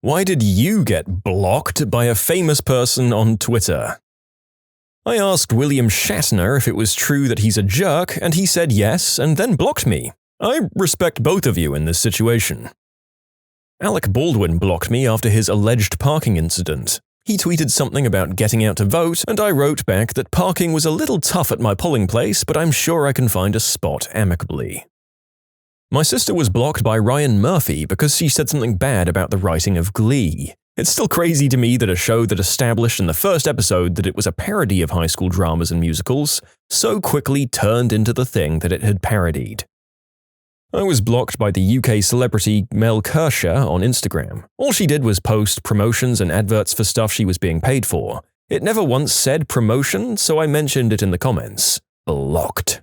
Why did you get blocked by a famous person on Twitter? I asked William Shatner if it was true that he's a jerk, and he said yes, and then blocked me. I respect both of you in this situation. Alec Baldwin blocked me after his alleged parking incident. He tweeted something about getting out to vote, and I wrote back that parking was a little tough at my polling place, but I'm sure I can find a spot amicably. My sister was blocked by Ryan Murphy because she said something bad about the writing of Glee. It's still crazy to me that a show that established in the first episode that it was a parody of high school dramas and musicals so quickly turned into the thing that it had parodied. I was blocked by the UK celebrity Mel Kirscher on Instagram. All she did was post promotions and adverts for stuff she was being paid for. It never once said promotion, so I mentioned it in the comments. Blocked.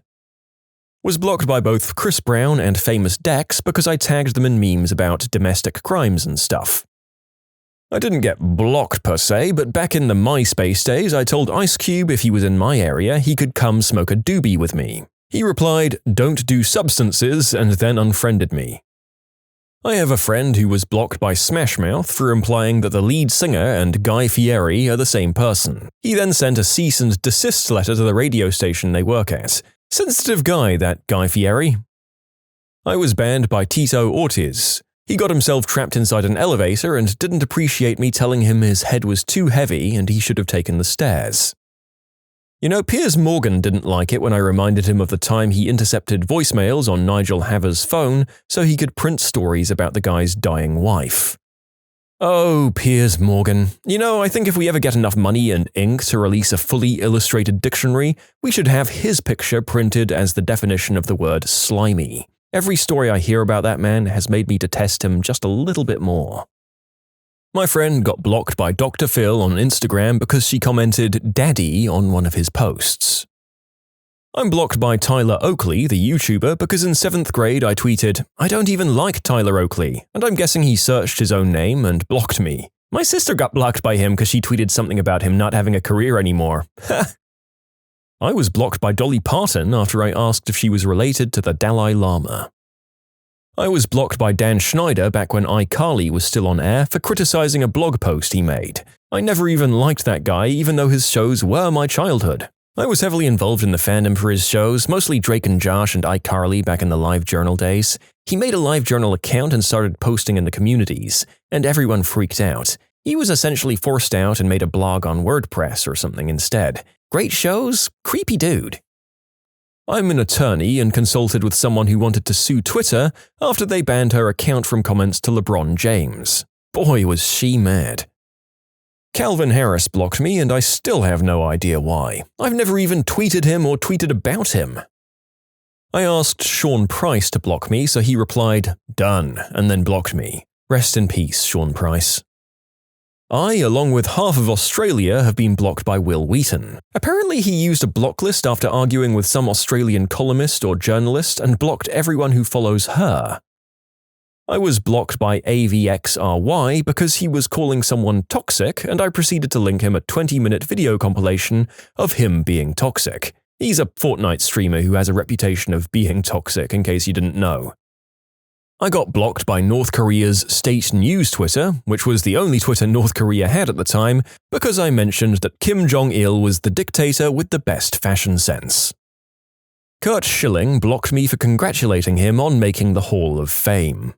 Was blocked by both Chris Brown and Famous Dex because I tagged them in memes about domestic crimes and stuff. I didn't get blocked per se, but back in the MySpace days I told Ice Cube if he was in my area he could come smoke a doobie with me. He replied, "Don't do substances," and then unfriended me. I have a friend who was blocked by Smash Mouth for implying that the lead singer and Guy Fieri are the same person. He then sent a cease and desist letter to the radio station they work at. Sensitive guy, that Guy Fieri. I was banned by Tito Ortiz. He got himself trapped inside an elevator and didn't appreciate me telling him his head was too heavy and he should have taken the stairs. You know, Piers Morgan didn't like it when I reminded him of the time he intercepted voicemails on Nigel Haver's phone so he could print stories about the guy's dying wife. Oh, Piers Morgan. You know, I think if we ever get enough money and ink to release a fully illustrated dictionary, we should have his picture printed as the definition of the word slimy. Every story I hear about that man has made me detest him just a little bit more. My friend got blocked by Dr. Phil on Instagram because she commented "daddy" on one of his posts. I'm blocked by Tyler Oakley, the YouTuber, because in 7th grade I tweeted, "I don't even like Tyler Oakley," and I'm guessing he searched his own name and blocked me. My sister got blocked by him because she tweeted something about him not having a career anymore. I was blocked by Dolly Parton after I asked if she was related to the Dalai Lama. I was blocked by Dan Schneider back when iCarly was still on air for criticizing a blog post he made. I never even liked that guy even though his shows were my childhood. I was heavily involved in the fandom for his shows, mostly Drake and Josh and iCarly back in the LiveJournal days. He made a LiveJournal account and started posting in the communities, and everyone freaked out. He was essentially forced out and made a blog on WordPress or something instead. Great shows? Creepy dude. I'm an attorney and consulted with someone who wanted to sue Twitter after they banned her account from comments to LeBron James. Boy, was she mad. Calvin Harris blocked me and I still have no idea why. I've never even tweeted him or tweeted about him. I asked Sean Price to block me, so he replied, "Done," and then blocked me. Rest in peace, Sean Price. I, along with half of Australia, have been blocked by Will Wheaton. Apparently he used a block list after arguing with some Australian columnist or journalist and blocked everyone who follows her. I was blocked by AVXRY because he was calling someone toxic, and I proceeded to link him a 20-minute video compilation of him being toxic. He's a Fortnite streamer who has a reputation of being toxic, in case you didn't know. I got blocked by North Korea's state news Twitter, which was the only Twitter North Korea had at the time, because I mentioned that Kim Jong-il was the dictator with the best fashion sense. Kurt Schilling blocked me for congratulating him on making the Hall of Fame.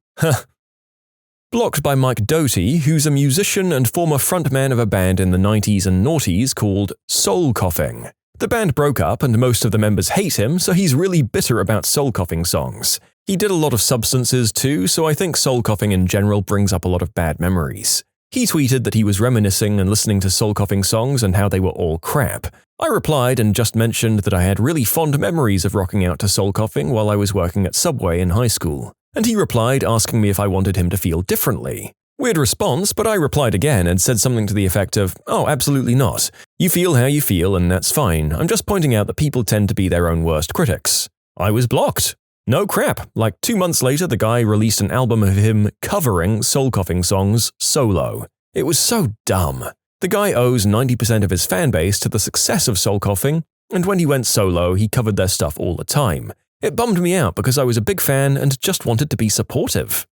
Blocked by Mike Doty, who's a musician and former frontman of a band in the 90s and noughties called Soul Coughing. The band broke up and most of the members hate him, so he's really bitter about soul coughing songs. He did a lot of substances too, so I think soul coughing in general brings up a lot of bad memories. He tweeted that he was reminiscing and listening to soul coughing songs and how they were all crap. I replied and just mentioned that I had really fond memories of rocking out to soul coughing while I was working at Subway in high school. And he replied asking me if I wanted him to feel differently. Weird response, but I replied again and said something to the effect of, "Oh, absolutely not. You feel how you feel and that's fine. I'm just pointing out that people tend to be their own worst critics." I was blocked. No crap, like 2 months later the guy released an album of him covering soul coughing songs solo. It was so dumb. The guy owes 90% of his fanbase to the success of soul coughing, and when he went solo he covered their stuff all the time. It bummed me out because I was a big fan and just wanted to be supportive.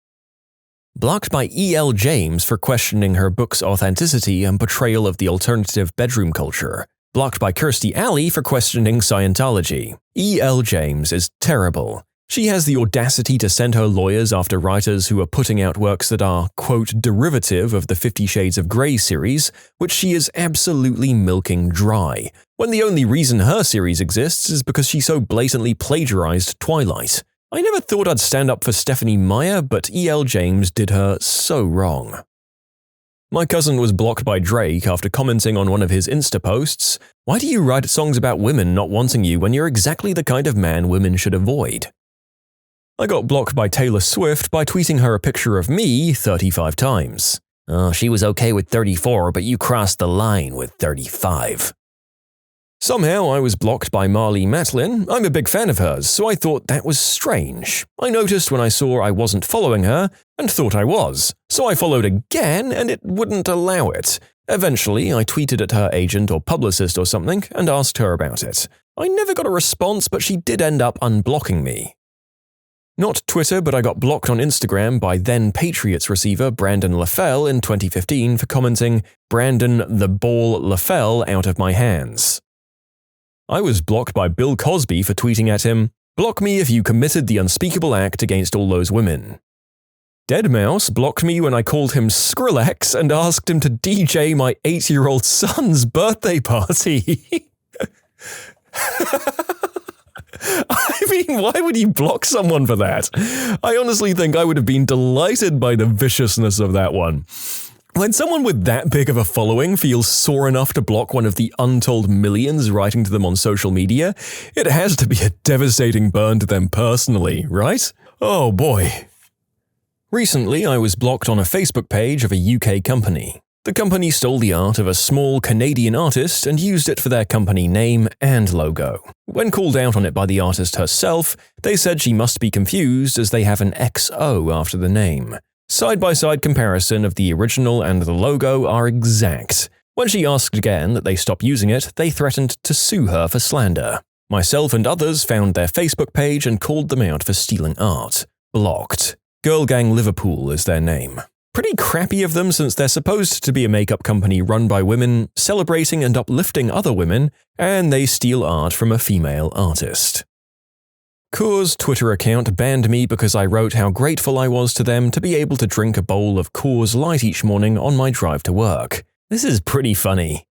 Blocked by E.L. James for questioning her book's authenticity and portrayal of the alternative bedroom culture. Blocked by Kirstie Alley for questioning Scientology. E.L. James is terrible. She has the audacity to send her lawyers after writers who are putting out works that are, quote, derivative of the 50 Shades of Grey series, which she is absolutely milking dry, when the only reason her series exists is because she so blatantly plagiarized Twilight. I never thought I'd stand up for Stephenie Meyer, but E.L. James did her so wrong. My cousin was blocked by Drake after commenting on one of his Insta posts, "Why do you write songs about women not wanting you when you're exactly the kind of man women should avoid?" I got blocked by Taylor Swift by tweeting her a picture of me 35 times. "Oh, she was okay with 34, but you crossed the line with 35. Somehow I was blocked by Marlee Matlin. I'm a big fan of hers, so I thought that was strange. I noticed when I saw I wasn't following her, and thought I was, so I followed again and it wouldn't allow it. Eventually, I tweeted at her agent or publicist or something and asked her about it. I never got a response, but she did end up unblocking me. Not Twitter, but I got blocked on Instagram by then Patriots receiver Brandon LaFell in 2015 for commenting, "Brandon the Ball LaFell out of my hands." I was blocked by Bill Cosby for tweeting at him, "Block me if you committed the unspeakable act against all those women." Deadmau5 blocked me when I called him Skrillex and asked him to DJ my 8-year-old son's birthday party. I mean, why would you block someone for that? I honestly think I would have been delighted by the viciousness of that one. When someone with that big of a following feels sore enough to block one of the untold millions writing to them on social media, it has to be a devastating burn to them personally, right? Oh boy. Recently, I was blocked on a Facebook page of a UK company. The company stole the art of a small Canadian artist and used it for their company name and logo. When called out on it by the artist herself, they said she must be confused as they have an XO after the name. Side-by-side comparison of the original and the logo are exact. When she asked again that they stop using it, they threatened to sue her for slander. Myself and others found their Facebook page and called them out for stealing art. Blocked. Girl Gang Liverpool is their name. Pretty crappy of them since they're supposed to be a makeup company run by women, celebrating and uplifting other women, and they steal art from a female artist. Coors' Twitter account banned me because I wrote how grateful I was to them to be able to drink a bowl of Coors Light each morning on my drive to work. This is pretty funny.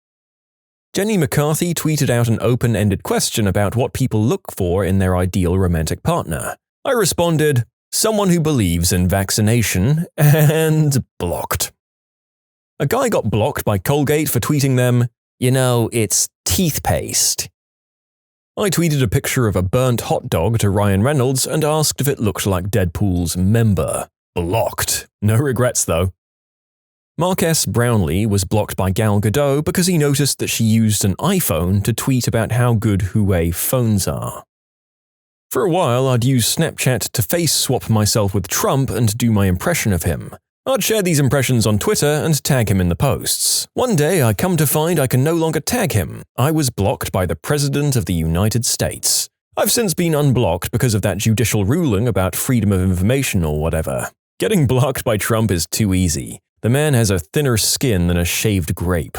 Jenny McCarthy tweeted out an open-ended question about what people look for in their ideal romantic partner. I responded, "Someone who believes in vaccination," and blocked. A guy got blocked by Colgate for tweeting them, "You know, it's teeth paste." I tweeted a picture of a burnt hot dog to Ryan Reynolds and asked if it looked like Deadpool's member. Blocked. No regrets, though. Mark S. Brownlee was blocked by Gal Gadot because he noticed that she used an iPhone to tweet about how good Huawei phones are. For a while, I'd use Snapchat to face swap myself with Trump and do my impression of him. I'd share these impressions on Twitter and tag him in the posts. One day, I come to find I can no longer tag him. I was blocked by the President of the United States. I've since been unblocked because of that judicial ruling about freedom of information or whatever. Getting blocked by Trump is too easy. The man has a thinner skin than a shaved grape.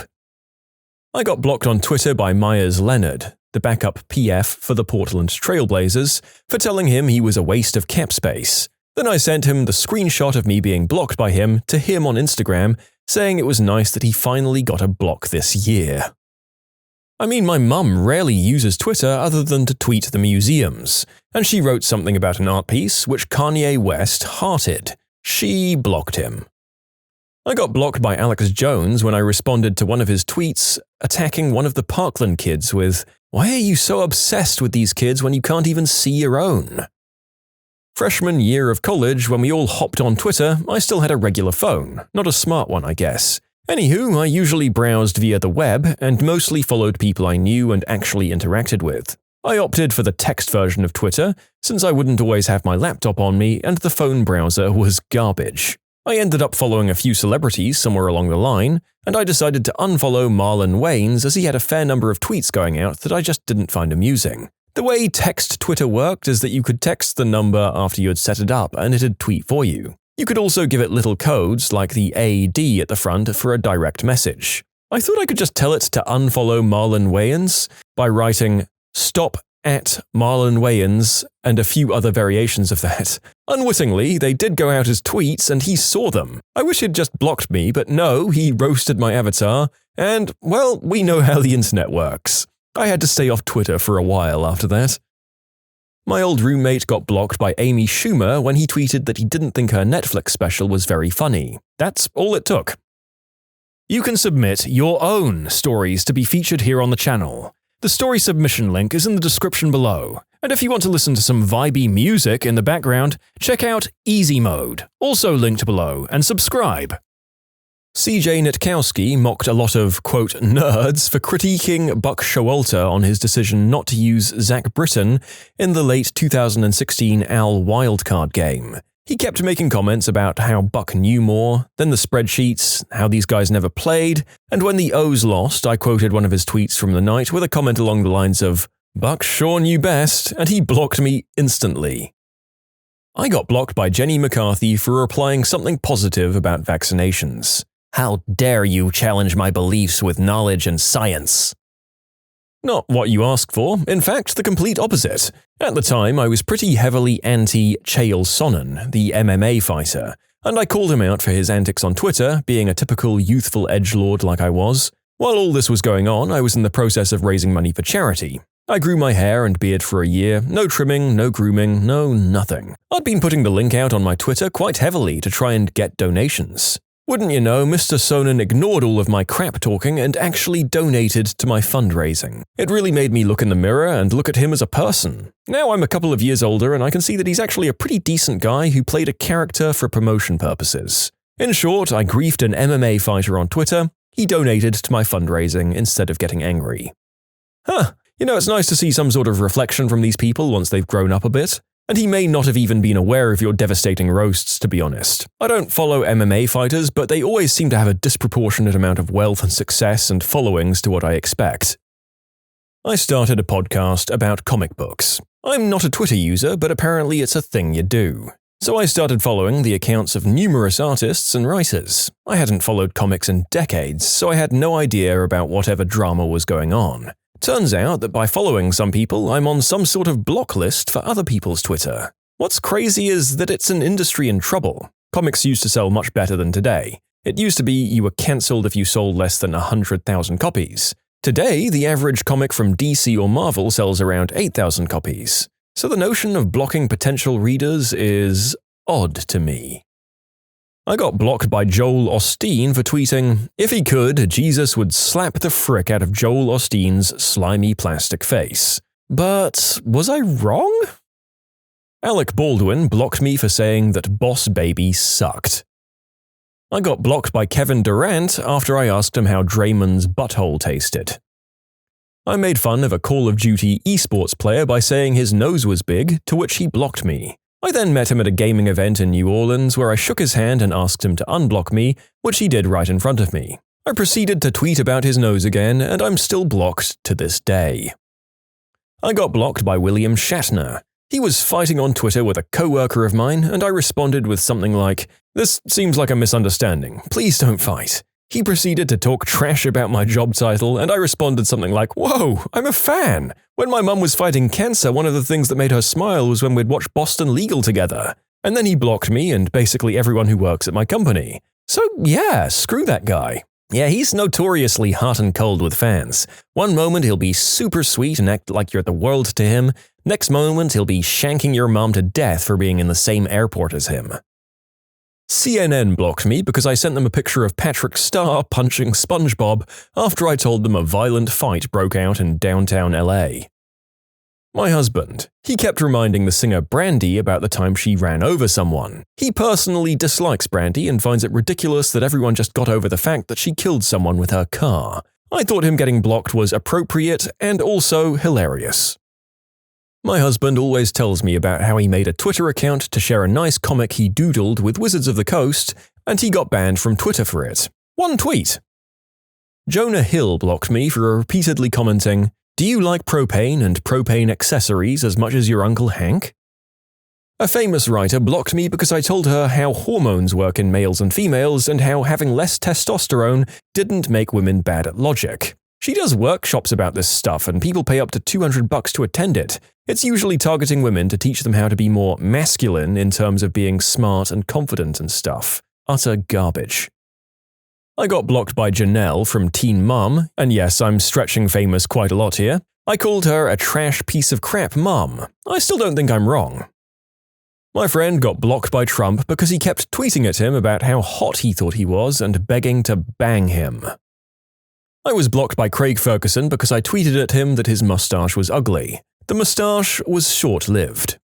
I got blocked on Twitter by Myers Leonard, the backup PF for the Portland Trailblazers, for telling him he was a waste of cap space. Then I sent him the screenshot of me being blocked by him to him on Instagram, saying it was nice that he finally got a block this year. I mean, my mum rarely uses Twitter other than to tweet the museums, and she wrote something about an art piece which Kanye West hearted. She blocked him. I got blocked by Alex Jones when I responded to one of his tweets attacking one of the Parkland kids with, "Why are you so obsessed with these kids when you can't even see your own?" Freshman year of college, when we all hopped on Twitter, I still had a regular phone, not a smart one, I guess. Anywho, I usually browsed via the web and mostly followed people I knew and actually interacted with. I opted for the text version of Twitter, since I wouldn't always have my laptop on me and the phone browser was garbage. I ended up following a few celebrities somewhere along the line, and I decided to unfollow Marlon Wayans as he had a fair number of tweets going out that I just didn't find amusing. The way text Twitter worked is that you could text the number after you had set it up and it'd tweet for you. You could also give it little codes like the AD at the front for a direct message. I thought I could just tell it to unfollow Marlon Wayans by writing "Stop at Marlon Wayans" and a few other variations of that. Unwittingly, they did go out as tweets and he saw them. I wish he'd just blocked me, but no, he roasted my avatar, and, well, we know how the internet works. I had to stay off Twitter for a while after that. My old roommate got blocked by Amy Schumer when he tweeted that he didn't think her Netflix special was very funny. That's all it took. You can submit your own stories to be featured here on the channel. The story submission link is in the description below. And if you want to listen to some vibey music in the background, check out easymode, also linked below, and subscribe. CJ Nitkowski mocked a lot of, quote, nerds for critiquing Buck Showalter on his decision not to use Zach Britton in the late 2016 AL wildcard game. He kept making comments about how Buck knew more, then the spreadsheets, how these guys never played, and when the O's lost, I quoted one of his tweets from the night with a comment along the lines of, "Buck sure knew best," and he blocked me instantly. I got blocked by Jenny McCarthy for replying something positive about vaccinations. "How dare you challenge my beliefs with knowledge and science?" Not what you asked for, in fact, the complete opposite. At the time, I was pretty heavily anti-Chael Sonnen, the MMA fighter, and I called him out for his antics on Twitter, being a typical youthful edgelord like I was. While all this was going on, I was in the process of raising money for charity. I grew my hair and beard for a year, no trimming, no grooming, no nothing. I'd been putting the link out on my Twitter quite heavily to try and get donations. Wouldn't you know, Mr. Sonnen ignored all of my crap talking and actually donated to my fundraising. It really made me look in the mirror and look at him as a person. Now I'm a couple of years older and I can see that he's actually a pretty decent guy who played a character for promotion purposes. In short, I griefed an MMA fighter on Twitter. He donated to my fundraising instead of getting angry. You know, it's nice to see some sort of reflection from these people once they've grown up a bit. And he may not have even been aware of your devastating roasts, to be honest. I don't follow MMA fighters, but they always seem to have a disproportionate amount of wealth and success and followings to what I expect. I started a podcast about comic books. I'm not a Twitter user, but apparently it's a thing you do. So I started following the accounts of numerous artists and writers. I hadn't followed comics in decades, so I had no idea about whatever drama was going on. Turns out that by following some people, I'm on some sort of block list for other people's Twitter. What's crazy is that it's an industry in trouble. Comics used to sell much better than today. It used to be you were cancelled if you sold less than 100,000 copies. Today, the average comic from DC or Marvel sells around 8,000 copies. So the notion of blocking potential readers is odd to me. I got blocked by Joel Osteen for tweeting, "If he could, Jesus would slap the frick out of Joel Osteen's slimy plastic face." But was I wrong? Alec Baldwin blocked me for saying that Boss Baby sucked. I got blocked by Kevin Durant after I asked him how Draymond's butthole tasted. I made fun of a Call of Duty esports player by saying his nose was big, to which he blocked me. I then met him at a gaming event in New Orleans where I shook his hand and asked him to unblock me, which he did right in front of me. I proceeded to tweet about his nose again, and I'm still blocked to this day. I got blocked by William Shatner. He was fighting on Twitter with a coworker of mine, and I responded with something like, "This seems like a misunderstanding. Please don't fight." He proceeded to talk trash about my job title, and I responded something like, "Whoa, I'm a fan. When my mum was fighting cancer, one of the things that made her smile was when we'd watch Boston Legal together." And then he blocked me and basically everyone who works at my company. So yeah, screw that guy. Yeah, he's notoriously hot and cold with fans. One moment he'll be super sweet and act like you're the world to him. Next moment he'll be shanking your mom to death for being in the same airport as him. CNN blocked me because I sent them a picture of Patrick Star punching SpongeBob after I told them a violent fight broke out in downtown LA. My husband. He kept reminding the singer Brandy about the time she ran over someone. He personally dislikes Brandy and finds it ridiculous that everyone just got over the fact that she killed someone with her car. I thought him getting blocked was appropriate and also hilarious. My husband always tells me about how he made a Twitter account to share a nice comic he doodled with Wizards of the Coast, and he got banned from Twitter for it. One tweet. Jonah Hill blocked me for repeatedly commenting, "Do you like propane and propane accessories as much as your Uncle Hank?" A famous writer blocked me because I told her how hormones work in males and females and how having less testosterone didn't make women bad at logic. She does workshops about this stuff and people pay up to $200 to attend it. It's usually targeting women to teach them how to be more masculine in terms of being smart and confident and stuff. Utter garbage. I got blocked by Janelle from Teen Mom, and yes, I'm stretching famous quite a lot here. I called her a trash piece of crap mom. I still don't think I'm wrong. My friend got blocked by Trump because he kept tweeting at him about how hot he thought he was and begging to bang him. I was blocked by Craig Ferguson because I tweeted at him that his mustache was ugly. The mustache was short-lived.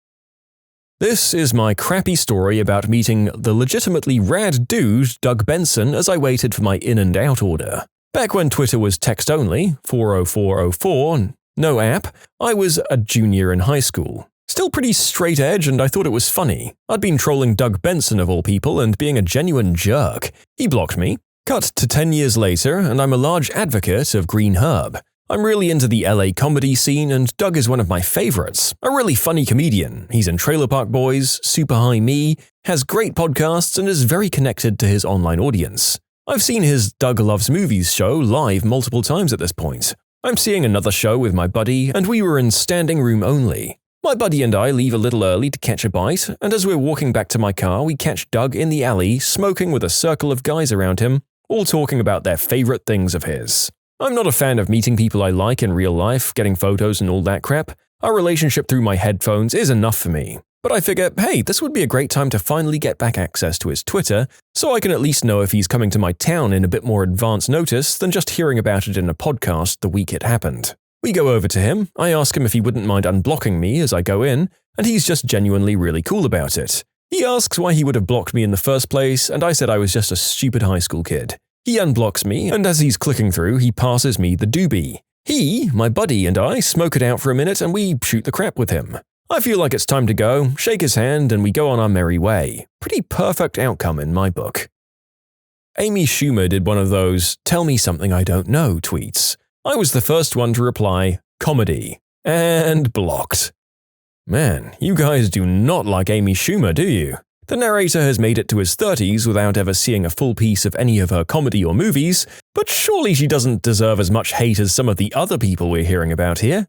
This is my crappy story about meeting the legitimately rad dude Doug Benson as I waited for my in and out order. Back when Twitter was text-only, 40404, no app, I was a junior in high school. Still pretty straight edge, and I thought it was funny. I'd been trolling Doug Benson of all people and being a genuine jerk. He blocked me. Cut to 10 years later, and I'm a large advocate of Green Herb. I'm really into the LA comedy scene, and Doug is one of my favorites. A really funny comedian. He's in Trailer Park Boys, Super High Me, has great podcasts, and is very connected to his online audience. I've seen his Doug Loves Movies show live multiple times at this point. I'm seeing another show with my buddy, and we were in standing room only. My buddy and I leave a little early to catch a bite, and as we're walking back to my car, we catch Doug in the alley, smoking with a circle of guys around him, all talking about their favorite things of his. I'm not a fan of meeting people I like in real life, getting photos and all that crap. Our relationship through my headphones is enough for me. But I figure, hey, this would be a great time to finally get back access to his Twitter, so I can at least know if he's coming to my town in a bit more advance notice than just hearing about it in a podcast the week it happened. We go over to him, I ask him if he wouldn't mind unblocking me as I go in, and he's just genuinely really cool about it. He asks why he would have blocked me in the first place, and I said I was just a stupid high school kid. He unblocks me, and as he's clicking through, he passes me the doobie. He, my buddy, and I smoke it out for a minute and we shoot the crap with him. I feel like it's time to go, shake his hand, and we go on our merry way. Pretty perfect outcome in my book. Amy Schumer did one of those "tell me something I don't know" tweets. I was the first one to reply, "comedy," and blocked. Man, you guys do not like Amy Schumer, do you? The narrator has made it to his 30s without ever seeing a full piece of any of her comedy or movies, but surely she doesn't deserve as much hate as some of the other people we're hearing about here.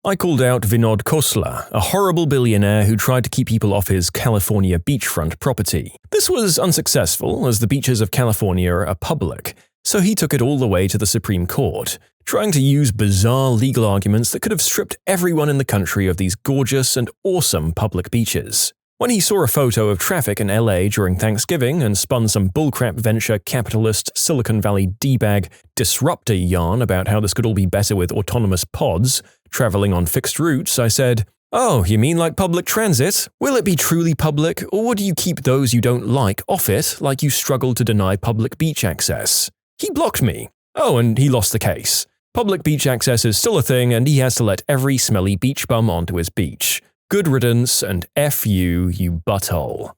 I called out Vinod Khosla, a horrible billionaire who tried to keep people off his California beachfront property. This was unsuccessful, as the beaches of California are public, so he took it all the way to the Supreme Court, trying to use bizarre legal arguments that could have stripped everyone in the country of these gorgeous and awesome public beaches. When he saw a photo of traffic in LA during Thanksgiving and spun some bullcrap venture capitalist Silicon Valley D-bag disruptor yarn about how this could all be better with autonomous pods traveling on fixed routes, I said, "Oh, you mean like public transit? Will it be truly public, or would you keep those you don't like off it like you struggle to deny public beach access?" He blocked me. Oh, and he lost the case. Public beach access is still a thing, and he has to let every smelly beach bum onto his beach. Good riddance, and F you, you butthole.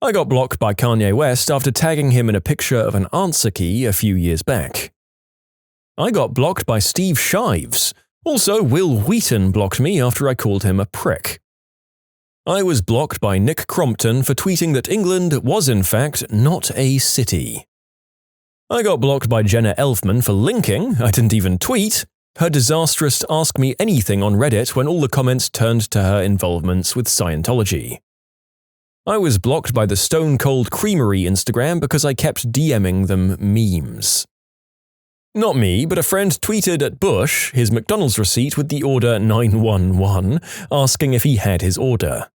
I got blocked by Kanye West after tagging him in a picture of an answer key a few years back. I got blocked by Steve Shives. Also, Will Wheaton blocked me after I called him a prick. I was blocked by Nick Crompton for tweeting that England was in fact not a city. I got blocked by Jenna Elfman for linking, I didn't even tweet, her disastrous Ask Me Anything on Reddit when all the comments turned to her involvements with Scientology. I was blocked by the Stone Cold Creamery Instagram because I kept DMing them memes. Not me, but a friend tweeted at Bush his McDonald's receipt with the order 911, asking if he had his order.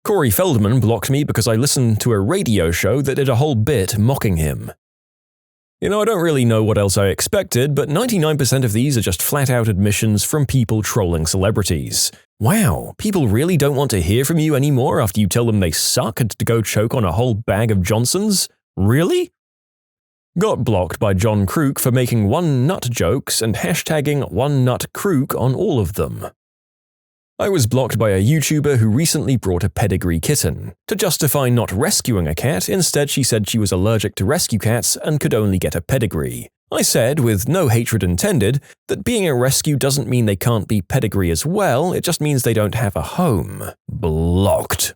Corey Feldman blocked me because I listened to a radio show that did a whole bit mocking him. I don't really know what else I expected, but 99% of these are just flat-out admissions from people trolling celebrities. Wow, people really don't want to hear from you anymore after you tell them they suck and to go choke on a whole bag of Johnsons? Really? Got blocked by John Crook for making one nut jokes and hashtagging one nut Crook on all of them. I was blocked by a YouTuber who recently brought a pedigree kitten. To justify not rescuing a cat, instead she said she was allergic to rescue cats and could only get a pedigree. I said, with no hatred intended, that being a rescue doesn't mean they can't be pedigree as well, it just means they don't have a home. Blocked.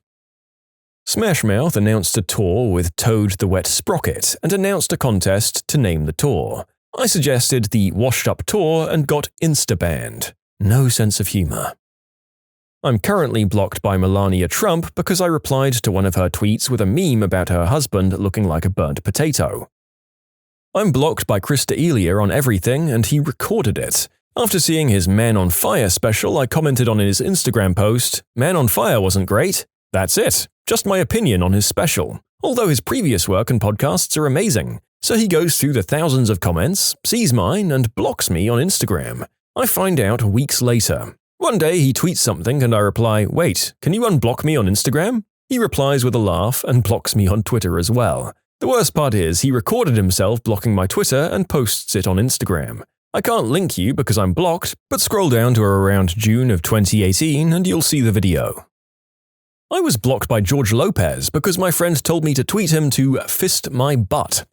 Smashmouth announced a tour with Toad the Wet Sprocket and announced a contest to name the tour. I suggested the Washed Up Tour and got insta-banned. No sense of humor. I'm currently blocked by Melania Trump because I replied to one of her tweets with a meme about her husband looking like a burnt potato. I'm blocked by Chris D'Elia on everything and he recorded it. After seeing his Man on Fire special, I commented on his Instagram post, "Man on Fire wasn't great. That's it. Just my opinion on his special. Although his previous work and podcasts are amazing." So he goes through the thousands of comments, sees mine, and blocks me on Instagram. I find out weeks later. One day he tweets something and I reply, "Wait, can you unblock me on Instagram?" He replies with a laugh and blocks me on Twitter as well. The worst part is he recorded himself blocking my Twitter and posts it on Instagram. I can't link you because I'm blocked, but scroll down to around June of 2018 and you'll see the video. I was blocked by George Lopez because my friend told me to tweet him to fist my butt.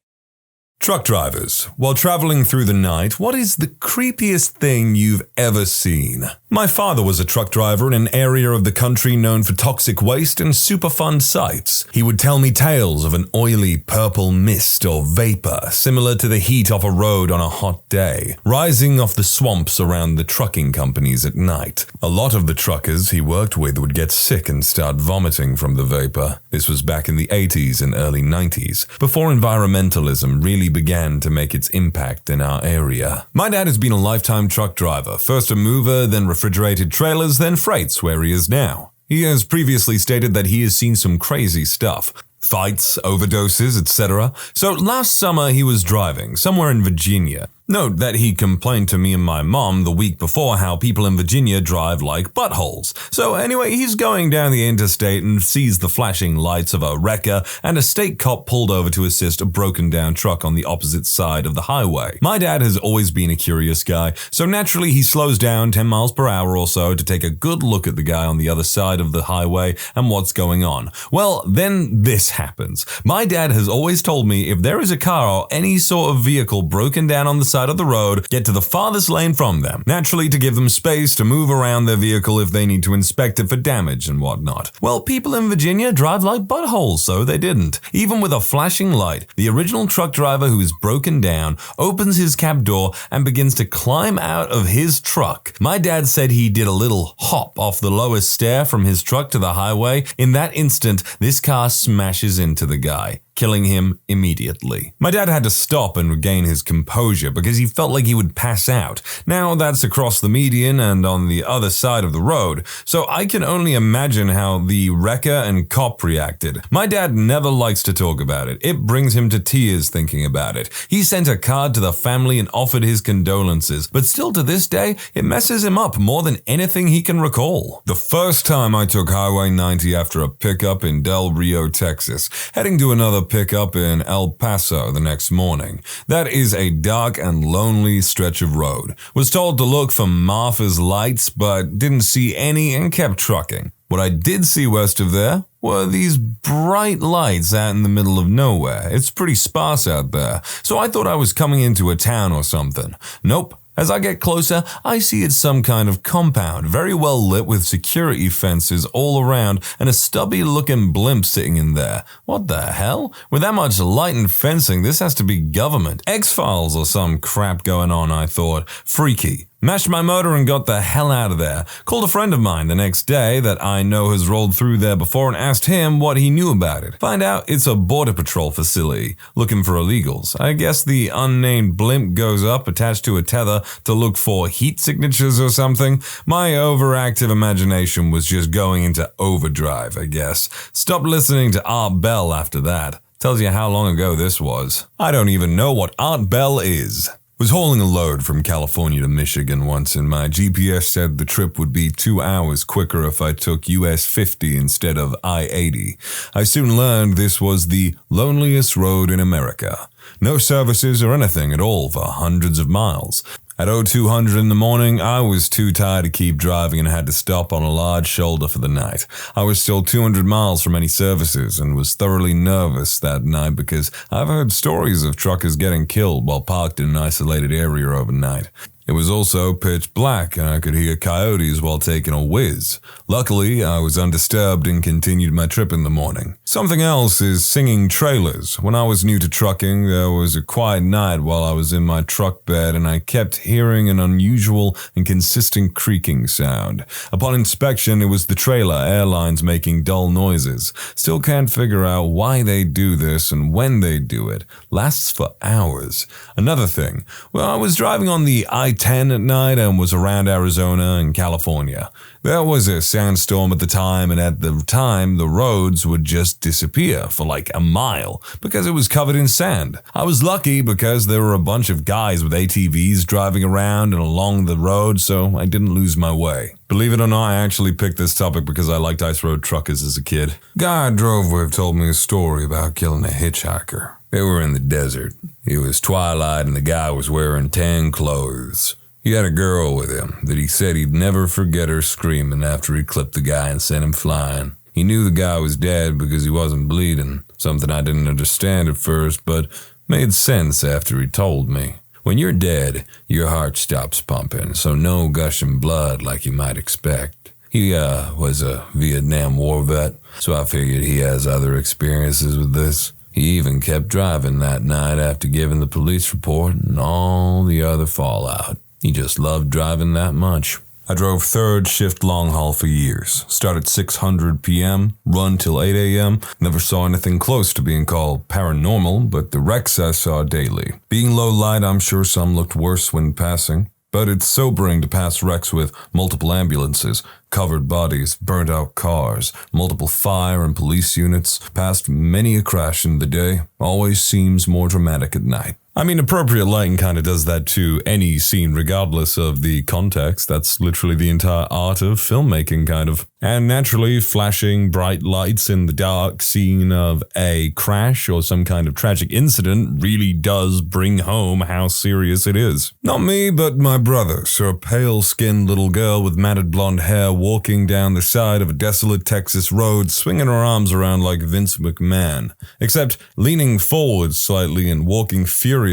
Truck drivers, while traveling through the night, what is the creepiest thing you've ever seen? My father was a truck driver in an area of the country known for toxic waste and Superfund sites. He would tell me tales of an oily purple mist or vapor similar to the heat off a road on a hot day, rising off the swamps around the trucking companies at night. A lot of the truckers he worked with would get sick and start vomiting from the vapor. This was back in the 80s and early 90s, before environmentalism really began to make its impact in our area. My dad has been a lifetime truck driver, first a mover, then refrigerated trailers, then freights, where he is now. He has previously stated that he has seen some crazy stuff. Fights, overdoses, etc. So last summer he was driving, somewhere in Virginia. Note that he complained to me and my mom the week before how people in Virginia drive like buttholes. So anyway, he's going down the interstate and sees the flashing lights of a wrecker and a state cop pulled over to assist a broken down truck on the opposite side of the highway. My dad has always been a curious guy, so naturally he slows down 10 miles per hour or so to take a good look at the guy on the other side of the highway and what's going on. Well, then this happens. My dad has always told me if there is a car or any sort of vehicle broken down on the side of the road, get to the farthest lane from them, naturally to give them space to move around their vehicle if they need to inspect it for damage and whatnot. Well, people in Virginia drive like buttholes, so they didn't. Even with a flashing light, the original truck driver who is broken down opens his cab door and begins to climb out of his truck. My dad said he did a little hop off the lowest stair from his truck to the highway. In that instant, this car smashes into the guy, killing him immediately. My dad had to stop and regain his composure because he felt like he would pass out. Now that's across the median and on the other side of the road, so I can only imagine how the wrecker and cop reacted. My dad never likes to talk about it. It brings him to tears thinking about it. He sent a card to the family and offered his condolences, but still to this day, it messes him up more than anything he can recall. The first time I took Highway 90 after a pickup in Del Rio, Texas, heading to another pickup in El Paso the next morning. That is a dark and lonely stretch of road. Was told to look for Martha's lights, but didn't see any and kept trucking. What I did see west of there were these bright lights out in the middle of nowhere. It's pretty sparse out there, so I thought I was coming into a town or something. Nope. As I get closer, I see it's some kind of compound, very well lit with security fences all around and a stubby-looking blimp sitting in there. What the hell? With that much light and fencing, this has to be government. X-Files or some crap going on, I thought. Freaky. Mashed my motor and got the hell out of there. Called a friend of mine the next day that I know has rolled through there before and asked him what he knew about it. Find out it's a border patrol facility, looking for illegals. I guess the unnamed blimp goes up attached to a tether to look for heat signatures or something. My overactive imagination was just going into overdrive, I guess. Stopped listening to Art Bell after that. Tells you how long ago this was. I don't even know what Art Bell is. Was hauling a load from California to Michigan once and my GPS said the trip would be 2 hours quicker if I took US 50 instead of I-80. I soon learned this was the loneliest road in America. No services or anything at all for hundreds of miles. At 0200 in the morning, I was too tired to keep driving and had to stop on a large shoulder for the night. I was still 200 miles from any services and was thoroughly nervous that night because I've heard stories of truckers getting killed while parked in an isolated area overnight. It was also pitch black and I could hear coyotes while taking a whiz. Luckily, I was undisturbed and continued my trip in the morning. Something else is singing trailers. When I was new to trucking, there was a quiet night while I was in my truck bed and I kept hearing an unusual and consistent creaking sound. Upon inspection, it was the trailer airlines making dull noises. Still can't figure out why they do this and when they do it. Lasts for hours. Another thing, well, I was driving on the I-10 at night and was around Arizona and California. There was a sandstorm at the time, and at the time, the roads would just disappear for like a mile because it was covered in sand. I was lucky because there were a bunch of guys with ATVs driving around and along the road, so I didn't lose my way. Believe it or not, I actually picked this topic because I liked ice road truckers as a kid. Guy I drove with told me a story about killing a hitchhiker. They were in the desert. It was twilight and the guy was wearing tan clothes. He had a girl with him that he said he'd never forget her screaming after he clipped the guy and sent him flying. He knew the guy was dead because he wasn't bleeding, something I didn't understand at first, but made sense after he told me. When you're dead, your heart stops pumping, so no gushing blood like you might expect. He was a Vietnam War vet, so I figured he has other experiences with this. He even kept driving that night after giving the police report and all the other fallout. He just loved driving that much. I drove third shift long haul for years. Start at 600 p.m., run till 8 a.m. Never saw anything close to being called paranormal, but the wrecks I saw daily. Being low light, I'm sure some looked worse when passing. But it's sobering to pass wrecks with multiple ambulances, covered bodies, burnt out cars, multiple fire and police units. Past many a crash in the day. Always seems more dramatic at night. I mean, appropriate lighting kind of does that to any scene regardless of the context. That's literally the entire art of filmmaking, kind of. And naturally, flashing bright lights in the dark scene of a crash or some kind of tragic incident really does bring home how serious it is. Not me, but my brother saw a pale-skinned little girl with matted blonde hair walking down the side of a desolate Texas road, swinging her arms around like Vince McMahon, except leaning forward slightly and walking furiously.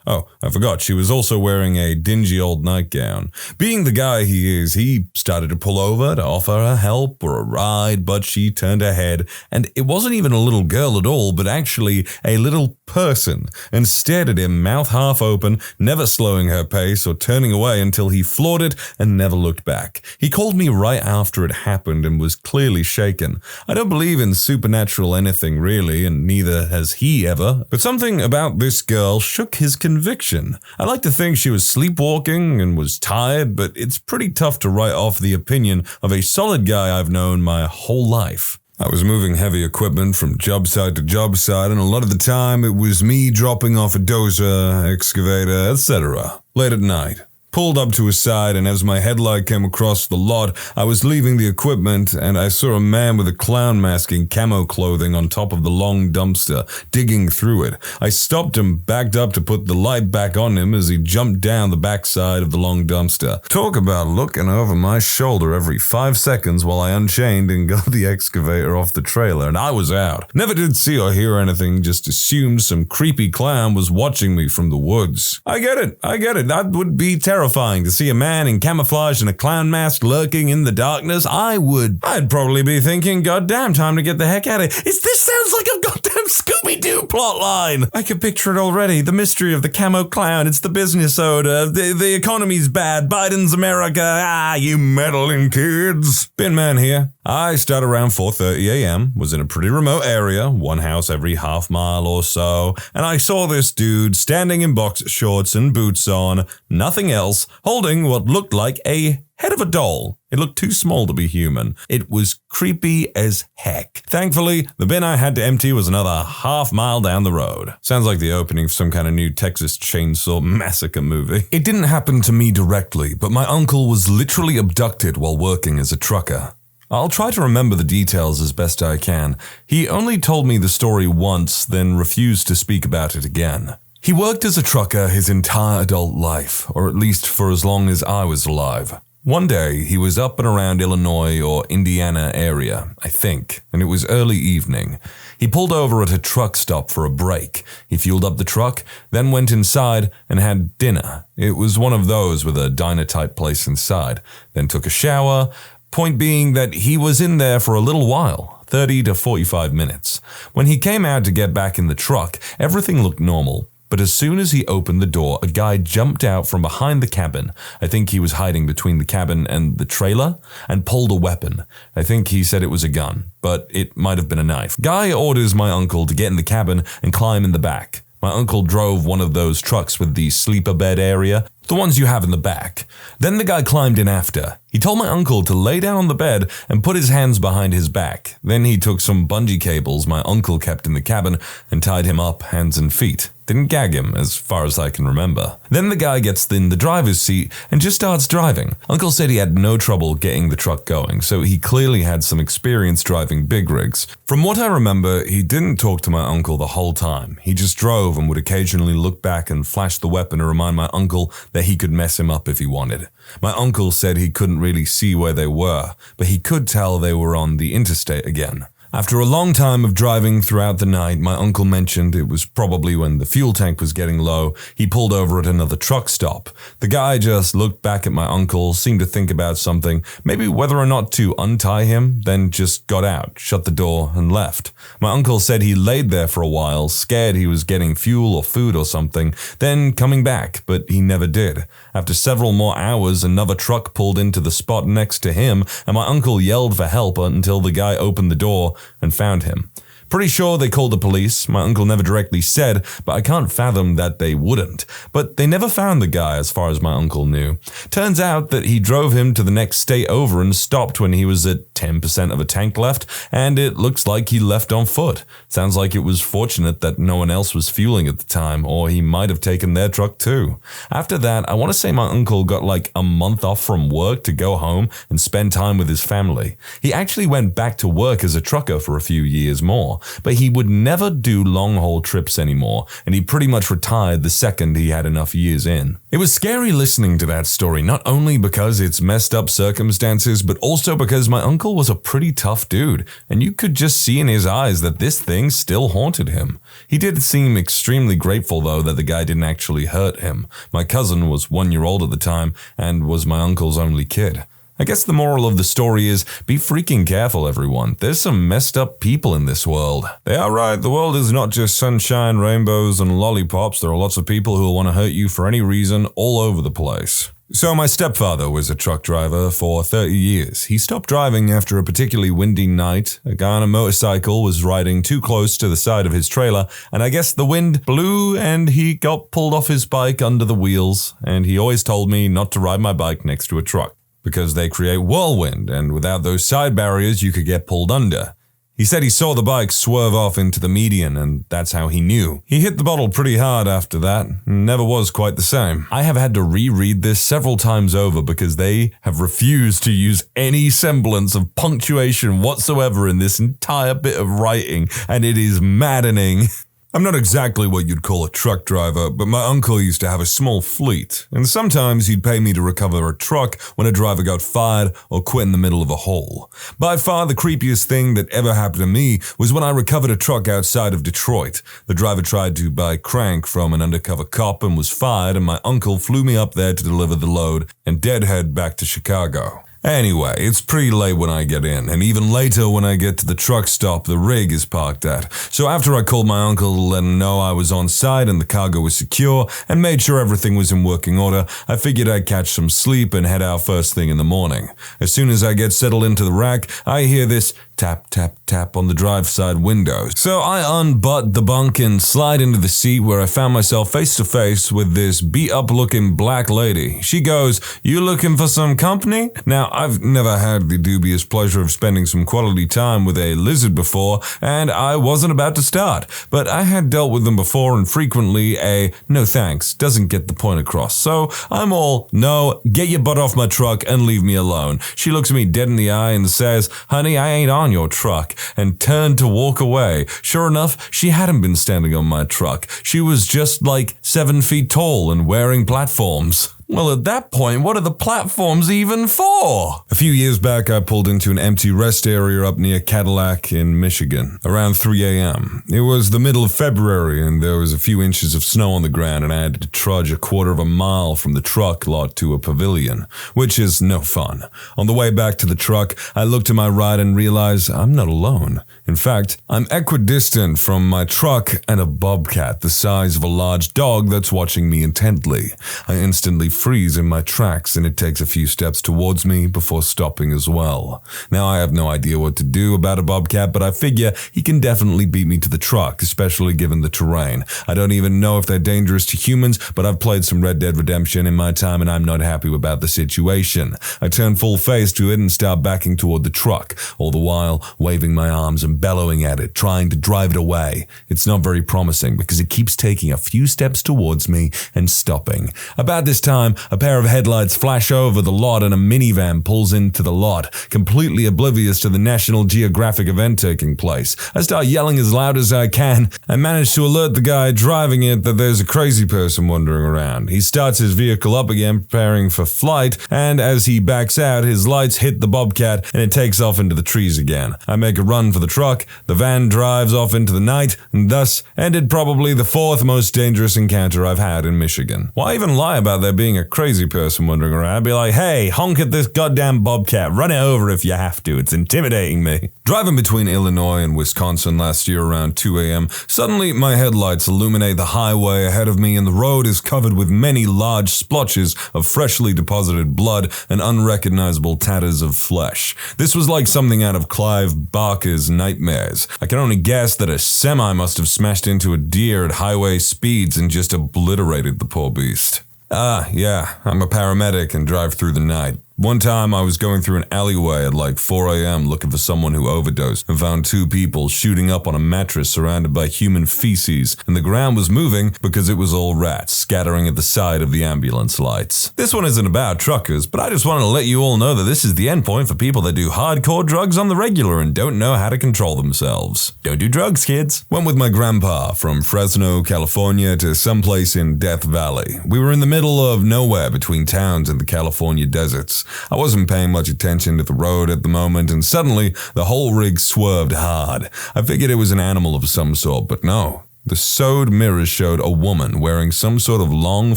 Oh, I forgot, she was also wearing a dingy old nightgown. Being the guy he is, he started to pull over to offer her help or a ride, but she turned her head, and it wasn't even a little girl at all, but actually a little person, and stared at him, mouth half open, never slowing her pace or turning away until he floored it and never looked back. He called me right after it happened and was clearly shaken. I don't believe in supernatural anything really, and neither has he ever, but something about this girl shook his conviction. I like to think she was sleepwalking and was tired, but it's pretty tough to write off the opinion of a solid guy I've known my whole life. I was moving heavy equipment from job site to job site, and a lot of the time it was me dropping off a dozer, excavator, etc. Late at night. Pulled up to his side, and as my headlight came across the lot, I was leaving the equipment, and I saw a man with a clown mask and camo clothing on top of the long dumpster, digging through it. I stopped and backed up to put the light back on him as he jumped down the backside of the long dumpster. Talk about looking over my shoulder every 5 seconds while I unchained and got the excavator off the trailer, and I was out. Never did see or hear anything, just assumed some creepy clown was watching me from the woods. I get it. That would be terrifying to see a man in camouflage and a clown mask lurking in the darkness. I'd probably be thinking, goddamn, time to get the heck out of here. This sounds like a goddamn Scooby-Doo plotline. I can picture it already. The mystery of the camo clown. It's the business odor. The economy's bad. Biden's America. You meddling kids. Bin Man here. I started around 4:30 a.m., was in a pretty remote area, one house every half mile or so, and I saw this dude standing in boxer shorts and boots on, nothing else, holding what looked like a head of a doll. It looked too small to be human. It was creepy as heck. Thankfully, the bin I had to empty was another half mile down the road. Sounds like the opening of some kind of new Texas Chainsaw Massacre movie. It didn't happen to me directly, but my uncle was literally abducted while working as a trucker. I'll try to remember the details as best I can. He only told me the story once, then refused to speak about it again. He worked as a trucker his entire adult life, or at least for as long as I was alive. One day, he was up and around Illinois or Indiana area, I think, and it was early evening. He pulled over at a truck stop for a break. He fueled up the truck, then went inside and had dinner. It was one of those with a diner-type place inside. Then took a shower. Point being that he was in there for a little while, 30 to 45 minutes. When he came out to get back in the truck, everything looked normal. But as soon as he opened the door, a guy jumped out from behind the cabin. I think he was hiding between the cabin and the trailer, and pulled a weapon. I think he said it was a gun, but it might have been a knife. Guy orders my uncle to get in the cabin and climb in the back. My uncle drove one of those trucks with the sleeper bed area, the ones you have in the back. Then the guy climbed in after. He told my uncle to lay down on the bed and put his hands behind his back. Then he took some bungee cables my uncle kept in the cabin and tied him up hands and feet. Didn't gag him, as far as I can remember. Then the guy gets in the driver's seat and just starts driving. Uncle said he had no trouble getting the truck going, so he clearly had some experience driving big rigs. From what I remember, he didn't talk to my uncle the whole time. He just drove and would occasionally look back and flash the weapon to remind my uncle that he could mess him up if he wanted. My uncle said he couldn't really see where they were, but he could tell they were on the interstate again. After a long time of driving throughout the night, my uncle mentioned it was probably when the fuel tank was getting low, he pulled over at another truck stop. The guy just looked back at my uncle, seemed to think about something, maybe whether or not to untie him, then just got out, shut the door, and left. My uncle said he laid there for a while, scared he was getting fuel or food or something, then coming back, but he never did. After several more hours, another truck pulled into the spot next to him, and my uncle yelled for help until the guy opened the door and found him. Pretty sure they called the police. My uncle never directly said, but I can't fathom that they wouldn't. But they never found the guy as far as my uncle knew. Turns out that he drove him to the next state over and stopped when he was at 10% of a tank left, and it looks like he left on foot. Sounds like it was fortunate that no one else was fueling at the time, or he might have taken their truck too. After that, I want to say my uncle got like a month off from work to go home and spend time with his family. He actually went back to work as a trucker for a few years more. But he would never do long-haul trips anymore, and he pretty much retired the second he had enough years in. It was scary listening to that story, not only because it's messed up circumstances, but also because my uncle was a pretty tough dude, and you could just see in his eyes that this thing still haunted him. He did seem extremely grateful, though, that the guy didn't actually hurt him. My cousin was 1 year old at the time, and was my uncle's only kid. I guess the moral of the story is, be freaking careful, everyone. There's some messed up people in this world. They are right, the world is not just sunshine, rainbows, and lollipops. There are lots of people who will want to hurt you for any reason all over the place. So my stepfather was a truck driver for 30 years. He stopped driving after a particularly windy night. A guy on a motorcycle was riding too close to the side of his trailer, and I guess the wind blew and he got pulled off his bike under the wheels, and he always told me not to ride my bike next to a truck, because they create whirlwind, and without those side barriers you could get pulled under. He said he saw the bike swerve off into the median, and that's how he knew. He hit the bottle pretty hard after that, and never was quite the same. I have had to reread this several times over because they have refused to use any semblance of punctuation whatsoever in this entire bit of writing, and it is maddening. I'm not exactly what you'd call a truck driver, but my uncle used to have a small fleet, and sometimes he'd pay me to recover a truck when a driver got fired or quit in the middle of a hole. By far the creepiest thing that ever happened to me was when I recovered a truck outside of Detroit. The driver tried to buy crank from an undercover cop and was fired, and my uncle flew me up there to deliver the load and deadhead back to Chicago. Anyway, it's pretty late when I get in, and even later when I get to the truck stop the rig is parked at. So after I called my uncle to let him know I was on site and the cargo was secure, and made sure everything was in working order, I figured I'd catch some sleep and head out first thing in the morning. As soon as I get settled into the rack, I hear this tap, tap, tap on the drive side window. So I unbutt the bunk and slide into the seat, where I found myself face to face with this beat up looking black lady. She goes, "You looking for some company?" Now, I've never had the dubious pleasure of spending some quality time with a lizard before, and I wasn't about to start, but I had dealt with them before, and frequently a "no thanks" doesn't get the point across. So I'm all, "No, get your butt off my truck and leave me alone." She looks me dead in the eye and says, "Honey, I ain't on on your truck," and turned to walk away. Sure enough, she hadn't been standing on my truck. She was just like 7 feet tall and wearing platforms. Well, at that point, what are the platforms even for? A few years back, I pulled into an empty rest area up near Cadillac in Michigan, around 3 a.m. It was the middle of February, and there was a few inches of snow on the ground, and I had to trudge a quarter of a mile from the truck lot to a pavilion, which is no fun. On the way back to the truck, I looked to my right and realized I'm not alone. In fact, I'm equidistant from my truck and a bobcat the size of a large dog that's watching me intently. I instantly freeze in my tracks, and it takes a few steps towards me before stopping as well. Now, I have no idea what to do about a bobcat, but I figure he can definitely beat me to the truck, especially given the terrain. I don't even know if they're dangerous to humans, but I've played some Red Dead Redemption in my time, and I'm not happy about the situation. I turn full face to it and start backing toward the truck, all the while waving my arms and bellowing at it, trying to drive it away. It's not very promising because it keeps taking a few steps towards me and stopping. About this time, a pair of headlights flash over the lot and a minivan pulls into the lot, completely oblivious to the National Geographic event taking place. I start yelling as loud as I can and manage to alert the guy driving it that there's a crazy person wandering around. He starts his vehicle up again, preparing for flight, and as he backs out, his lights hit the bobcat and it takes off into the trees again. I make a run for the truck, the van drives off into the night, and thus ended probably the 4th most dangerous encounter I've had in Michigan. Why even lie about there being a crazy person wandering around? I'd be like, "Hey, honk at this goddamn bobcat, run it over if you have to, it's intimidating me." Driving between Illinois and Wisconsin last year around 2 a.m., suddenly my headlights illuminate the highway ahead of me and the road is covered with many large splotches of freshly deposited blood and unrecognizable tatters of flesh. This was like something out of Clive Barker's Nightmares. I can only guess that a semi must have smashed into a deer at highway speeds and just obliterated the poor beast. Yeah, I'm a paramedic and drive through the night. One time I was going through an alleyway at like 4 a.m. looking for someone who overdosed and found 2 people shooting up on a mattress surrounded by human feces, and the ground was moving because it was all rats scattering at the side of the ambulance lights. This one isn't about truckers, but I just wanted to let you all know that this is the endpoint for people that do hardcore drugs on the regular and don't know how to control themselves. Don't do drugs, kids. Went with my grandpa from Fresno, California to someplace in Death Valley. We were in the middle of nowhere between towns in the California deserts. I wasn't paying much attention to the road at the moment, and suddenly the whole rig swerved hard. I figured it was an animal of some sort, but no. The sewed mirrors showed a woman wearing some sort of long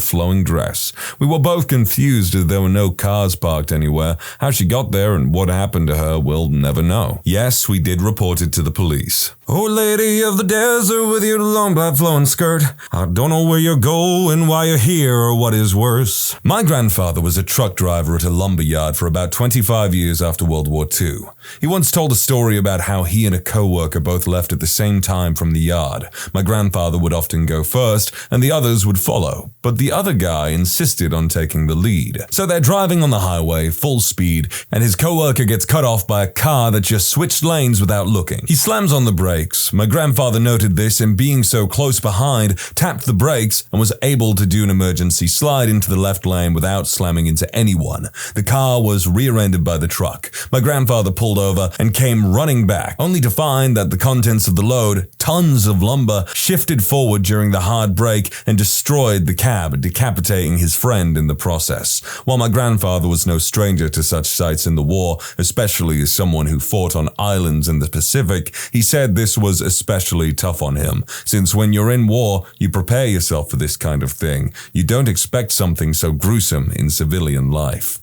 flowing dress. We were both confused as there were no cars parked anywhere. How she got there and what happened to her, we'll never know. Yes, we did report it to the police. "Oh, lady of the desert with your long black flowing skirt, I don't know where you're going, why you're here, or what is worse." My grandfather was a truck driver at a lumber yard for about 25 years after World War II. He once told a story about how he and a co-worker both left at the same time from the yard. My grandfather would often go first, and the others would follow, but the other guy insisted on taking the lead. So they're driving on the highway, full speed, and his co-worker gets cut off by a car that just switched lanes without looking. He slams on the brakes. My grandfather noted this and, being so close behind, tapped the brakes and was able to do an emergency slide into the left lane without slamming into anyone. The car was rear-ended by the truck. My grandfather pulled over and came running back, only to find that the contents of the load, tons of lumber, shifted forward during the hard brake and destroyed the cab, decapitating his friend in the process. While my grandfather was no stranger to such sights in the war, especially as someone who fought on islands in the Pacific, he said this was especially tough on him, since when you're in war, you prepare yourself for this kind of thing. You don't expect something so gruesome in civilian life.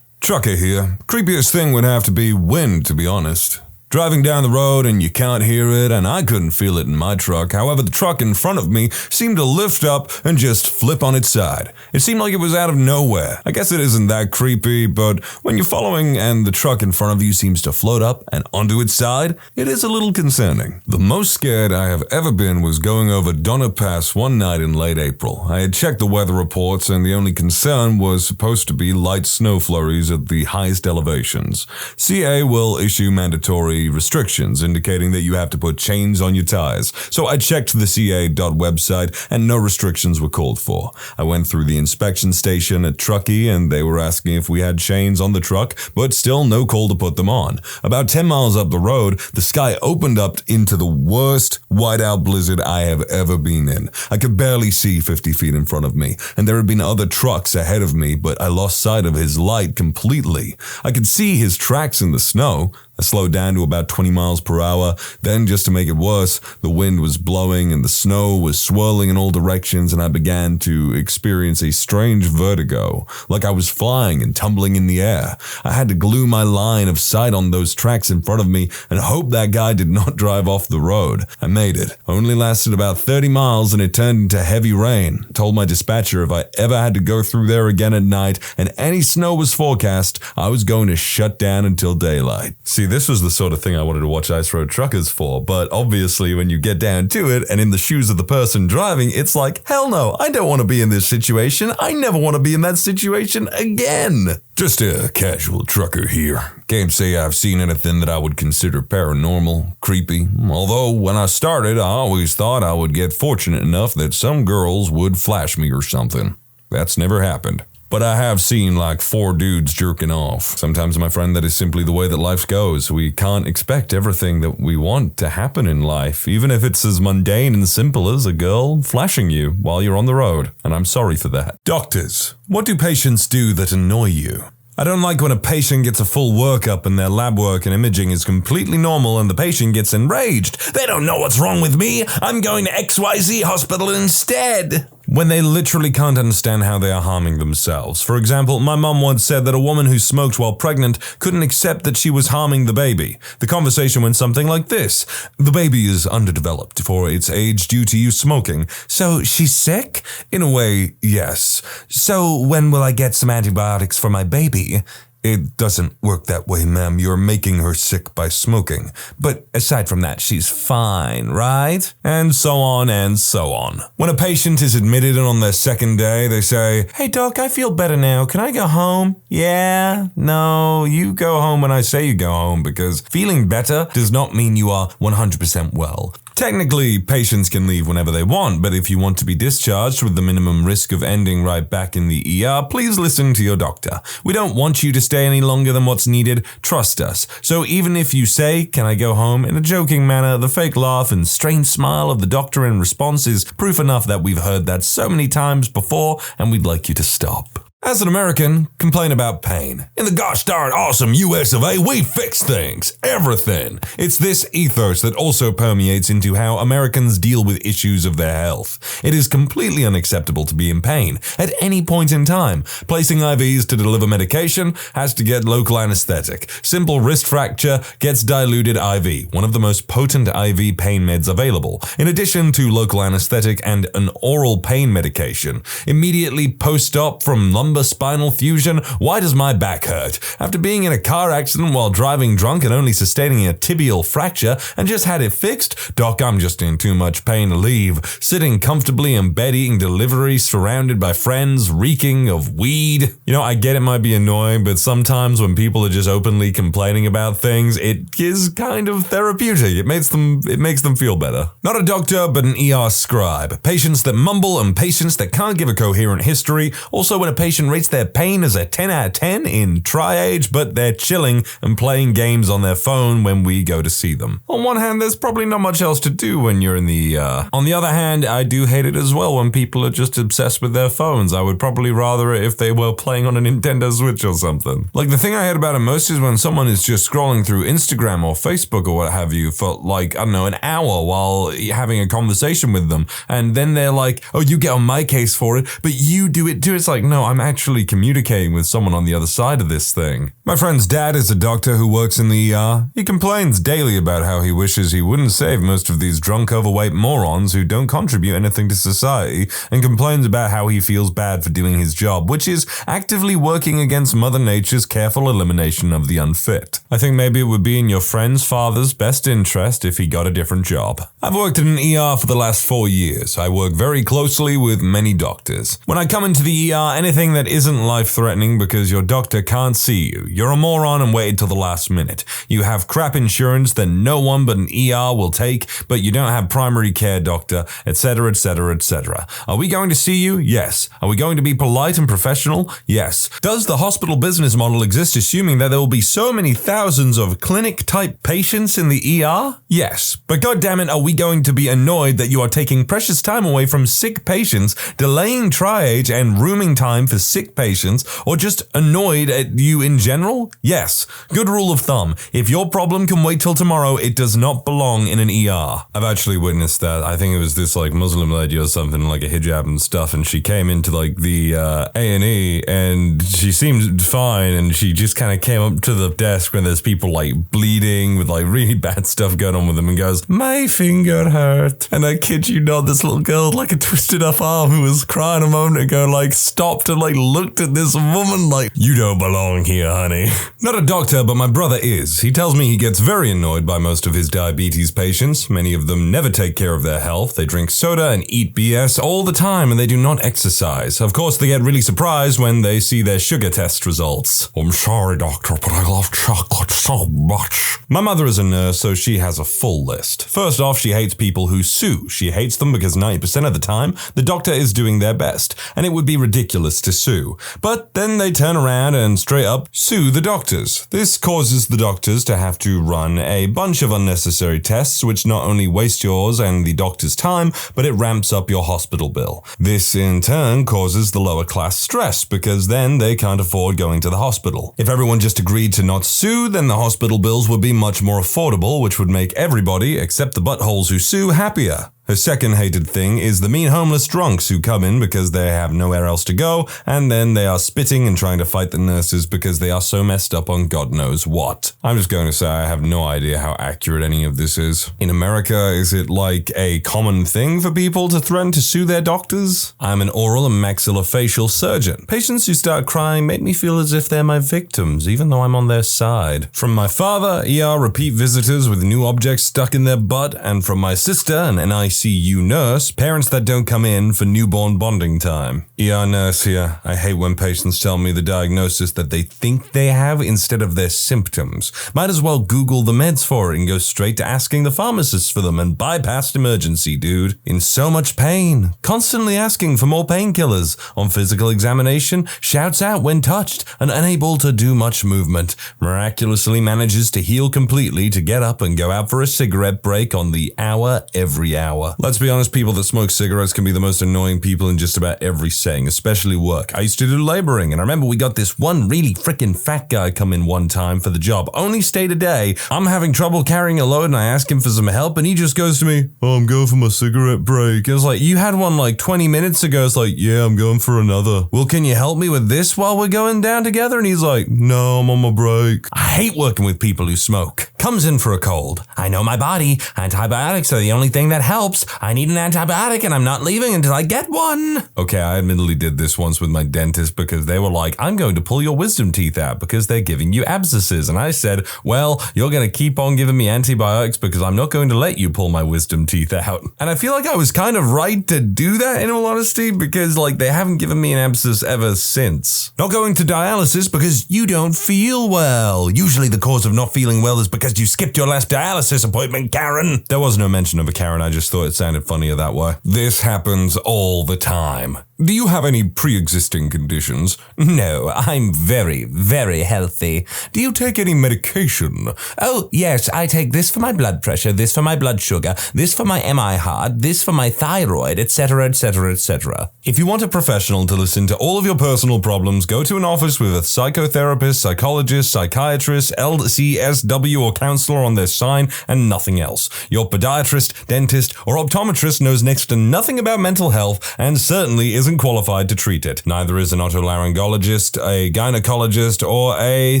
Trucker here. Creepiest thing would have to be wind, to be honest. Driving down the road and you can't hear it, and I couldn't feel it in my truck. However, the truck in front of me seemed to lift up and just flip on its side. It seemed like it was out of nowhere. I guess it isn't that creepy, but when you're following and the truck in front of you seems to float up and onto its side, it is a little concerning. The most scared I have ever been was going over Donner Pass one night in late April. I had checked the weather reports, and the only concern was supposed to be light snow flurries at the highest elevations. CA will issue mandatory apparently restrictions indicating that you have to put chains on your tires. So I checked the CA.website and no restrictions were called for. I went through the inspection station at Truckee and they were asking if we had chains on the truck, but still no call to put them on. About 10 miles up the road, the sky opened up into the worst whiteout blizzard I have ever been in. I could barely see 50 feet in front of me, and there had been other trucks ahead of me, but I lost sight of his light completely. I could see his tracks in the snow. I slowed down to about 20 miles per hour. Then, just to make it worse, the wind was blowing and the snow was swirling in all directions, and I began to experience a strange vertigo, like I was flying and tumbling in the air. I had to glue my line of sight on those tracks in front of me and hope that guy did not drive off the road. I made it. Only lasted about 30 miles and it turned into heavy rain. I told my dispatcher if I ever had to go through there again at night and any snow was forecast, I was going to shut down until daylight. See, this was the sort of thing I wanted to watch Ice Road Truckers for, but obviously when you get down to it and in the shoes of the person driving, it's like, hell no, I don't want to be in this situation. I never want to be in that situation again. Just a casual trucker here. Can't say I've seen anything that I would consider paranormal, creepy. Although when I started, I always thought I would get fortunate enough that some girls would flash me or something. That's never happened. But I have seen like 4 dudes jerking off. Sometimes, my friend, that is simply the way that life goes. We can't expect everything that we want to happen in life, even if it's as mundane and simple as a girl flashing you while you're on the road. And I'm sorry for that. Doctors, what do patients do that annoy you? I don't like when a patient gets a full workup and their lab work and imaging is completely normal and the patient gets enraged. They don't know what's wrong with me. I'm going to XYZ hospital instead. When they literally can't understand how they are harming themselves. For example, my mom once said that a woman who smoked while pregnant couldn't accept that she was harming the baby. The conversation went something like this. The baby is underdeveloped for its age due to you smoking. So she's sick? In a way, yes. So when will I get some antibiotics for my baby? It doesn't work that way, ma'am. You're making her sick by smoking. But aside from that, she's fine, right? And so on and so on. When a patient is admitted and on their second day, they say, "Hey doc, I feel better now. Can I go home?" Yeah, no, you go home when I say you go home, because feeling better does not mean you are 100% well. Technically, patients can leave whenever they want, but if you want to be discharged with the minimum risk of ending right back in the ER, please listen to your doctor. We don't want you to stay any longer than what's needed. Trust us. So even if you say, "Can I go home?" in a joking manner, the fake laugh and strange smile of the doctor in response is proof enough that we've heard that so many times before, and we'd like you to stop. As an American, complain about pain. In the gosh darn awesome US of A, we fix things. Everything. It's this ethos that also permeates into how Americans deal with issues of their health. It is completely unacceptable to be in pain at any point in time. Placing IVs to deliver medication has to get local anesthetic. Simple wrist fracture gets diluted IV, one of the most potent IV pain meds available, in addition to local anesthetic and an oral pain medication. Immediately post-op from lumbar spinal fusion, why does my back hurt? After being in a car accident while driving drunk and only sustaining a tibial fracture and just had it fixed, doc, I'm just in too much pain to leave. Sitting comfortably in bed eating delivery surrounded by friends reeking of weed. You know, I get it might be annoying, but sometimes when people are just openly complaining about things, it is kind of therapeutic. It makes them feel better. Not a doctor, but an ER scribe. Patients that mumble and patients that can't give a coherent history. Also, when a patient rates their pain as a 10 out of 10 in tri-age, but they're chilling and playing games on their phone when we go to see them. On one hand, there's probably not much else to do when you're in the ER. On the other hand, I do hate it as well when people are just obsessed with their phones. I would probably rather it if they were playing on a Nintendo Switch or something. Like, the thing I hate about it most is when someone is just scrolling through Instagram or Facebook or what have you for like, I don't know, an hour while having a conversation with them, and then they're like, "Oh, you get on my case for it, but you do it too." It's like, no, I'm actually communicating with someone on the other side of this thing. My friend's dad is a doctor who works in the ER. He complains daily about how he wishes he wouldn't save most of these drunk, overweight morons who don't contribute anything to society, and complains about how he feels bad for doing his job, which is actively working against Mother Nature's careful elimination of the unfit. I think maybe it would be in your friend's father's best interest if he got a different job. I've worked in an ER for the last 4 years. I work very closely with many doctors. When I come into the ER, anything that isn't life-threatening because your doctor can't see you. You're a moron and waited till the last minute. You have crap insurance that no one but an ER will take, but you don't have primary care doctor, etc., etc., etc. Are we going to see you? Yes. Are we going to be polite and professional? Yes. Does the hospital business model exist assuming that there will be so many thousands of clinic-type patients in the ER? Yes. But goddammit, are we going to be annoyed that you are taking precious time away from sick patients, delaying triage and rooming time for sick patients, or just annoyed at you in general? Yes. Good rule of thumb. If your problem can wait till tomorrow, it does not belong in an ER. I've actually witnessed that. I think it was this like Muslim lady or something, like a hijab and stuff, and she came into like the A&E and she seemed fine, and she just kind of came up to the desk when there's people like bleeding with like really bad stuff going on with them and goes, "My finger hurt." And I kid you not, this little girl like a twisted up arm who was crying a moment ago like stopped and like looked at this woman like, "You don't belong here, honey." Not a doctor, but my brother is. He tells me he gets very annoyed by most of his diabetes patients. Many of them never take care of their health. They drink soda and eat BS all the time, and they do not exercise. Of course, they get really surprised when they see their sugar test results. "I'm sorry, doctor, but I love chocolate so much." My mother is a nurse, so she has a full list. First off, she hates people who sue. She hates them because 90% of the time, the doctor is doing their best, and it would be ridiculous to sue. But then they turn around and straight up sue the doctors. This causes the doctors to have to run a bunch of unnecessary tests, which not only waste yours and the doctor's time, but it ramps up your hospital bill. This in turn causes the lower class stress, because then they can't afford going to the hospital. If everyone just agreed to not sue, then the hospital bills would be much more affordable, which would make everybody, except the buttholes who sue, happier. Her second hated thing is the mean homeless drunks who come in because they have nowhere else to go, and then they are spitting and trying to fight the nurses because they are so messed up on God knows what. I'm just going to say I have no idea how accurate any of this is. In America, is it like a common thing for people to threaten to sue their doctors? I'm an oral and maxillofacial surgeon. Patients who start crying make me feel as if they're my victims, even though I'm on their side. From my father, ER repeat visitors with new objects stuck in their butt, and from my sister, an ICU nurse, parents that don't come in for newborn bonding time. ER nurse here. I hate when patients tell me the diagnosis that they think they have instead of their symptoms. Might as well Google the meds for it and go straight to asking the pharmacist for them and bypass emergency, dude. In so much pain. Constantly asking for more painkillers. On physical examination, shouts out when touched and unable to do much movement. Miraculously manages to heal completely to get up and go out for a cigarette break on the hour every hour. Let's be honest, people that smoke cigarettes can be the most annoying people in just about every setting, especially work. I used to do laboring, and I remember we got this one really freaking fat guy come in one time for the job. Only stayed a day. I'm having trouble carrying a load, and I ask him for some help, and he just goes to me, "Oh, I'm going for my cigarette break." I was like, "You had one like 20 minutes ago." It's like, "Yeah, I'm going for another." "Well, can you help me with this while we're going down together?" And he's like, "No, I'm on my break." I hate working with people who smoke. Comes in for a cold. "I know my body. Antibiotics are the only thing that helps. I need an antibiotic and I'm not leaving until I get one." Okay, I admittedly did this once with my dentist because they were like, "I'm going to pull your wisdom teeth out because they're giving you abscesses." And I said, "Well, you're going to keep on giving me antibiotics because I'm not going to let you pull my wisdom teeth out." And I feel like I was kind of right to do that in all honesty, because like they haven't given me an abscess ever since. Not going to dialysis because you don't feel well. Usually the cause of not feeling well is because you skipped your last dialysis appointment, Karen. There was no mention of a Karen, I just thought it sounded funnier that way. This happens all the time. Do you have any pre-existing conditions? No, I'm very, very healthy. Do you take any medication? Oh, yes, I take this for my blood pressure, this for my blood sugar, this for my MI heart, this for my thyroid, etc., etc., etc. If you want a professional to listen to all of your personal problems, go to an office with a psychotherapist, psychologist, psychiatrist, LCSW or counselor on their sign and nothing else. Your podiatrist, dentist, or optometrist knows next to nothing about mental health and certainly isn't qualified to treat it. Neither is an otolaryngologist, a gynecologist, or a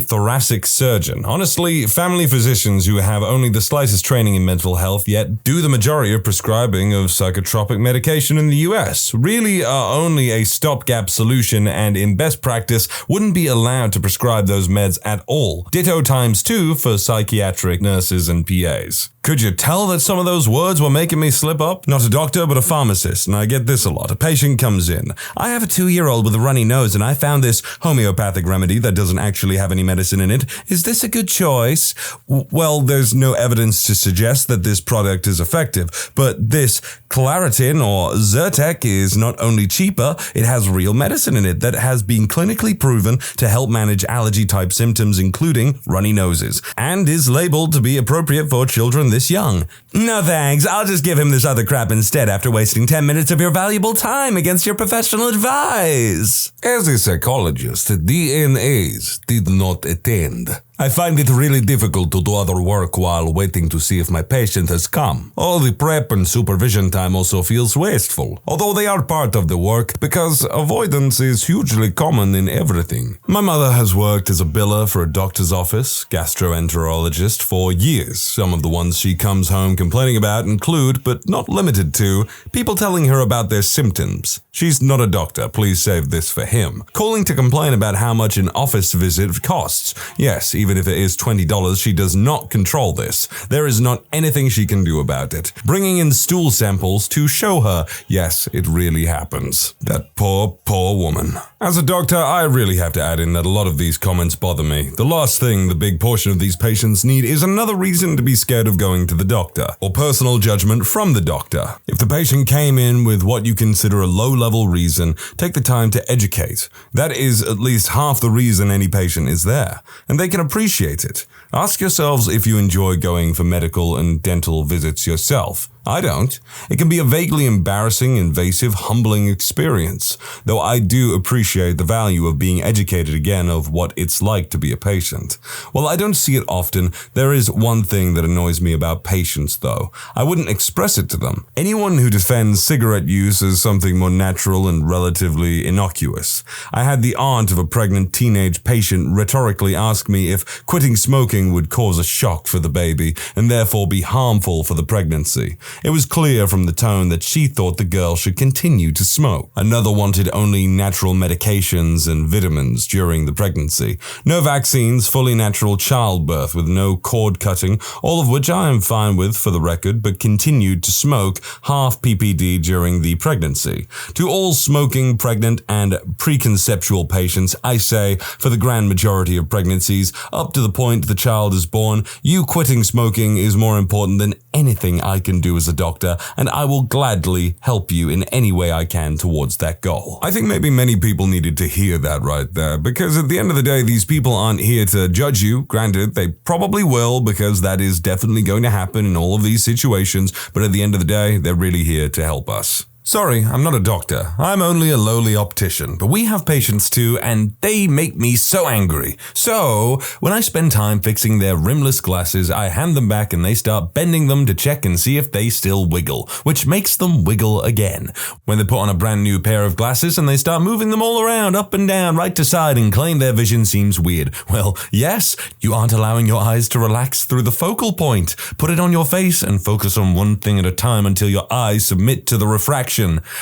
thoracic surgeon. Honestly, family physicians who have only the slightest training in mental health yet do the majority of prescribing of psychotropic medication in the US really are only a stopgap solution, and in best practice wouldn't be allowed to prescribe those meds at all. Ditto times 2 for psychiatric nurses and PAs. Could you tell that some of those words were making me slip up? Not a doctor, but a pharmacist, and I get this a lot. A patient comes in. I have a 2-year-old with a runny nose, and I found this homeopathic remedy that doesn't actually have any medicine in it. Is this a good choice? Well, there's no evidence to suggest that this product is effective, but this Claritin or Zyrtec is not only cheaper, it has real medicine in it that has been clinically proven to help manage allergy-type symptoms, including runny noses, and is labeled to be appropriate for children this young. No thanks, I'll just give him this other crap instead after wasting 10 minutes of your valuable time against your professional advice. As a psychologist, DNAs did not attend. I find it really difficult to do other work while waiting to see if my patient has come. All the prep and supervision time also feels wasteful, although they are part of the work because avoidance is hugely common in everything. My mother has worked as a biller for a doctor's office, gastroenterologist, for years. Some of the ones she comes home complaining about include, but not limited to, people telling her about their symptoms. She's not a doctor, please save this for him. Calling to complain about how much an office visit costs. Yes, even if it is $20, she does not control this. There is not anything she can do about it. Bringing in stool samples to show her, yes, it really happens. That poor, poor woman. As a doctor, I really have to add in that a lot of these comments bother me. The last thing the big portion of these patients need is another reason to be scared of going to the doctor, or personal judgment from the doctor. If the patient came in with what you consider a low-level reason, take the time to educate. That is at least half the reason any patient is there, and they can appreciate it. Ask yourselves if you enjoy going for medical and dental visits yourself. I don't. It can be a vaguely embarrassing, invasive, humbling experience, though I do appreciate the value of being educated again of what it's like to be a patient. While I don't see it often, there is one thing that annoys me about patients, though. I wouldn't express it to them. Anyone who defends cigarette use as something more natural and relatively innocuous. I had the aunt of a pregnant teenage patient rhetorically ask me if quitting smoking would cause a shock for the baby and therefore be harmful for the pregnancy. It was clear from the tone that she thought the girl should continue to smoke. Another wanted only natural medications and vitamins during the pregnancy. No vaccines, fully natural childbirth with no cord cutting, all of which I am fine with for the record, but continued to smoke half PPD during the pregnancy. To all smoking, pregnant, and preconceptual patients, I say, for the grand majority of pregnancies, up to the point the child is born, you quitting smoking is more important than anything I can do as a doctor, and I will gladly help you in any way I can towards that goal. I think maybe many people needed to hear that right there, because at the end of the day, these people aren't here to judge you. Granted, they probably will, because that is definitely going to happen in all of these situations, but at the end of the day, they're really here to help us. Sorry, I'm not a doctor. I'm only a lowly optician, but we have patients too, and they make me so angry. So, when I spend time fixing their rimless glasses, I hand them back and they start bending them to check and see if they still wiggle, which makes them wiggle again. When they put on a brand new pair of glasses and they start moving them all around, up and down, right to side, and claim their vision seems weird. Well, yes, you aren't allowing your eyes to relax through the focal point. Put it on your face and focus on one thing at a time until your eyes submit to the refraction.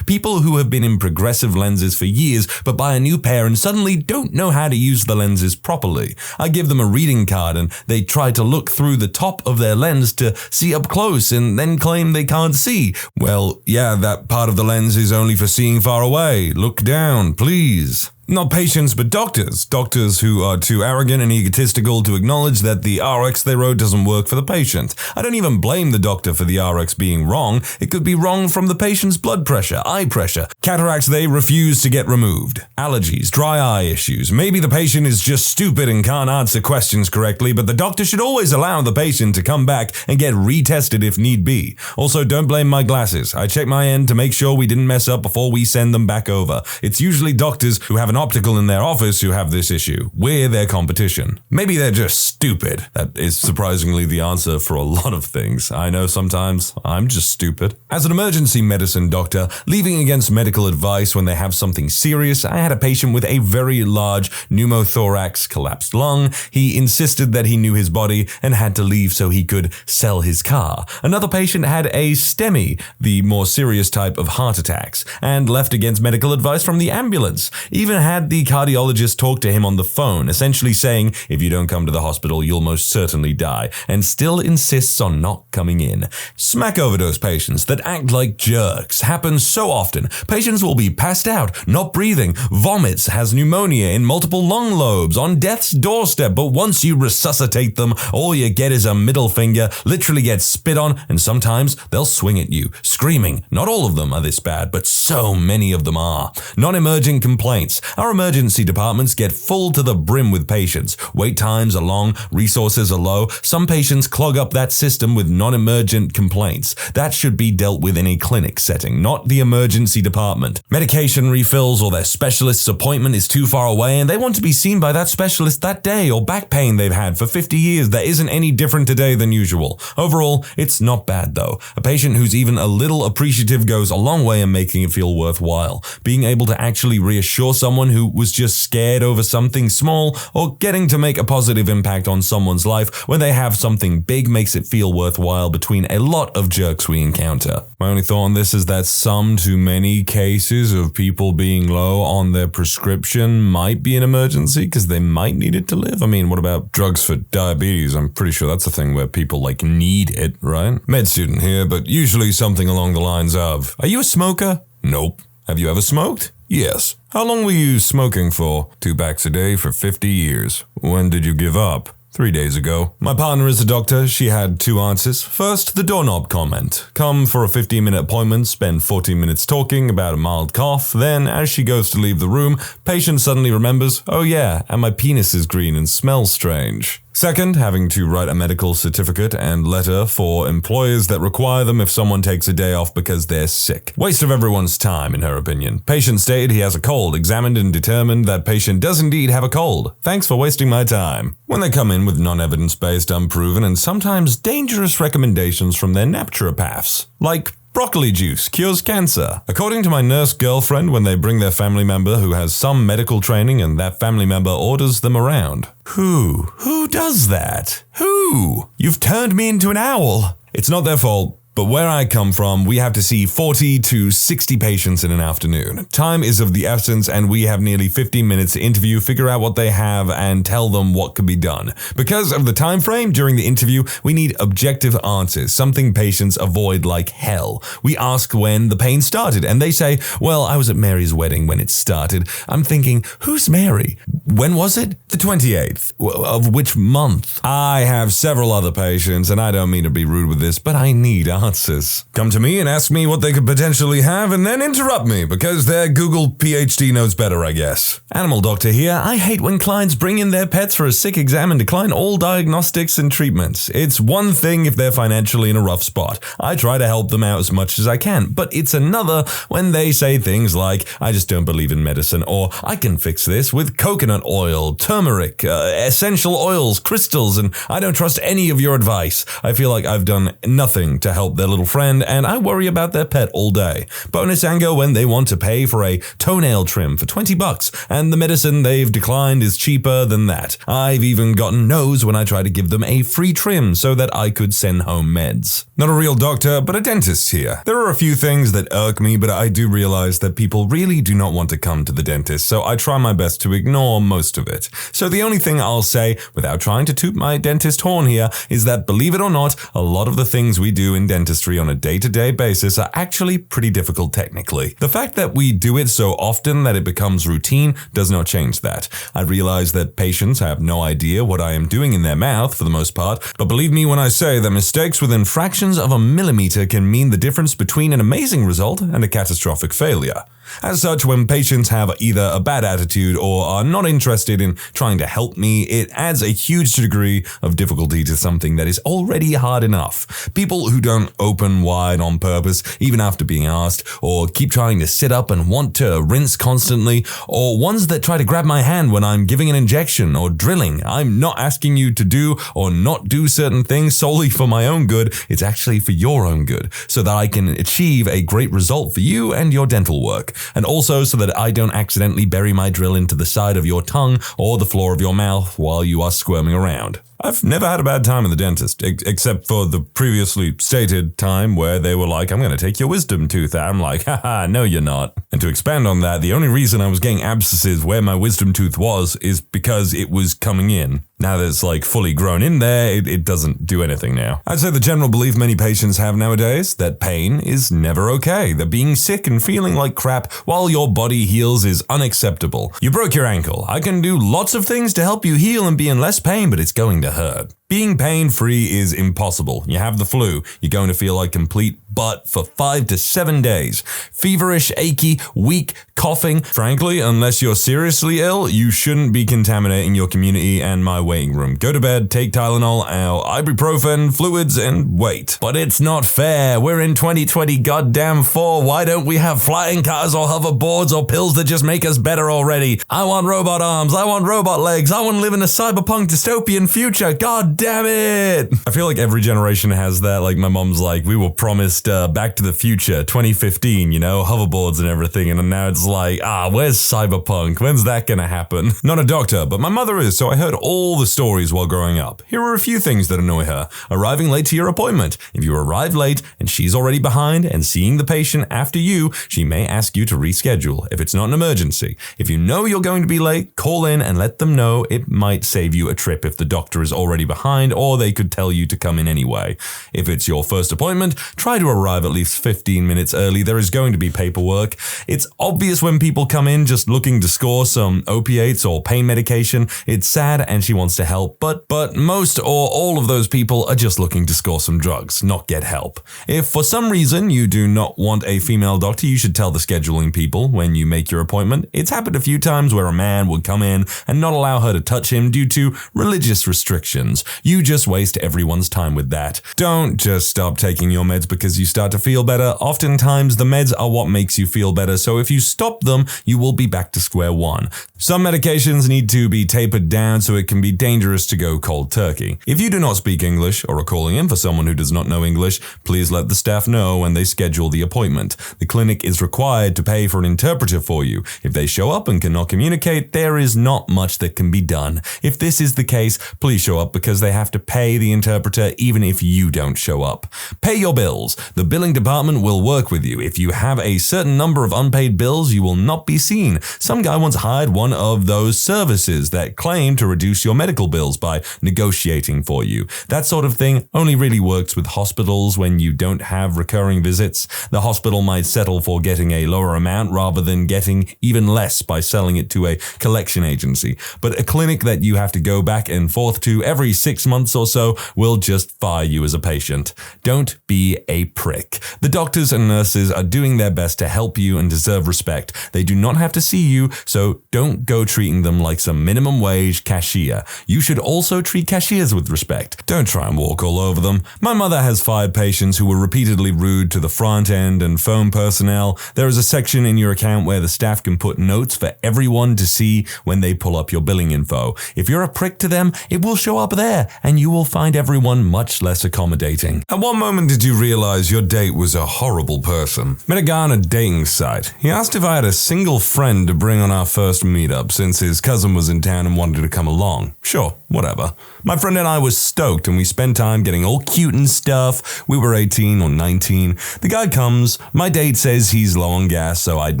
People who have been in progressive lenses for years but buy a new pair and suddenly don't know how to use the lenses properly. I give them a reading card and they try to look through the top of their lens to see up close and then claim they can't see. Well, yeah, that part of the lens is only for seeing far away. Look down, please. Not patients, but doctors. Doctors who are too arrogant and egotistical to acknowledge that the RX they wrote doesn't work for the patient. I don't even blame the doctor for the RX being wrong. It could be wrong from the patient's blood pressure, eye pressure, cataracts they refuse to get removed, allergies, dry eye issues. Maybe the patient is just stupid and can't answer questions correctly, but the doctor should always allow the patient to come back and get retested if need be. Also, don't blame my glasses. I check my end to make sure we didn't mess up before we send them back over. It's usually doctors who have an optical in their office who have this issue. We're their competition. Maybe they're just stupid. That is surprisingly the answer for a lot of things. I know sometimes I'm just stupid. As an emergency medicine doctor, leaving against medical advice when they have something serious, I had a patient with a very large pneumothorax, collapsed lung. He insisted that he knew his body and had to leave so he could sell his car. Another patient had a STEMI, the more serious type of heart attacks, and left against medical advice from the ambulance. Even had the cardiologist talk to him on the phone, essentially saying, if you don't come to the hospital, you'll most certainly die, and still insists on not coming in. Smack overdose patients that act like jerks happen so often. Patients will be passed out, not breathing, vomits, has pneumonia in multiple lung lobes, on death's doorstep, but once you resuscitate them, all you get is a middle finger, literally get spit on, and sometimes they'll swing at you, screaming. Not all of them are this bad, but so many of them are. Non-emergent complaints. Our emergency departments get full to the brim with patients. Wait times are long, resources are low. Some patients clog up that system with non-emergent complaints. That should be dealt with in a clinic setting, not the emergency department. Medication refills or their specialist's appointment is too far away and they want to be seen by that specialist that day, or back pain they've had for 50 years that isn't any different today than usual. Overall, it's not bad though. A patient who's even a little appreciative goes a long way in making it feel worthwhile. Being able to actually reassure someone who was just scared over something small, or getting to make a positive impact on someone's life when they have something big, makes it feel worthwhile between a lot of jerks we encounter. My only thought on this is that some too many cases of people being low on their prescription might be an emergency because they might need it to live. I mean, what about drugs for diabetes? I'm pretty sure that's a thing where people need it, right? Med student here, but usually something along the lines of, are you a smoker? Nope. Have you ever smoked? Yes. How long were you smoking for? 2 packs a day for 50 years. When did you give up? 3 days ago. My partner is a doctor. She had 2 answers. First, the doorknob comment. Come for a 15-minute appointment, spend 14 minutes talking about a mild cough. Then, as she goes to leave the room, patient suddenly remembers, oh yeah, and my penis is green and smells strange. Second, having to write a medical certificate and letter for employers that require them if someone takes a day off because they're sick. Waste of everyone's time, in her opinion. Patient stated he has a cold, examined and determined that patient does indeed have a cold. Thanks for wasting my time. When they come in with non-evidence-based, unproven, and sometimes dangerous recommendations from their naturopaths, like broccoli juice cures cancer. According to my nurse girlfriend, when they bring their family member who has some medical training and that family member orders them around. Who does that? Who? You've turned me into an owl. It's not their fault. But where I come from, we have to see 40 to 60 patients in an afternoon. Time is of the essence, and we have nearly 15 minutes to interview, figure out what they have, and tell them what could be done. Because of the time frame during the interview, we need objective answers, something patients avoid like hell. We ask when the pain started, and they say, well, I was at Mary's wedding when it started. I'm thinking, who's Mary? When was it? The 28th. Of which month? I have several other patients, and I don't mean to be rude with this, but I need answers. Come to me and ask me what they could potentially have and then interrupt me because their Google PhD knows better, I guess. Animal doctor here. I hate when clients bring in their pets for a sick exam and decline all diagnostics and treatments. It's one thing if they're financially in a rough spot. I try to help them out as much as I can, but it's another when they say things like, I just don't believe in medicine, or I can fix this with coconut oil, turmeric, essential oils, crystals, and I don't trust any of your advice. I feel like I've done nothing to help their little friend, and I worry about their pet all day. Bonus anger when they want to pay for a toenail trim for $20, and the medicine they've declined is cheaper than that. I've even gotten no's when I try to give them a free trim so that I could send home meds. Not a real doctor, but a dentist here. There are a few things that irk me, but I do realize that people really do not want to come to the dentist, so I try my best to ignore most of it. So the only thing I'll say, without trying to toot my dentist horn here, is that believe it or not, a lot of the things we do in dentistry on a day-to-day basis are actually pretty difficult technically. The fact that we do it so often that it becomes routine does not change that. I realize that patients have no idea what I am doing in their mouth for the most part, but believe me when I say that mistakes within fractions of a millimeter can mean the difference between an amazing result and a catastrophic failure. As such, when patients have either a bad attitude or are not interested in trying to help me, it adds a huge degree of difficulty to something that is already hard enough. People who don't open wide on purpose, even after being asked, or keep trying to sit up and want to rinse constantly, or ones that try to grab my hand when I'm giving an injection or drilling. I'm not asking you to do or not do certain things solely for my own good. It's actually for your own good, so that I can achieve a great result for you and your dental work. And also so that I don't accidentally bury my drill into the side of your tongue or the floor of your mouth while you are squirming around. I've never had a bad time at the dentist, except for the previously stated time where they were like, I'm going to take your wisdom tooth out. I'm like, haha, no you're not. And to expand on that, the only reason I was getting abscesses where my wisdom tooth was is because it was coming in. Now that it's like fully grown in there, it doesn't do anything now. I'd say the general belief many patients have nowadays, that pain is never okay. That being sick and feeling like crap while your body heals is unacceptable. You broke your ankle. I can do lots of things to help you heal and be in less pain, but it's going to hurt. Being pain-free is impossible. You have the flu, you're going to feel like complete butt for 5 to 7 days. Feverish, achy, weak, coughing. Frankly, unless you're seriously ill, you shouldn't be contaminating your community and my waiting room. Go to bed, take Tylenol, ibuprofen, fluids, and wait. But it's not fair. We're in 2020 goddamn 4. Why don't we have flying cars or hoverboards or pills that just make us better already? I want robot arms. I want robot legs. I want to live in a cyberpunk dystopian future. God damn it. I feel like every generation has that. Like my mom's like, we were promised Back to the Future 2015, hoverboards and everything. And now it's like, where's cyberpunk? When's that gonna happen? Not a doctor, but my mother is, so I heard all the stories while growing up. Here are a few things that annoy her. Arriving late to your appointment. If you arrive late and she's already behind and seeing the patient after you, she may ask you to reschedule if it's not an emergency. If you know you're going to be late, call in and let them know. It might save you a trip if the doctor is already behind, or they could tell you to come in anyway. If it's your first appointment, try to arrive at least 15 minutes early. There is going to be paperwork. It's obvious when people come in just looking to score some opiates or pain medication. It's sad and she wants to help, but most or all of those people are just looking to score some drugs, not get help. If for some reason you do not want a female doctor, you should tell the scheduling people when you make your appointment. It's happened a few times where a man would come in and not allow her to touch him due to religious restrictions. You just waste everyone's time with that. Don't just stop taking your meds because you start to feel better. Oftentimes the meds are what makes you feel better, so if you stop them, you will be back to square one. Some medications need to be tapered down so it can be dangerous to go cold turkey. If you do not speak English or are calling in for someone who does not know English, please let the staff know when they schedule the appointment. The clinic is required to pay for an interpreter for you. If they show up and cannot communicate, there is not much that can be done. If this is the case, please show up because they have to pay the interpreter even if you don't show up. Pay your bills. The billing department will work with you. If you have a certain number of unpaid bills, you will not be seen. Some guy once hired one of those services that claim to reduce your medical bills by negotiating for you. That sort of thing only really works with hospitals when you don't have recurring visits. The hospital might settle for getting a lower amount rather than getting even less by selling it to a collection agency. But a clinic that you have to go back and forth to every 6 months or so will just fire you as a patient. Don't be a prick. The doctors and nurses are doing their best to help you and deserve respect. They do not have to see you, so don't go treating them like some minimum wage cashier. You should also treat cashiers with respect. Don't try and walk all over them. My mother has 5 patients who were repeatedly rude to the front end and phone personnel. There is a section in your account where the staff can put notes for everyone to see when they pull up your billing info. If you're a prick to them, it will show up there, and you will find everyone much less accommodating. At what moment did you realize your date was a horrible person? Met a guy on a dating site. He asked if I had a single friend to bring on our first meetup since his cousin was in town and wanted to come along. Sure, whatever. My friend and I were stoked and we spent time getting all cute and stuff. We were 18 or 19. The guy comes. My date says he's low on gas, so I'd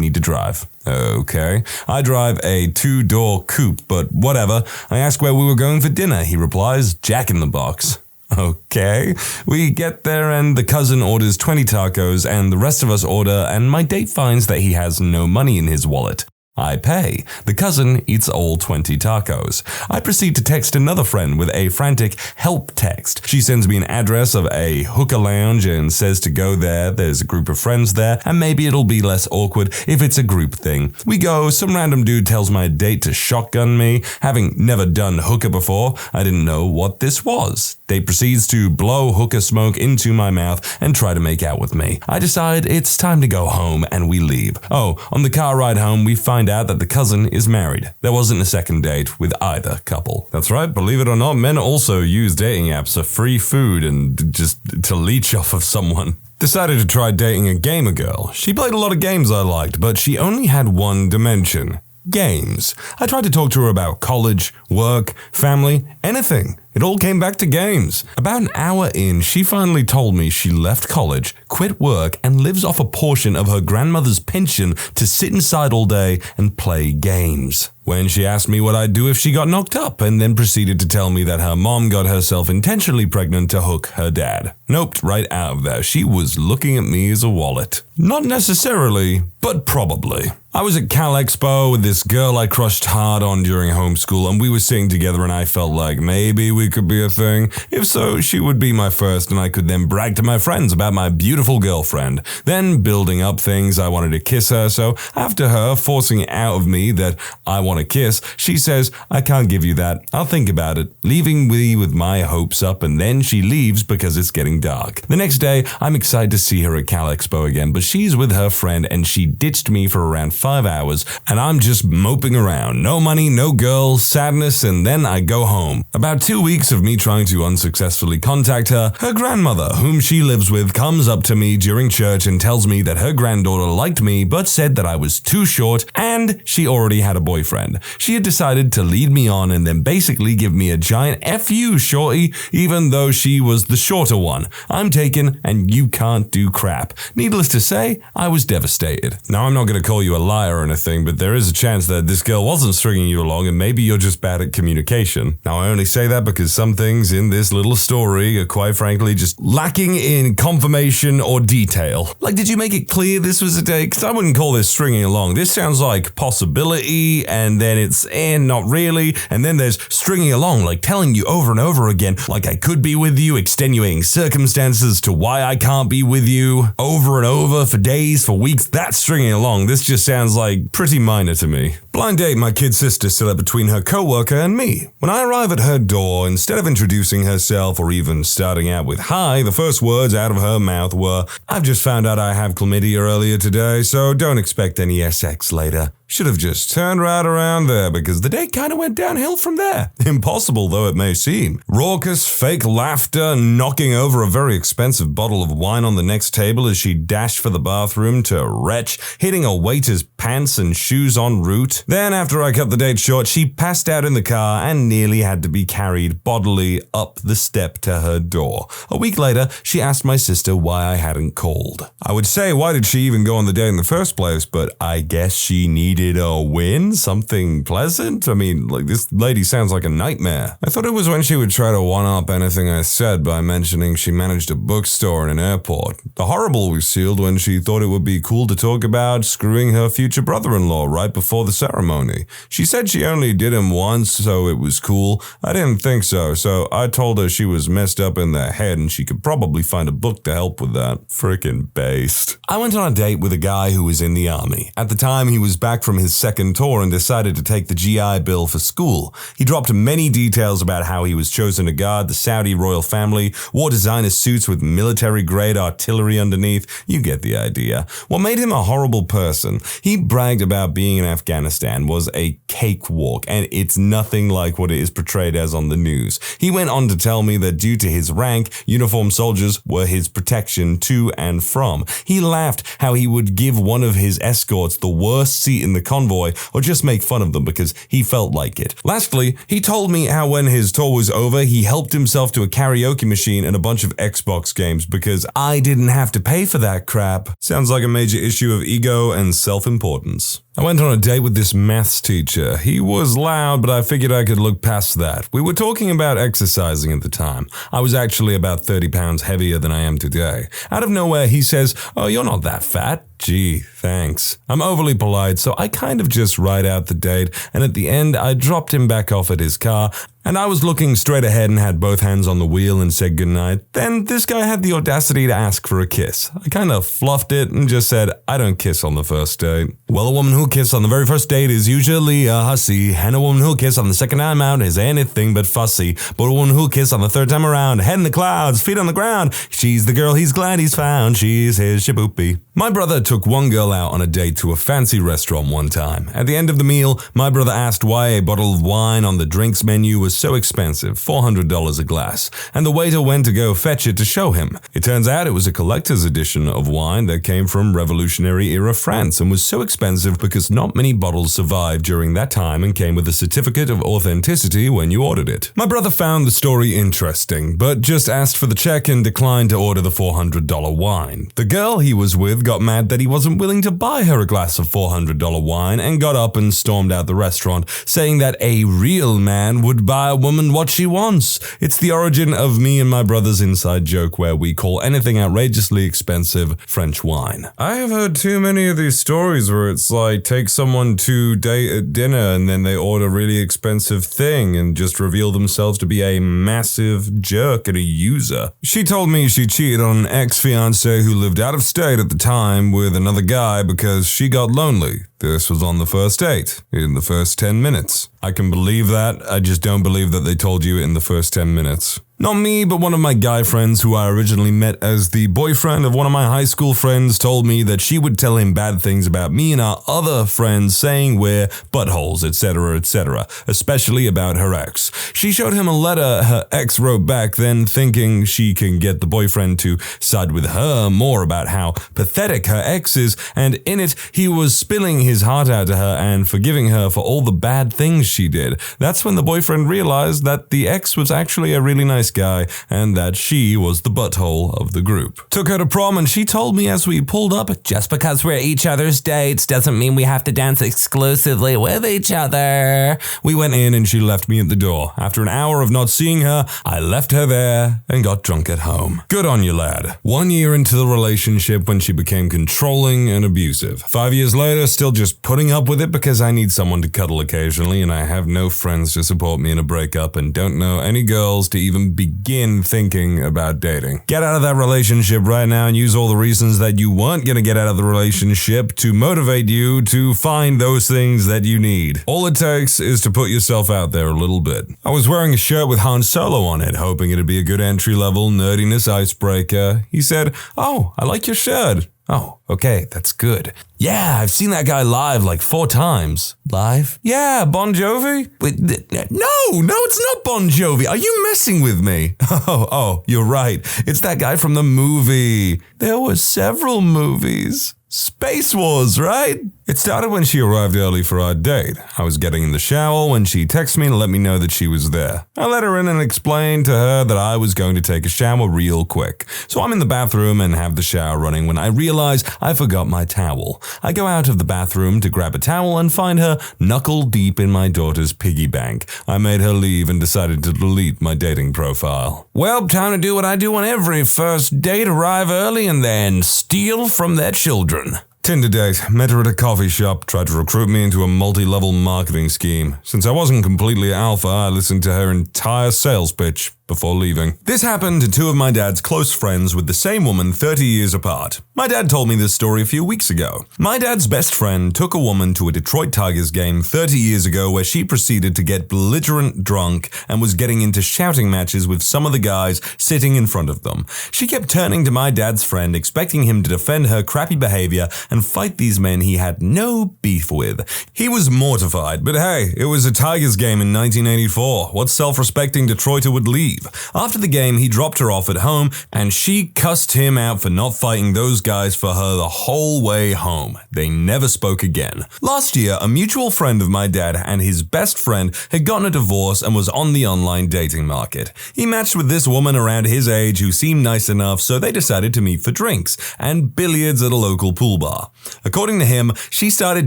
need to drive. Okay. I drive a 2-door coupe, but whatever. I ask where we were going for dinner. He replies, Jack in the Box. Okay. We get there and the cousin orders 20 tacos and the rest of us order, and my date finds that he has no money in his wallet. I pay. The cousin eats all 20 tacos. I proceed to text another friend with a frantic help text. She sends me an address of a hookah lounge and says to go there. There's a group of friends there, and maybe it'll be less awkward if it's a group thing. We go. Some random dude tells my date to shotgun me. Having never done hookah before, I didn't know what this was. Date proceeds to blow hookah smoke into my mouth and try to make out with me. I decide it's time to go home and we leave. Oh, on the car ride home, we find out that the cousin is married. There wasn't a second date with either couple. That's right, believe it or not, men also use dating apps for free food and just to leech off of someone. Decided to try dating a gamer girl. She played a lot of games I liked, but she only had one dimension. Games. I tried to talk to her about college, work, family, anything. It all came back to games. About an hour in, she finally told me she left college, quit work, and lives off a portion of her grandmother's pension to sit inside all day and play games. When she asked me what I'd do if she got knocked up, and then proceeded to tell me that her mom got herself intentionally pregnant to hook her dad. Noped right out of there. She was looking at me as a wallet. Not necessarily, but probably. I was at Cal Expo with this girl I crushed hard on during homeschool, and we were sitting together and I felt like maybe we could be a thing. If so, she would be my first and I could then brag to my friends about my beautiful girlfriend. Then building up things, I wanted to kiss her, so after her forcing it out of me that I want to kiss, she says, I can't give you that, I'll think about it, leaving me with my hopes up, and then she leaves because it's getting dark. The next day, I'm excited to see her at Cal Expo again, but she's with her friend and she ditched me for around 5 hours, and I'm just moping around. No money, no girl, sadness, and then I go home. About 2 weeks of me trying to unsuccessfully contact her, her grandmother, whom she lives with, comes up to me during church and tells me that her granddaughter liked me but said that I was too short and she already had a boyfriend. She had decided to lead me on and then basically give me a giant F you, shorty, even though she was the shorter one. I'm taken and you can't do crap. Needless to say, I was devastated. Now, I'm not going to call you a liar or anything, but there is a chance that this girl wasn't stringing you along and maybe you're just bad at communication. Now, I only say that because some things in this little story are quite frankly just lacking in confirmation or detail. Like, did you make it clear this was a date? Because I wouldn't call this stringing along. This sounds like possibility, and then it's not really, and then there's stringing along, like telling you over and over again, like I could be with you, extenuating circumstances to why I can't be with you, over and over for days, for weeks. That's stringing along. This just sounds like pretty minor to me. Blind date my kid sister set up between her coworker and me. When I arrive at her door, instead of introducing herself or even starting out with hi, the first words out of her mouth were, I've just found out I have chlamydia earlier today, so don't expect any sex later. Should have just turned right around there because the day kind of went downhill from there. Impossible though it may seem. Raucous fake laughter, knocking over a very expensive bottle of wine on the next table as she dashed for the bathroom to retch, hitting a waiter's pants and shoes en route. Then after I cut the date short, she passed out in the car and nearly had to be carried bodily up the step to her door. A week later, she asked my sister why I hadn't called. I would say why did she even go on the date in the first place, but I guess she needed a win? Something pleasant? I mean, like, this lady sounds like a nightmare. I thought it was when she would try to one-up anything I said by mentioning she managed a bookstore in an airport. The horrible was sealed when she thought it would be cool to talk about screwing her future brother-in-law right before the ceremony. She said she only did him once, so it was cool. I didn't think so I told her she was messed up in the head and she could probably find a book to help with that. Frickin' based. I went on a date with a guy who was in the army. At the time, he was back from his second tour and decided to take the GI Bill for school. He dropped many details about how he was chosen to guard the Saudi royal family, wore designer suits with military-grade artillery underneath. You get the idea. What made him a horrible person? He bragged about being in Afghanistan was a cakewalk, and it's nothing like what it is portrayed as on the news. He went on to tell me that due to his rank, uniformed soldiers were his protection to and from. He laughed how he would give one of his escorts the worst seat in the convoy or just make fun of them because he felt like it. Lastly, he told me how when his tour was over, he helped himself to a karaoke machine and a bunch of Xbox games because I didn't have to pay for that crap. Sounds like a major issue of ego and self-importance. I went on a date with this maths teacher. He was loud, but I figured I could look past that. We were talking about exercising at the time. I was actually about 30 pounds heavier than I am today. Out of nowhere, he says, "Oh, you're not that fat." Gee, thanks. I'm overly polite, so I kind of just ride out the date, and at the end, I dropped him back off at his car, and I was looking straight ahead and had both hands on the wheel and said goodnight. Then this guy had the audacity to ask for a kiss. I kind of fluffed it and just said, I don't kiss on the first date. Well, a woman who'll kiss on the very first date is usually a hussy, and a woman who'll kiss on the second time out is anything but fussy. But a woman who'll kiss on the third time around, head in the clouds, feet on the ground, she's the girl he's glad he's found, she's his shaboopy. My brother took one girl out on a date to a fancy restaurant one time. At the end of the meal, my brother asked why a bottle of wine on the drinks menu was was so expensive, $400 a glass, and the waiter went to go fetch it to show him. It turns out it was a collector's edition of wine that came from Revolutionary-era France and was so expensive because not many bottles survived during that time and came with a certificate of authenticity when you ordered it. My brother found the story interesting, but just asked for the check and declined to order the $400 wine. The girl he was with got mad that he wasn't willing to buy her a glass of $400 wine and got up and stormed out the restaurant, saying that a real man would buy a woman what she wants. It's the origin of me and my brother's inside joke where we call anything outrageously expensive French wine. I have heard too many of these stories where it's like take someone to date at dinner and then they order a really expensive thing and just reveal themselves to be a massive jerk and a user. She told me she cheated on an ex-fiancé who lived out of state at the time with another guy because she got lonely. This was on the first date, in the first 10 minutes. I can believe that, I just don't believe that they told you in the first 10 minutes. Not me, but one of my guy friends who I originally met as the boyfriend of one of my high school friends told me that she would tell him bad things about me and our other friends, saying we're buttholes, etc., especially about her ex. She showed him a letter her ex wrote back, then thinking she can get the boyfriend to side with her more about how pathetic her ex is, and in it, he was spilling his heart out to her and forgiving her for all the bad things she did. That's when the boyfriend realized that the ex was actually a really nice guy and that she was the butthole of the group. Took her to prom and she told me as we pulled up, just because we're each other's dates doesn't mean we have to dance exclusively with each other. We went in and she left me at the door. After an hour of not seeing her, I left her there and got drunk at home. Good on you, lad. 1 year into the relationship when she became controlling and abusive. 5 years later, still just putting up with it because I need someone to cuddle occasionally and I have no friends to support me in a breakup and don't know any girls to even begin thinking about dating. Get out of that relationship right now and use all the reasons that you weren't going to get out of the relationship to motivate you to find those things that you need. All it takes is to put yourself out there a little bit. I was wearing a shirt with Han Solo on it, hoping it'd be a good entry-level nerdiness icebreaker. He said, "Oh, I like your shirt." Oh, okay, that's good. Yeah, I've seen that guy live like 4 times. Live? Yeah, Bon Jovi? Wait, no, it's not Bon Jovi. Are you messing with me? Oh, you're right. It's that guy from the movie. There were several movies. Space Wars, right? It started when she arrived early for our date. I was getting in the shower when she texted me to let me know that she was there. I let her in and explained to her that I was going to take a shower real quick. So I'm in the bathroom and have the shower running when I realize I forgot my towel. I go out of the bathroom to grab a towel and find her knuckle deep in my daughter's piggy bank. I made her leave and decided to delete my dating profile. Well, time to do what I do on every first date, arrive early and then steal from their children. Tinder date. Met her at a coffee shop, tried to recruit me into a multi-level marketing scheme. Since I wasn't completely alpha, I listened to her entire sales pitch before leaving. This happened to 2 of my dad's close friends with the same woman 30 years apart. My dad told me this story a few weeks ago. My dad's best friend took a woman to a Detroit Tigers game 30 years ago where she proceeded to get belligerent drunk and was getting into shouting matches with some of the guys sitting in front of them. She kept turning to my dad's friend, expecting him to defend her crappy behavior and fight these men he had no beef with. He was mortified, but hey, it was a Tigers game in 1984. What self-respecting Detroiter would leave? After the game, he dropped her off at home, and she cussed him out for not fighting those guys for her the whole way home. They never spoke again. Last year, a mutual friend of my dad and his best friend had gotten a divorce and was on the online dating market. He matched with this woman around his age who seemed nice enough, so they decided to meet for drinks and billiards at a local pool bar. According to him, she started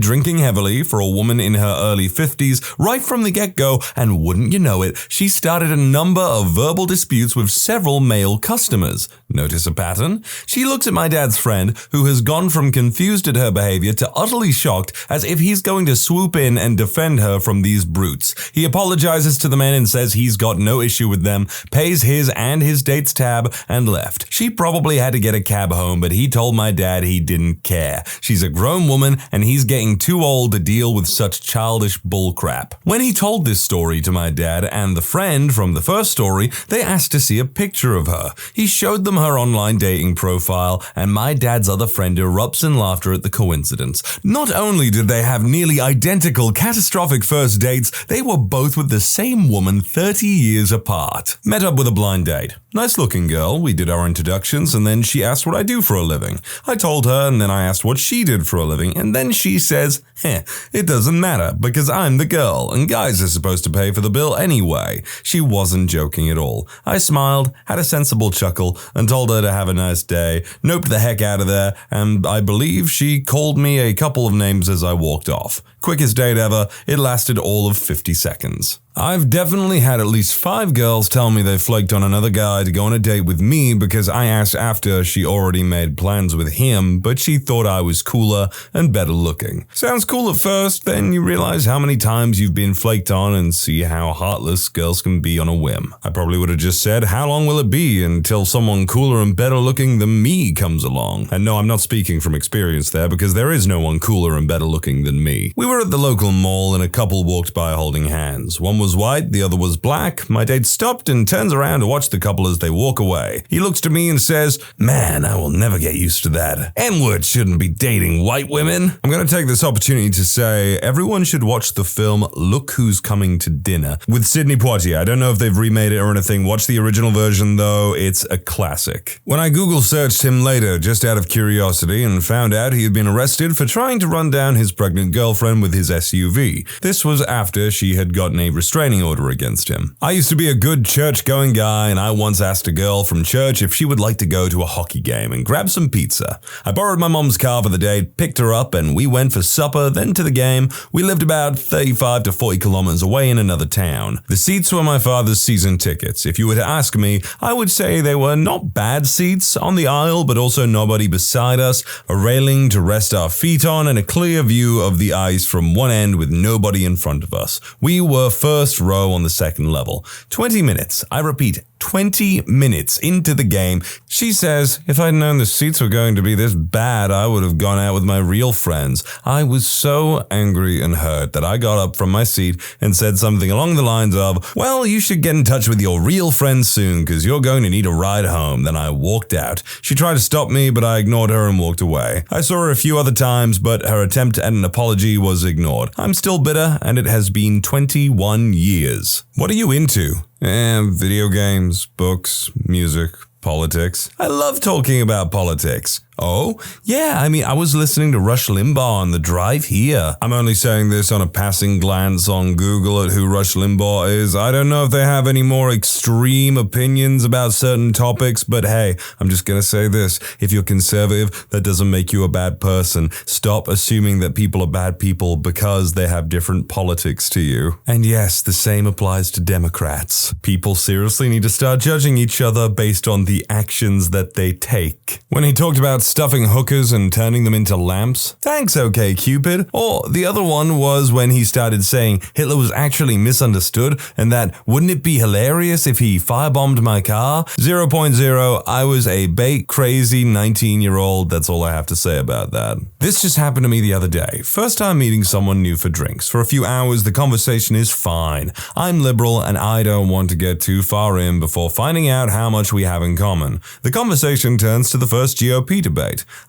drinking heavily for a woman in her early 50s right from the get-go, and wouldn't you know it, she started a number of verbal disputes with several male customers. Notice a pattern? She looks at my dad's friend, who has gone from confused at her behavior to utterly shocked, as if he's going to swoop in and defend her from these brutes. He apologizes to the men and says he's got no issue with them, pays his and his date's tab, and left. She probably had to get a cab home, but he told my dad he didn't care. she's a grown woman and he's getting too old to deal with such childish bullcrap. When he told this story to my dad and the friend from the first story, they asked to see a picture of her. He showed them her online dating profile, and my dad's other friend erupts in laughter at the coincidence. Not only did they have nearly identical catastrophic first dates, they were both with the same woman 30 years apart. Met up with a blind date. Nice looking girl, we did our introductions, and then she asked what I do for a living. I told her, and then I asked what she did for a living, and then she says, it doesn't matter, because I'm the girl, and guys are supposed to pay for the bill anyway. She wasn't joking at all. I smiled, had a sensible chuckle, and told her to have a nice day, noped the heck out of there, and I believe she called me a couple of names as I walked off. Quickest date ever, it lasted all of 50 seconds. I've definitely had at least 5 girls tell me they flaked on another guy to go on a date with me because I asked after she already made plans with him, but she thought I was cooler and better looking. Sounds cool at first, then you realize how many times you've been flaked on and see how heartless girls can be on a whim. I probably would have just said, how long will it be until someone cooler and better looking than me comes along? And no, I'm not speaking from experience there because there is no one cooler and better looking than me. We were at the local mall and a couple walked by holding hands. One was white, the other was black. My date stopped and turns around to watch the couple as they walk away. He looks to me and says, man, I will never get used to that. N-word shouldn't be dating white women. I'm going to take this opportunity to say everyone should watch the film Look Who's Coming to Dinner with Sidney Poitier. I don't know if they've remade it or anything. Watch the original version though, it's a classic. When I Google searched him later, just out of curiosity, and found out he had been arrested for trying to run down his pregnant girlfriend with his SUV. This was after she had gotten a restraining order against him. I used to be a good church-going guy, and I once asked a girl from church if she would like to go to a hockey game and grab some pizza. I borrowed my mom's car for the date, picked her up, and we went for supper, then to the game. We lived about 35 to 40 kilometers away in another town. The seats were my father's season tickets. If you were to ask me, I would say they were not bad seats on the aisle, but also nobody beside us, a railing to rest our feet on, and a clear view of the ice from one end with nobody in front of us. We were first row on the second level. 20 minutes, I repeat, 20 minutes into the game, she says, if I'd known the seats were going to be this bad, I would have gone out with my real friends. I was so angry and hurt that I got up from my seat and said something along the lines of, well, you should get in touch with your real friends soon because you're going to need a ride home. Then I walked out. She tried to stop me, but I ignored her and walked away. I saw her a few other times, but her attempt at an apology was ignored. I'm still bitter, and it has been 21 years. What are you into? Video games, books, music, politics. I love talking about politics. Oh, yeah, I was listening to Rush Limbaugh on the drive here. I'm only saying this on a passing glance on Google at who Rush Limbaugh is. I don't know if they have any more extreme opinions about certain topics, but hey, I'm just gonna say this. If you're conservative, that doesn't make you a bad person. Stop assuming that people are bad people because they have different politics to you. And yes, the same applies to Democrats. People seriously need to start judging each other based on the actions that they take. When he talked about stuffing hookers and turning them into lamps, thanks, OK Cupid. Or the other one was when he started saying Hitler was actually misunderstood and that wouldn't it be hilarious if he firebombed my car? 0.0, I was a bait crazy 19-year-old. That's all I have to say about that. This just happened to me the other day. First time meeting someone new for drinks. For a few hours, the conversation is fine. I'm liberal and I don't want to get too far in before finding out how much we have in common. The conversation turns to the first GOP debate.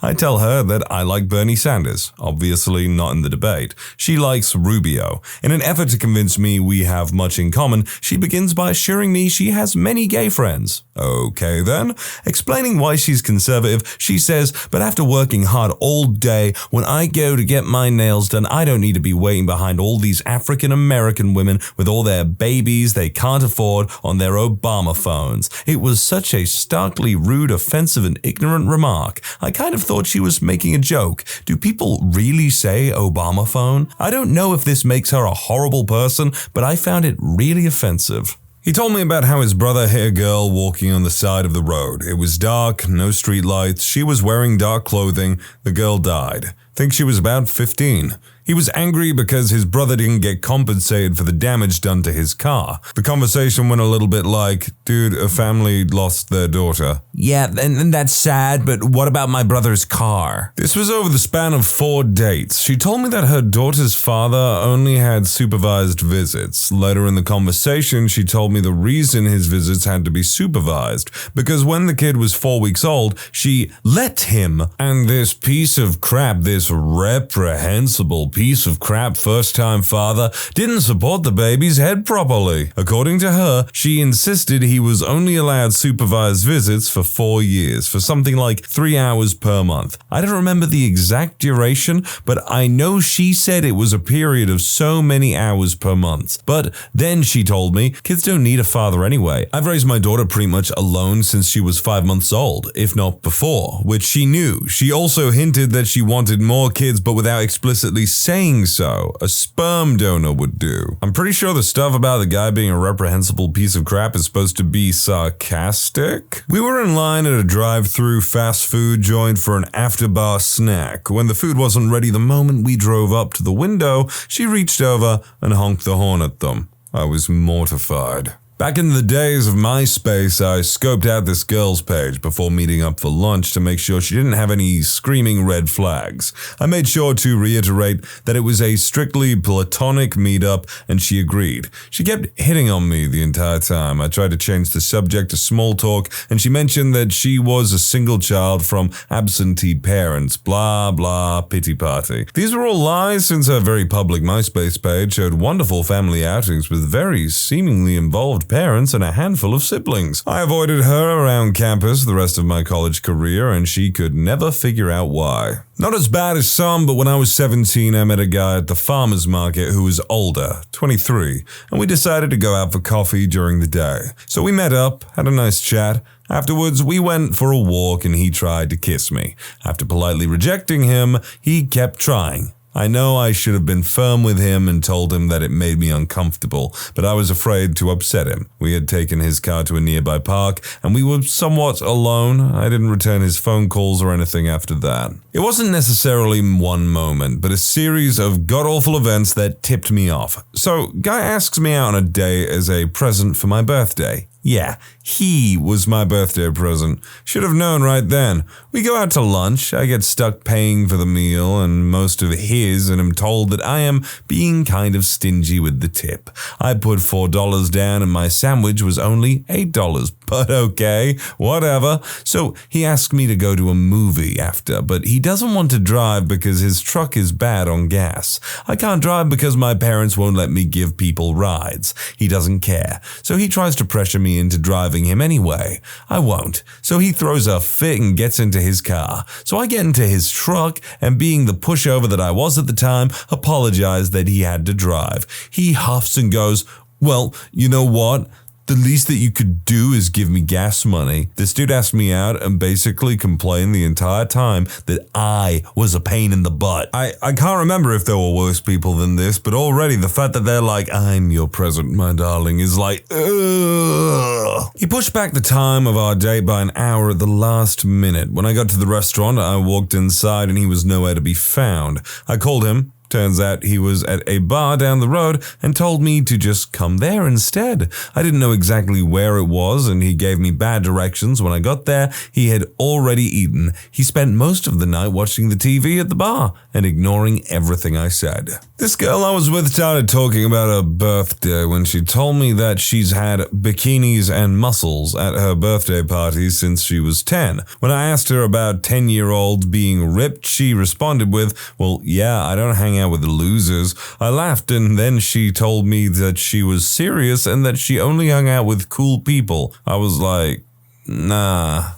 I tell her that I like Bernie Sanders, obviously not in the debate. She likes Rubio. In an effort to convince me we have much in common, she begins by assuring me she has many gay friends. Okay then. Explaining why she's conservative, she says, but after working hard all day, when I go to get my nails done, I don't need to be waiting behind all these African American women with all their babies they can't afford on their Obama phones. It was such a starkly rude, offensive, and ignorant remark. I kind of thought she was making a joke. Do people really say Obama phone? I don't know if this makes her a horrible person, but I found it really offensive. He told me about how his brother hit a girl walking on the side of the road. It was dark, no street lights, she was wearing dark clothing, the girl died. Think she was about 15. He was angry because his brother didn't get compensated for the damage done to his car. The conversation went a little bit like, dude, a family lost their daughter. Yeah, and that's sad, but what about my brother's car? This was over the span of 4 dates. She told me that her daughter's father only had supervised visits. Later in the conversation, she told me the reason his visits had to be supervised, because when the kid was 4 weeks old, she let him. And this piece of crap, this reprehensible piece of crap first-time father, didn't support the baby's head properly. According to her, she insisted he was only allowed supervised visits for 4 years, for something like 3 hours per month. I don't remember the exact duration, but I know she said it was a period of so many hours per month. But then she told me, kids don't need a father anyway. I've raised my daughter pretty much alone since she was 5 months old, if not before, which she knew. She also hinted that she wanted more kids, but without explicitly saying so. A sperm donor would do. I'm pretty sure the stuff about the guy being a reprehensible piece of crap is supposed to be sarcastic. We were in line at a drive-through fast food joint for an after-bar snack. When the food wasn't ready the moment we drove up to the window, she reached over and honked the horn at them. I was mortified. Back in the days of MySpace, I scoped out this girl's page before meeting up for lunch to make sure she didn't have any screaming red flags. I made sure to reiterate that it was a strictly platonic meetup, and she agreed. She kept hitting on me the entire time. I tried to change the subject to small talk, and she mentioned that she was a single child from absentee parents, blah blah, pity party. These were all lies, since her very public MySpace page showed wonderful family outings with very seemingly involved parents and a handful of siblings. I avoided her around campus the rest of my college career, and she could never figure out why. Not as bad as some, but when I was 17, I met a guy at the farmer's market who was older, 23, and we decided to go out for coffee during the day. So we met up, had a nice chat. Afterwards, we went for a walk and he tried to kiss me. After politely rejecting him, he kept trying. I know I should have been firm with him and told him that it made me uncomfortable, but I was afraid to upset him. We had taken his car to a nearby park, and we were somewhat alone. I didn't return his phone calls or anything after that. It wasn't necessarily one moment, but a series of god-awful events that tipped me off. So, guy asks me out on a date as a present for my birthday. Yeah, he was my birthday present. Should have known right then. We go out to lunch, I get stuck paying for the meal and most of his, and am told that I am being kind of stingy with the tip. I put $4 down and my sandwich was only $8, but okay, whatever. So he asked me to go to a movie after, but he doesn't want to drive because his truck is bad on gas. I can't drive because my parents won't let me give people rides. He doesn't care, so he tries to pressure me into driving him anyway. I won't, so he throws a fit and gets into his car. So I get into his truck, and being the pushover that I was at the time, apologized that he had to drive. He huffs and goes, "Well, you know what? The least that you could do is give me gas money." This dude asked me out and basically complained the entire time that I was a pain in the butt. I can't remember if there were worse people than this, but already the fact that they're like, "I'm your present, my darling," is like, ugh. He pushed back the time of our date by an hour at the last minute. When I got to the restaurant, I walked inside and he was nowhere to be found. I called him. Turns out he was at a bar down the road and told me to just come there instead. I didn't know exactly where it was, and he gave me bad directions. When I got there, he had already eaten. He spent most of the night watching the TV at the bar and ignoring everything I said. This girl I was with started talking about her birthday when she told me that she's had bikinis and muscles at her birthday party since she was 10. When I asked her about 10-year-olds being ripped, she responded with, "Well, yeah, I don't hang out with the losers." I laughed, and then she told me that she was serious and that she only hung out with cool people. I was like, nah.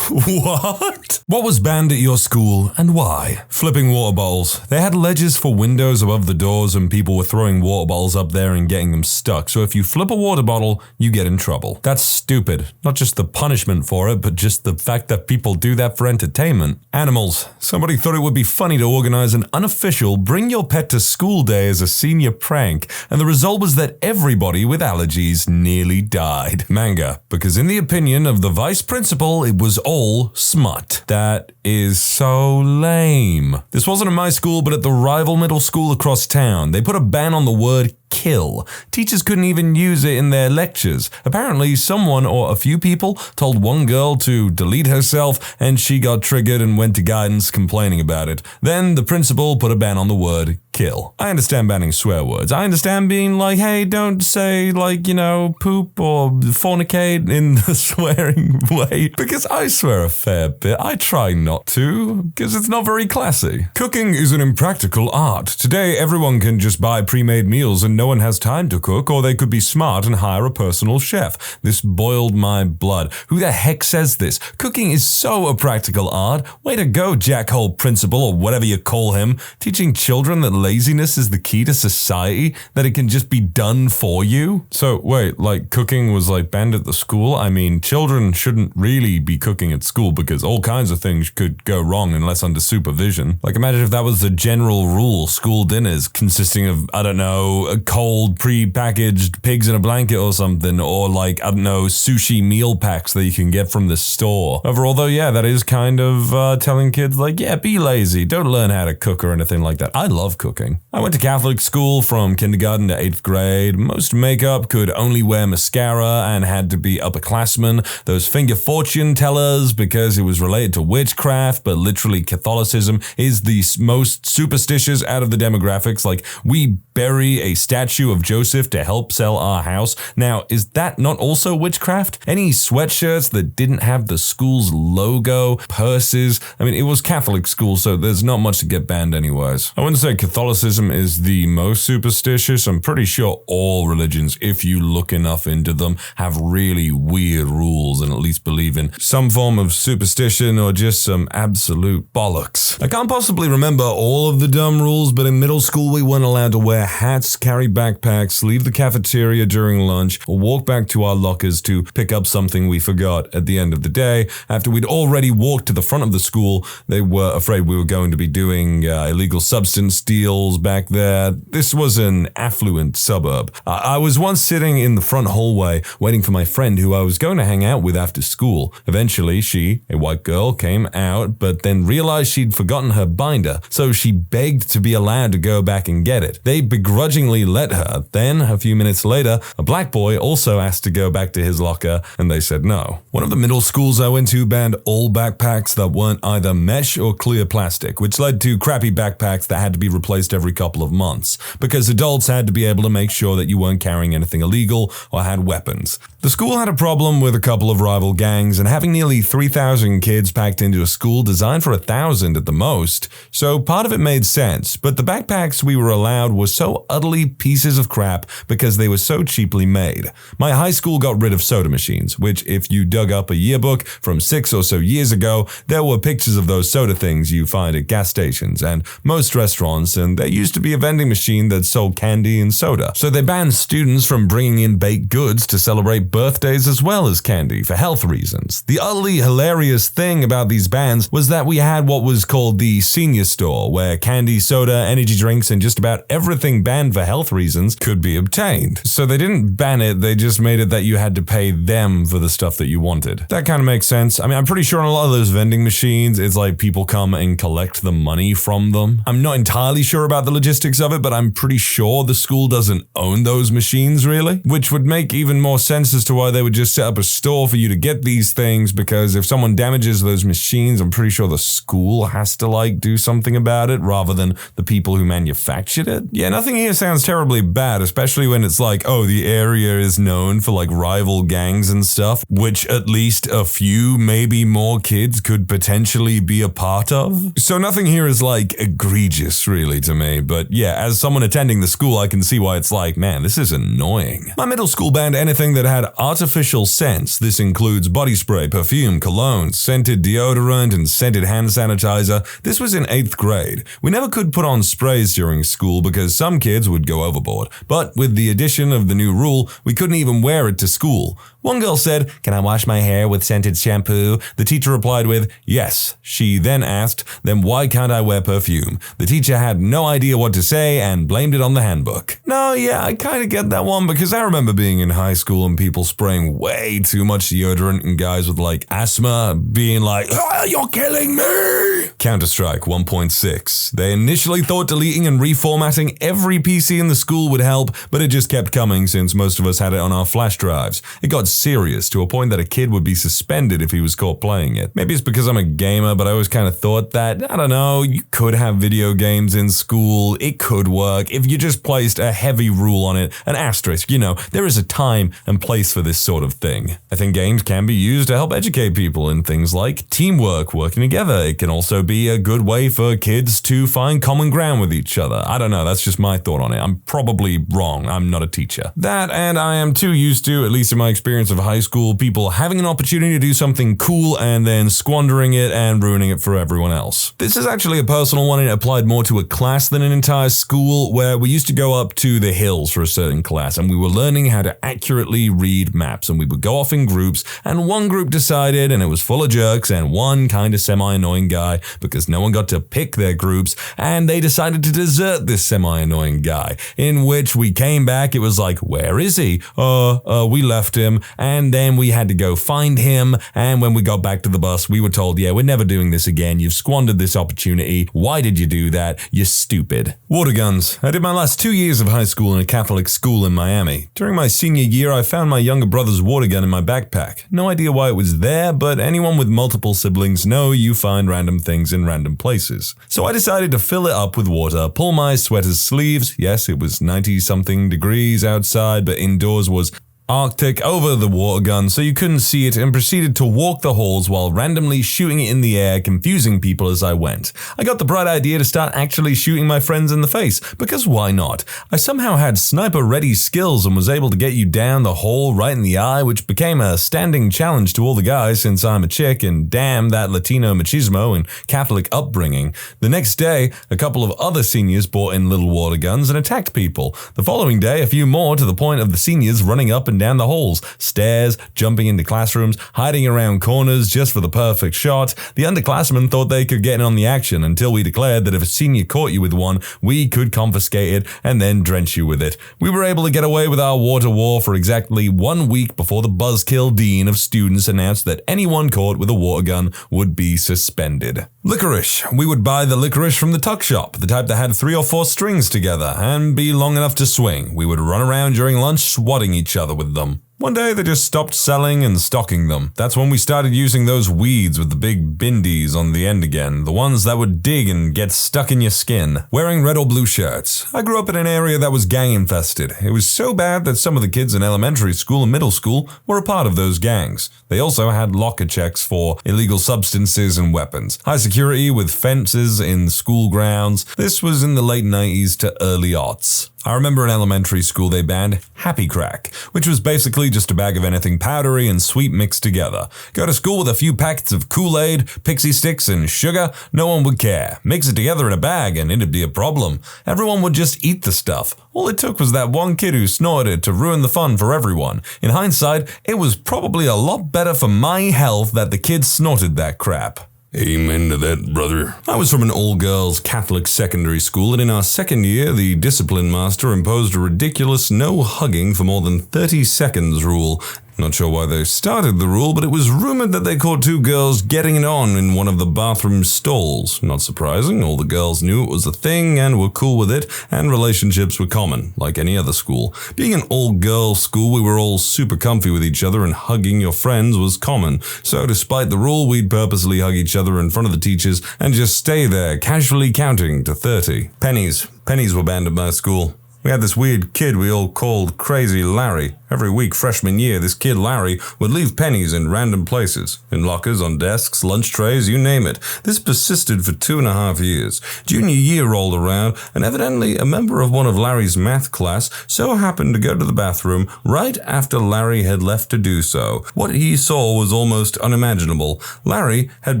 What? What was banned at your school and why? Flipping water bottles. They had ledges for windows above the doors and people were throwing water bottles up there and getting them stuck. So if you flip a water bottle, you get in trouble. That's stupid. Not just the punishment for it, but just the fact that people do that for entertainment. Animals. Somebody thought it would be funny to organize an unofficial bring your pet to school day as a senior prank, and the result was that everybody with allergies nearly died. Manga. Because in the opinion of the vice principal, it was all smut. That is so lame. This wasn't at my school, but at the rival middle school across town. They put a ban on the word kill. Teachers couldn't even use it in their lectures. Apparently, someone or a few people told one girl to delete herself, and she got triggered and went to guidance complaining about it. Then the principal put a ban on the word kill. I understand banning swear words. I understand being like, hey, don't say poop or fornicate in the swearing way, because I swear a fair bit. I try not to, because it's not very classy. Cooking is an impractical art. Today, everyone can just buy pre-made meals and no one has time to cook, or they could be smart and hire a personal chef. This boiled my blood. Who the heck says this? Cooking is so a practical art. Way to go, jackhole principal, or whatever you call him. Teaching children that laziness is the key to society, that it can just be done for you. So wait, cooking was banned at the school? I mean, children shouldn't really be cooking at school because all kinds of things could go wrong unless under supervision. Imagine if that was the general rule, school dinners consisting of, I don't know, cold, pre-packaged pigs in a blanket or something, or sushi meal packs that you can get from the store. Although, yeah, that is kind of telling kids, be lazy, don't learn how to cook or anything like that. I love cooking. I went to Catholic school from kindergarten to 8th grade. Most makeup could only wear mascara and had to be upperclassmen. Those finger fortune tellers because it was related to witchcraft, but literally Catholicism is the most superstitious out of the demographics. We bury a statue of Joseph to help sell our house. Now, is that not also witchcraft? Any sweatshirts that didn't have the school's logo, purses? I mean, it was Catholic school, so there's not much to get banned anyways. I wouldn't say Catholicism is the most superstitious. I'm pretty sure all religions, if you look enough into them, have really weird rules and at least believe in some form of superstition or just some absolute bollocks. I can't possibly remember all of the dumb rules, but in middle school we weren't allowed to wear hats, carry backpacks, leave the cafeteria during lunch, or walk back to our lockers to pick up something we forgot at the end of the day. After we'd already walked to the front of the school, they were afraid we were going to be doing illegal substance deals back there. This was an affluent suburb. I was once sitting in the front hallway waiting for my friend who I was going to hang out with after school. Eventually, she, a white girl, came out, but then realized she'd forgotten her binder, so she begged to be allowed to go back and get it. They begrudgingly let her. Then, a few minutes later, a black boy also asked to go back to his locker, and they said no. One of the middle schools I went to banned all backpacks that weren't either mesh or clear plastic, which led to crappy backpacks that had to be replaced every couple of months, because adults had to be able to make sure that you weren't carrying anything illegal or had weapons. The school had a problem with a couple of rival gangs, and having nearly 3,000 kids packed into a school designed for 1,000 at the most, so part of it made sense, but the backpacks we were allowed were so utterly pieces of crap because they were so cheaply made. My high school got rid of soda machines, which if you dug up a yearbook from 6 or so years ago, there were pictures of those soda things you find at gas stations and most restaurants, and there used to be a vending machine that sold candy and soda. So they banned students from bringing in baked goods to celebrate birthdays as well as candy for health reasons. The utterly hilarious thing about these bans was that we had what was called the senior store, where candy, soda, energy drinks, and just about everything banned for health reasons could be obtained. So they didn't ban it, they just made it that you had to pay them for the stuff that you wanted. That kind of makes sense. I mean, I'm pretty sure on a lot of those vending machines, it's people come and collect the money from them. I'm not entirely sure about the logistics of it, but I'm pretty sure the school doesn't own those machines really, which would make even more sense as to why they would just set up a store for you to get these things, because if someone damages those machines, I'm pretty sure the school has to do something about it rather than the people who manufactured it. Yeah, nothing here sounds terribly bad, especially when it's oh, the area is known for rival gangs and stuff, which at least a few, maybe more kids could potentially be a part of. So nothing here is egregious really to me, but yeah, as someone attending the school, I can see why it's man, this is annoying. My middle school banned anything that had artificial scents. This includes body spray, perfume, cologne, scented deodorant, and scented hand sanitizer. This was in 8th grade. We never could put on sprays during school because some kids would go overboard. But with the addition of the new rule, we couldn't even wear it to school. One girl said, "Can I wash my hair with scented shampoo?" The teacher replied with, "Yes." She then asked, "Then why can't I wear perfume?" The teacher had no idea what to say and blamed it on the handbook. No, yeah, I kind of get that one because I remember being in high school and people spraying way too much deodorant and guys with like asthma being like, "Oh, you're killing me!" Counter-Strike 1.6. They initially thought deleting and reformatting every PC in the school would help, but it just kept coming since most of us had it on our flash drives. It got serious to a point that a kid would be suspended if he was caught playing it. Maybe it's because I'm a gamer, but I always kind of thought that, I don't know, you could have video games in school, it could work if you just placed a heavy rule on it, an asterisk, there is a time and place for this sort of thing. I think games can be used to help educate people in things like teamwork, working together. It can also be a good way for kids to find common ground with each other. I don't know, that's just my thought on it. I'm probably wrong, I'm not a teacher. That, and I am too used to, at least in my experience of high school, people having an opportunity to do something cool and then squandering it and ruining it for everyone else. This is actually a personal one, and it applied more to a class than an entire school, where we used to go up to the hills for a certain class and we were learning how to accurately read maps, and we would go off in groups, and one group decided, and it was full of jerks and one kind of semi-annoying guy because no one got to pick their groups, and they decided to desert this semi-annoying guy, in which we came back, it was like, "Where is he?" We left him, and then we had to go find him, and when we got back to the bus, we were told, "Yeah, we're never doing this again. You've squandered this opportunity. Why did you do that? You're stupid." Water guns. I did my last 2 years of high school in a Catholic school in Miami. During my senior year, I found my younger brother's water gun in my backpack. No idea why it was there, but anyone with multiple siblings know you find random things in random places. So I decided to fill it up with water, pull my sweater's sleeves. Yes, it was 90-something degrees outside, but indoors was Arctic, over the water gun so you couldn't see it, and proceeded to walk the halls while randomly shooting it in the air, confusing people as I went. I got the bright idea to start actually shooting my friends in the face, because why not? I somehow had sniper-ready skills and was able to get you down the hole right in the eye, which became a standing challenge to all the guys since I'm a chick, and damn that Latino machismo and Catholic upbringing. The next day, a couple of other seniors brought in little water guns and attacked people. The following day, a few more, to the point of the seniors running up and down the halls, stairs, jumping into classrooms, hiding around corners just for the perfect shot. The underclassmen thought they could get in on the action until we declared that if a senior caught you with one, we could confiscate it and then drench you with it. We were able to get away with our water war for exactly 1 week before the buzzkill dean of students announced that anyone caught with a water gun would be suspended. Licorice. We would buy the licorice from the tuck shop, the type that had 3 or 4 strings together and be long enough to swing. We would run around during lunch swatting each other with them. One day they just stopped selling and stocking them. That's when we started using those weeds with the big bindies on the end again, the ones that would dig and get stuck in your skin. Wearing red or blue shirts. I grew up in an area that was gang infested. It was so bad that some of the kids in elementary school and middle school were a part of those gangs. They also had locker checks for illegal substances and weapons. High security with fences in school grounds. This was in the late 90s to early aughts. I remember in elementary school they banned Happy Crack, which was basically just a bag of anything powdery and sweet mixed together. Go to school with a few packets of Kool-Aid, Pixie Sticks, and sugar, no one would care. Mix it together in a bag and it'd be a problem. Everyone would just eat the stuff. All it took was that one kid who snorted it to ruin the fun for everyone. In hindsight, it was probably a lot better for my health that the kid snorted that crap. Amen to that, brother. I was from an all-girls Catholic secondary school, and in our second year, the discipline master imposed a ridiculous no hugging for more than 30 seconds rule. Not sure why they started the rule, but it was rumored that they caught 2 girls getting it on in one of the bathroom stalls. Not surprising, all the girls knew it was a thing and were cool with it, and relationships were common, like any other school. Being an all-girls school, we were all super comfy with each other, and hugging your friends was common. So despite the rule, we'd purposely hug each other in front of the teachers and just stay there, casually counting to 30. Pennies were banned at my school. We had this weird kid we all called Crazy Larry. Every week freshman year, this kid Larry would leave pennies in random places. In lockers, on desks, lunch trays, you name it. This persisted for 2.5 years. Junior year rolled around, and evidently a member of one of Larry's math class so happened to go to the bathroom right after Larry had left to do so. What he saw was almost unimaginable. Larry had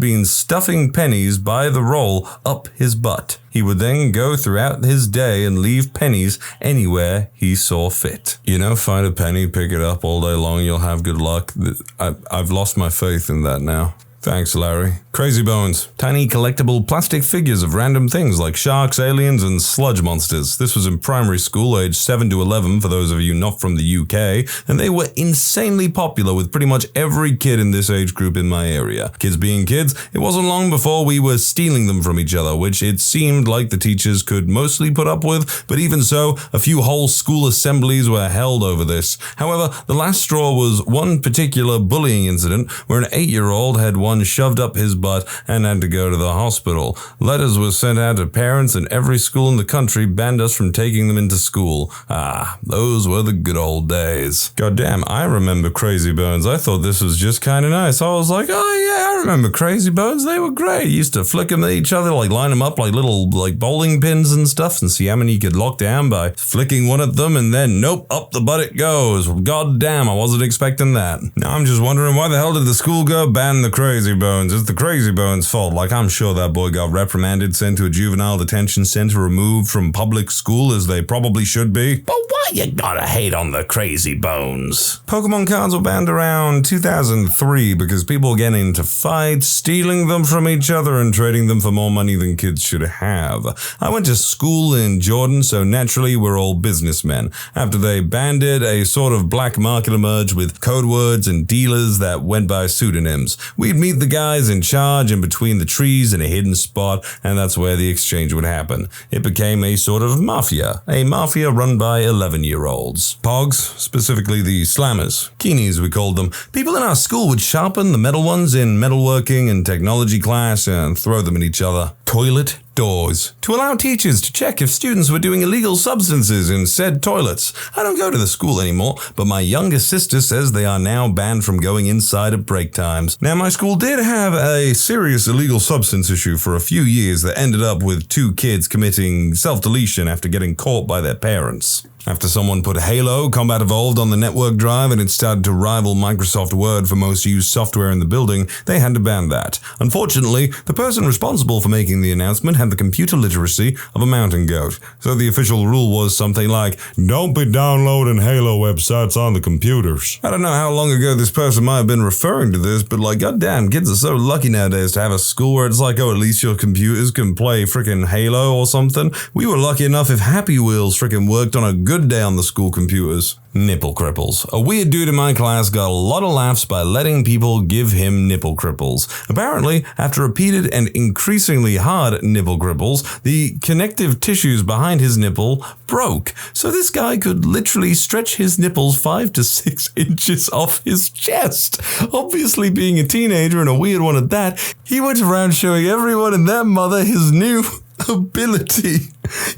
been stuffing pennies by the roll up his butt. He would then go throughout his day and leave pennies anywhere he saw fit. You know, find a penny, pick it up all day long, you'll have good luck. I've lost my faith in that now. Thanks, Larry. Crazy Bones. Tiny collectible plastic figures of random things like sharks, aliens, and sludge monsters. This was in primary school, aged 7 to 11 for those of you not from the UK, and they were insanely popular with pretty much every kid in this age group in my area. Kids being kids, it wasn't long before we were stealing them from each other, which it seemed like the teachers could mostly put up with, but even so, a few whole school assemblies were held over this. However, the last straw was one particular bullying incident where an 8-year-old had one shoved up his butt and had to go to the hospital. Letters were sent out to parents, and every school in the country banned us from taking them into school. Ah, those were the good old days. Goddamn, I remember Crazy Bones. I thought this was just kind of nice. I was like, oh yeah, I remember Crazy Bones. They were great. You used to flick them at each other, like line them up like little bowling pins and stuff, and see how many you could lock down by flicking one at them, and then nope, up the butt it goes. God damn, I wasn't expecting that. Now I'm just wondering, why the hell did the school go ban the Crazy Bones? It's the Crazy Bones' fault. Like, I'm sure that boy got reprimanded, sent to a juvenile detention center, removed from public school, as they probably should be. But why you gotta hate on the Crazy Bones? Pokemon cards were banned around 2003 because people were getting into fights, stealing them from each other, and trading them for more money than kids should have. I went to school in Jordan, so naturally we're all businessmen. After they banned it, a sort of black market emerged with code words and dealers that went by pseudonyms. We'd meet the guys in charge in between the trees in a hidden spot, and that's where the exchange would happen. It became a sort of mafia, a mafia run by 11-year-olds. Pogs, specifically the slammers, keenies we called them. People in our school would sharpen the metal ones in metalworking and technology class and throw them at each other. Toilet doors, to allow teachers to check if students were doing illegal substances in said toilets. I don't go to the school anymore, but my youngest sister says they are now banned from going inside at break times. Now, my school did have a serious illegal substance issue for a few years that ended up with 2 kids committing self-deletion after getting caught by their parents. After someone put Halo Combat Evolved on the network drive and it started to rival Microsoft Word for most used software in the building, they had to ban that. Unfortunately, the person responsible for making the announcement had the computer literacy of a mountain goat. So the official rule was something like, don't be downloading Halo websites on the computers. I don't know how long ago this person might have been referring to this, but like, goddamn, kids are so lucky nowadays to have a school where it's like, oh, at least your computers can play frickin' Halo or something. We were lucky enough if Happy Wheels frickin' worked on a good day on the school computers. Nipple cripples. A weird dude in my class got a lot of laughs by letting people give him nipple cripples. Apparently, after repeated and increasingly hard nipple cripples, the connective tissues behind his nipple broke. So this guy could literally stretch his nipples 5 to 6 inches off his chest. Obviously, being a teenager and a weird one at that, he went around showing everyone and their mother his new ability.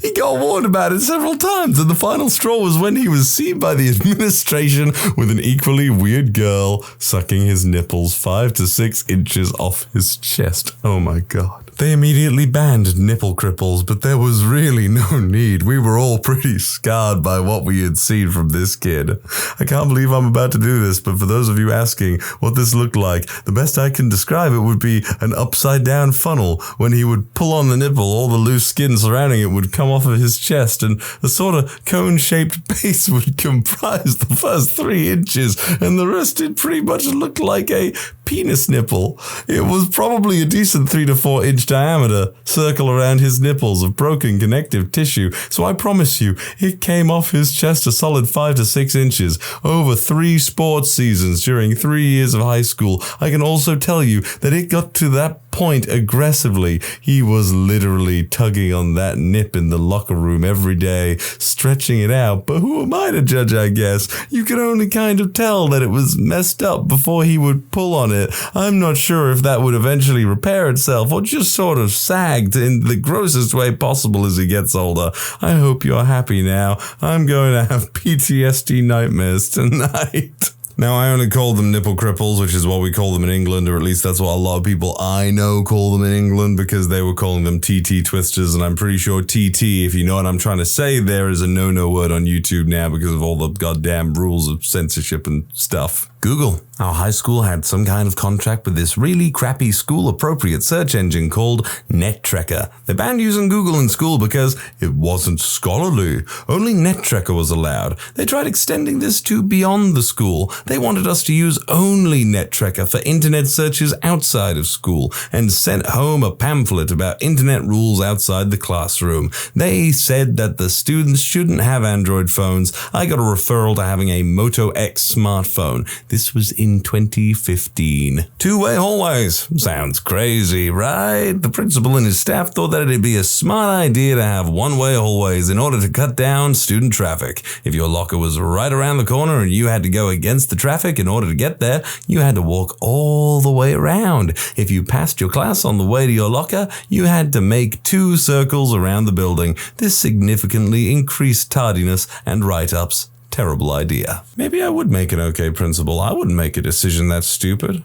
He got warned about it several times, and the final straw was when he was seen by the administration with an equally weird girl sucking his nipples 5 to 6 inches off his chest. Oh my god. They immediately banned nipple cripples, but there was really no need. We were all pretty scarred by what we had seen from this kid. I can't believe I'm about to do this, but for those of you asking what this looked like, the best I can describe it would be an upside down funnel. When he would pull on the nipple, all the loose skin surrounding it would come off of his chest, and a sort of cone-shaped base would comprise the first 3 inches, and the rest did pretty much look like a penis nipple. It was probably a decent 3 to 4 inch diameter circle around his nipples of broken connective tissue, so I promise you, it came off his chest a solid 5 to 6 inches over 3 sports seasons during 3 years of high school. I can also tell you that it got to that point aggressively. He was literally tugging on that nip in the locker room every day, stretching it out. But who am I to judge, I guess? You could only kind of tell that it was messed up before he would pull on it. I'm not sure if that would eventually repair itself or just sort of sagged in the grossest way possible as he gets older. I hope you're happy now. I'm going to have PTSD nightmares tonight. Now, I only call them nipple cripples, which is what we call them in England, or at least that's what a lot of people I know call them in England, because they were calling them TT twisters, and I'm pretty sure TT, if you know what I'm trying to say, there is a no-no word on YouTube now because of all the goddamn rules of censorship and stuff. Google. Our high school had some kind of contract with this really crappy school-appropriate search engine called NetTrekker. They banned using Google in school because it wasn't scholarly. Only NetTrekker was allowed. They tried extending this to beyond the school. They wanted us to use only NetTrekker for internet searches outside of school and sent home a pamphlet about internet rules outside the classroom. They said that the students shouldn't have Android phones. I got a referral to having a Moto X smartphone. This was in 2015. Two-way hallways. Sounds crazy, right? The principal and his staff thought that it'd be a smart idea to have one-way hallways in order to cut down student traffic. If your locker was right around the corner and you had to go against the traffic in order to get there, you had to walk all the way around. If you passed your class on the way to your locker, you had to make 2 circles around the building. This significantly increased tardiness and write-ups. Terrible idea. Maybe I would make an okay principal. I wouldn't make a decision that stupid.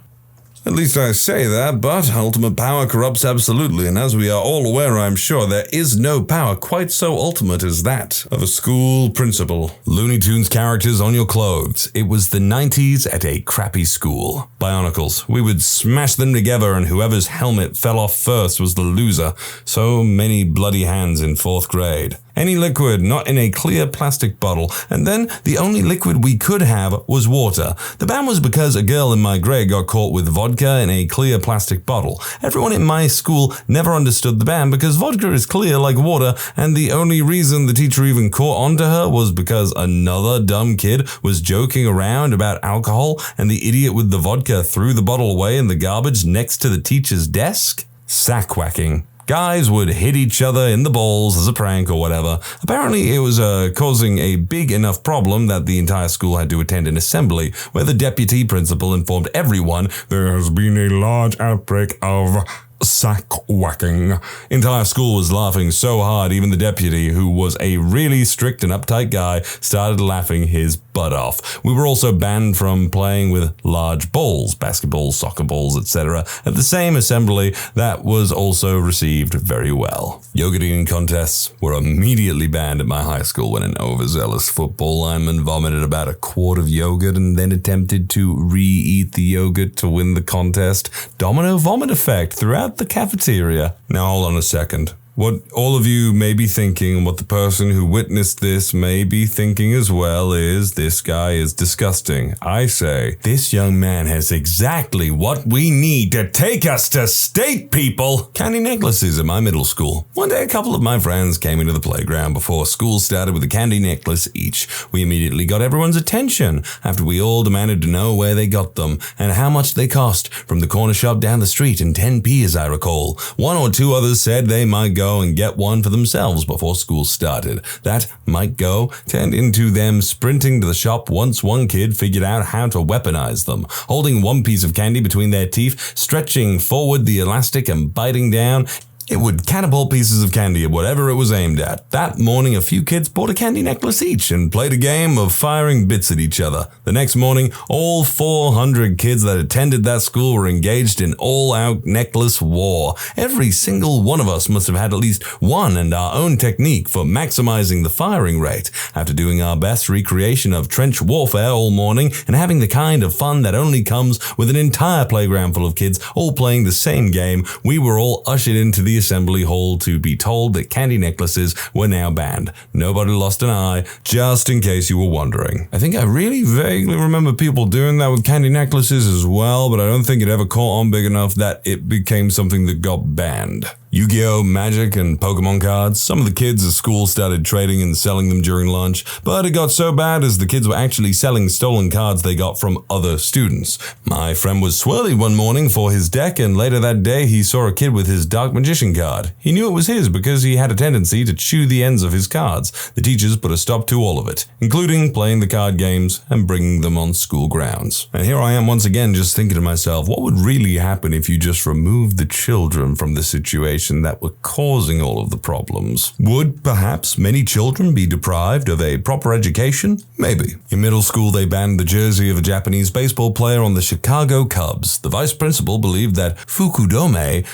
At least I say that, but ultimate power corrupts absolutely, and as we are all aware, I'm sure, there is no power quite so ultimate as that of a school principal. Looney Tunes characters on your clothes. It was the 90s at a crappy school. Bionicles. We would smash them together, and whoever's helmet fell off first was the loser. So many bloody hands in 4th grade. Any liquid, not in a clear plastic bottle, and then the only liquid we could have was water. The ban was because a girl in my grade got caught with vodka in a clear plastic bottle. Everyone in my school never understood the ban because vodka is clear like water, and the only reason the teacher even caught onto her was because another dumb kid was joking around about alcohol, and the idiot with the vodka threw the bottle away in the garbage next to the teacher's desk. Sack whacking. Guys would hit each other in the balls as a prank or whatever. Apparently it was causing a big enough problem that the entire school had to attend an assembly where the deputy principal informed everyone there has been a large outbreak of sack whacking. Entire school was laughing so hard, even the deputy, who was a really strict and uptight guy, started laughing his butt off. We were also banned from playing with large balls, basketballs, soccer balls, etc. at the same assembly. That was also received very well. Yogurt eating contests were immediately banned at my high school when an overzealous football lineman vomited about a quart of yogurt and then attempted to re-eat the yogurt to win the contest. Domino vomit effect throughout the cafeteria. Now hold on a second. What all of you may be thinking, and what the person who witnessed this may be thinking as well, is this guy is disgusting. I say, this young man has exactly what we need to take us to state, people! Candy necklaces at my middle school. One day a couple of my friends came into the playground before school started with a candy necklace each. We immediately got everyone's attention after we all demanded to know where they got them and how much they cost from the corner shop down the street in 10p as I recall. 1 or 2 others said they might go and get one for themselves before school started. That might go turned into them sprinting to the shop once one kid figured out how to weaponize them, holding one piece of candy between their teeth, stretching forward the elastic and biting down. It would catapult pieces of candy at whatever it was aimed at. That morning, a few kids bought a candy necklace each and played a game of firing bits at each other. The next morning, all 400 kids that attended that school were engaged in all-out necklace war. Every single one of us must have had at least one and our own technique for maximizing the firing rate. After doing our best recreation of trench warfare all morning and having the kind of fun that only comes with an entire playground full of kids all playing the same game, we were all ushered into the assembly hall to be told that candy necklaces were now banned. Nobody lost an eye, just in case you were wondering. I think I really vaguely remember people doing that with candy necklaces as well, but I don't think it ever caught on big enough that it became something that got banned. Yu-Gi-Oh, Magic, and Pokemon cards. Some of the kids at school started trading and selling them during lunch, but it got so bad as the kids were actually selling stolen cards they got from other students. My friend was swirly one morning for his deck, and later that day he saw a kid with his Dark Magician card. He knew it was his because he had a tendency to chew the ends of his cards. The teachers put a stop to all of it, including playing the card games and bringing them on school grounds. And here I am once again just thinking to myself, what would really happen if you just removed the children from the situation that were causing all of the problems? Would perhaps many children be deprived of a proper education? Maybe. In middle school, they banned the jersey of a Japanese baseball player on the Chicago Cubs. The vice principal believed that Fukudome